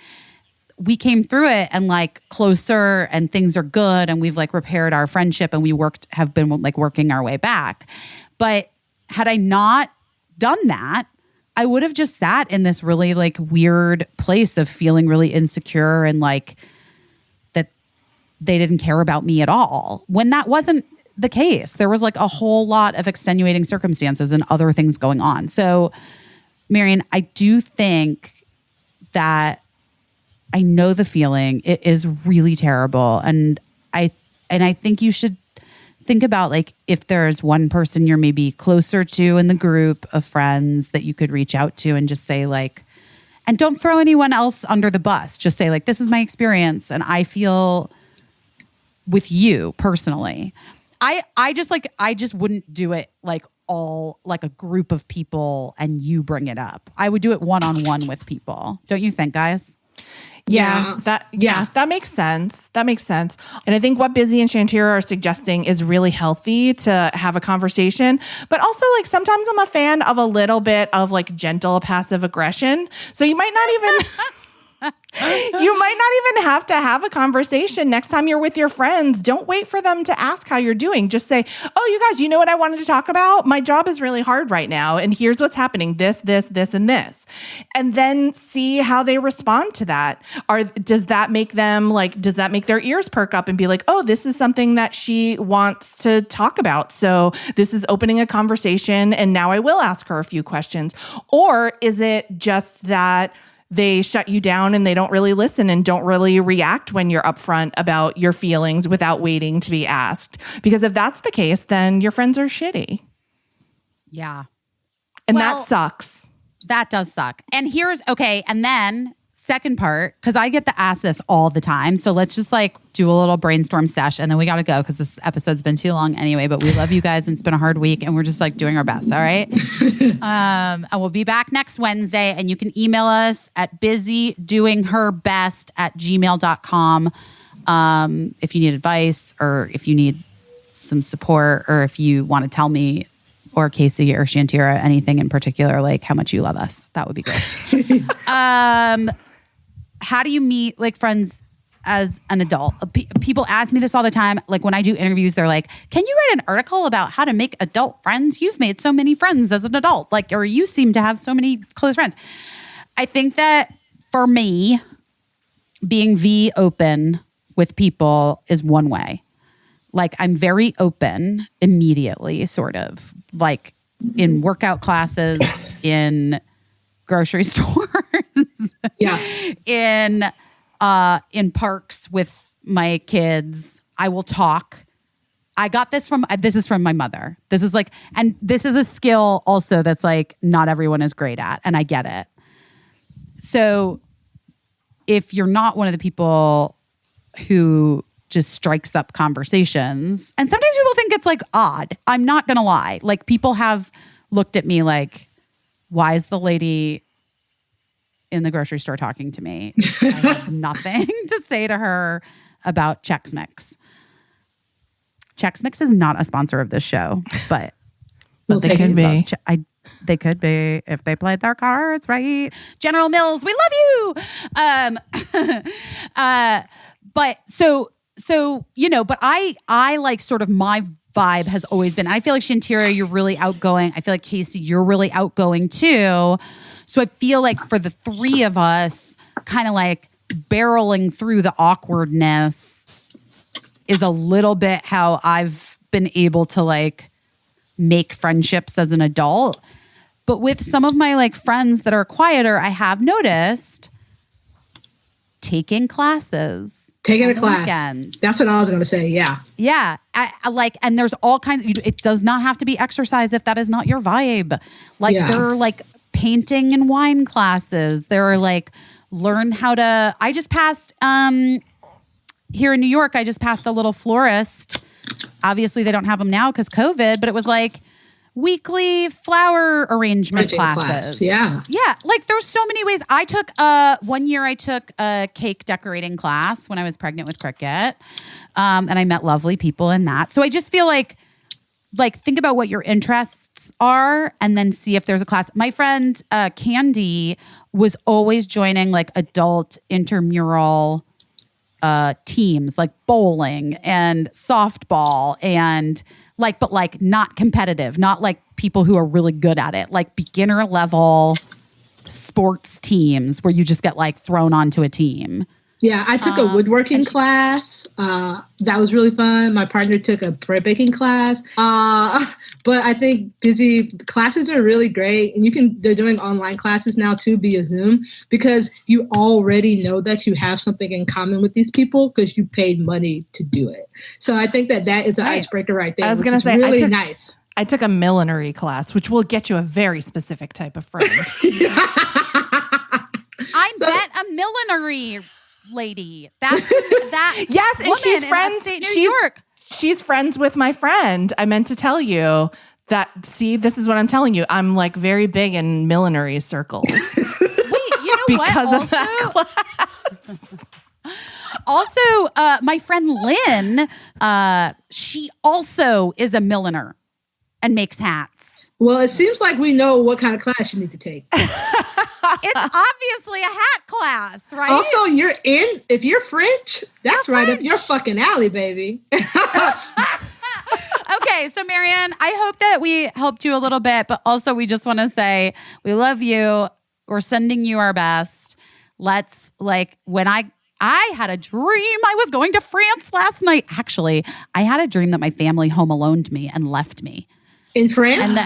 we came through it and like closer and things are good. And we've like repaired our friendship and have been like working our way back. But had I not done that, I would have just sat in this really like weird place of feeling really insecure and like, they didn't care about me at all when that wasn't the case. There was like a whole lot of extenuating circumstances and other things going on. So, Marion, I do think that I know the feeling. It is really terrible. And I think you should think about like if there's one person you're maybe closer to in the group of friends that you could reach out to and just say like, and don't throw anyone else under the bus. Just say like, this is my experience and I feel with you personally. I just wouldn't do it like all like a group of people and you bring it up. I would do it one-on-one with people. Don't you think, guys? That makes sense. That makes sense. And I think what Vizzy and Shantira are suggesting is really healthy to have a conversation. But also, like, sometimes I'm a fan of a little bit of like gentle passive aggression. So you might not even have to have a conversation next time you're with your friends. Don't wait for them to ask how you're doing. Just say, oh, you guys, you know what I wanted to talk about? My job is really hard right now. And here's what's happening. This, and this. And then see how they respond to that. Does that make their ears perk up and be like, oh, this is something that she wants to talk about. So this is opening a conversation. And now I will ask her a few questions. Or is it just that they shut you down and they don't really listen and don't really react when you're upfront about your feelings without waiting to be asked? Because if that's the case, then your friends are shitty. Yeah. And that sucks. That does suck. And and then second part, because I get to ask this all the time. So let's just like do a little brainstorm sesh and then we got to go because this episode's been too long anyway, but we love you guys and it's been a hard week and we're just like doing our best. All right. And we'll be back next Wednesday and you can email us at busydoingherbest@gmail.com. If you need advice or if you need some support or if you want to tell me or Caissie or Shantira anything in particular, like how much you love us, that would be great. How do you meet like friends as an adult? People ask me this all the time. Like when I do interviews, they're like, can you write an article about how to make adult friends? You've made so many friends as an adult, like, or you seem to have so many close friends. I think that for me, being open with people is one way. Like I'm very open immediately, sort of like in workout classes, in grocery stores, in parks with my kids. I will talk. I got this from my mother. This is like, and this is a skill also that's like not everyone is great at, and I get it. So if you're not one of the people who just strikes up conversations, and sometimes people think it's like odd. I'm not gonna lie. Like people have looked at me like, why is the lady in the grocery store talking to me? I have nothing to say to her about Chex Mix. Chex Mix is not a sponsor of this show, but they could be. They could be if they played their cards right. General Mills, we love you. But so but I like sort of my vibe has always been. I feel like Shantira, you're really outgoing. I feel like Caissie, you're really outgoing too. So I feel like for the three of us, kind of like barreling through the awkwardness is a little bit how I've been able to like make friendships as an adult. But with some of my like friends that are quieter, I have noticed taking classes. Taking a class. Weekends. That's what I was going to say. Yeah. Yeah. I like, and there's all kinds of, it does not have to be exercise if that is not your vibe. Like there are like painting and wine classes. There are like I just passed, here in New York, I just passed a little florist. Obviously they don't have them now because COVID, but it was like weekly flower arrangement classes. Yeah. Yeah. Like there's so many ways. I took one year I took a cake decorating class when I was pregnant with Cricket. And I met lovely people in that. So I just feel like think about what your interests are and then see if there's a class. My friend Candy was always joining like adult intramural teams like bowling and softball and but not competitive, not like people who are really good at it, like beginner level sports teams where you just get like thrown onto a team. Yeah, I took a woodworking class. That was really fun. My partner took a bread baking class. But I think Vizzy classes are really great, and they're doing online classes now too via Zoom, because you already know that you have something in common with these people because you paid money to do it. So I think that is an icebreaker right there. I was going to say, really nice. I took a millinery class, which will get you a very specific type of friend. I met a millinery lady. That's that. Yes, and she's friends. New York. She's friends with my friend. I meant to tell you that. See, this is what I'm telling you. I'm like very big in millinery circles. Wait, you know because what? of that class. Also, my friend Lynn, she also is a milliner and makes hats. Well, it seems like we know what kind of class you need to take. It's obviously a hat class, right? Also, if you're French, that's right up your fucking alley, baby. Okay, so Marianne, I hope that we helped you a little bit, but also we just want to say we love you. We're sending you our best. Let's when I had a dream I was going to France last night. Actually, I had a dream that my family home aloned me and left me. In France?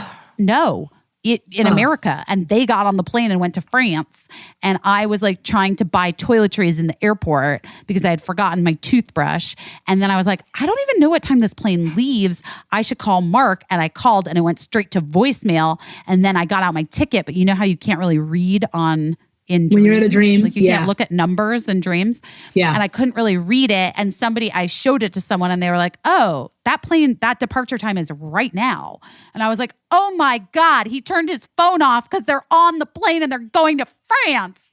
In America. And they got on the plane and went to France. And I was like trying to buy toiletries in the airport because I had forgotten my toothbrush. And then I was like, I don't even know what time this plane leaves. I should call Mark. And I called and it went straight to voicemail. And then I got out my ticket. But you know how you can't really read in dreams? When you're in a dream. Like you can't look at numbers in dreams. Yeah. And I couldn't really read it. And I showed it to someone and they were like, oh, that departure time is right now. And I was like, oh my God, he turned his phone off because they're on the plane and they're going to France.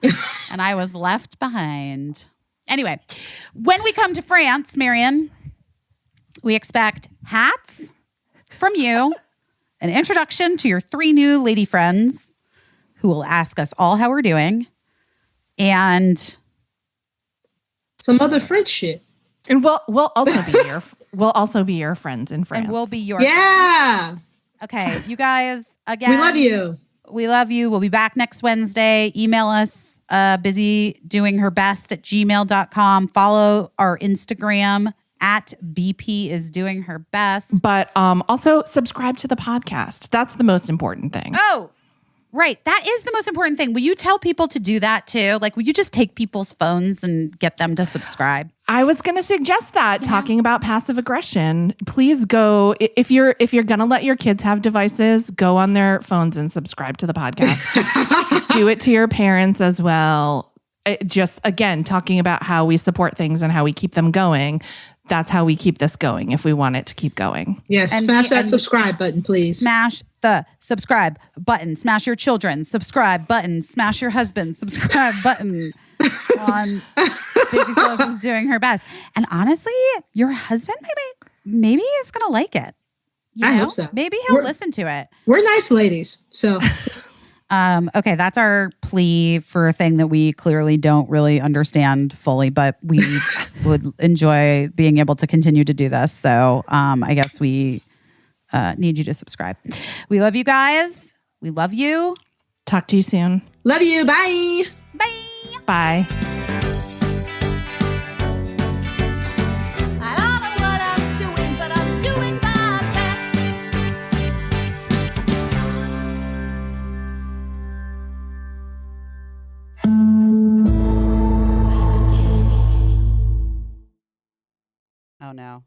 And I was left behind. Anyway, when we come to France, Marianne, we expect hats from you, an introduction to your 3 new lady friends who will ask us all how we're doing, and some other French shit. And we'll also be your friends in France. And we'll be your friends. Okay, you guys, again. We love you. We love you. We'll be back next Wednesday. Email us, busydoingherbest@gmail.com. Follow our Instagram @BP_is_doing_her_best. But also subscribe to the podcast. That's the most important thing. Oh, right. That is the most important thing. Will you tell people to do that too? Like, will you just take people's phones and get them to subscribe? I was going to suggest that, talking about passive aggression. Please go, if you're going to let your kids have devices, go on their phones and subscribe to the podcast. Do it to your parents as well. Just, again, talking about how we support things and how we keep them going. That's how we keep this going if we want it to keep going. Yes, smash that subscribe button, please. Smash the subscribe button. Smash your children. Subscribe button. Smash your husband. Subscribe button. On Busy Phyllis is doing her best. And honestly, your husband maybe is going to like it. I hope so. Maybe he'll listen to it. We're nice ladies, so... Okay, that's our plea for a thing that we clearly don't really understand fully, but we would enjoy being able to continue to do this. So I guess we need you to subscribe. We love you guys. We love you. Talk to you soon. Love you. Bye. Bye. Bye. I don't know what I'm doing, but I'm doing my best. Oh no.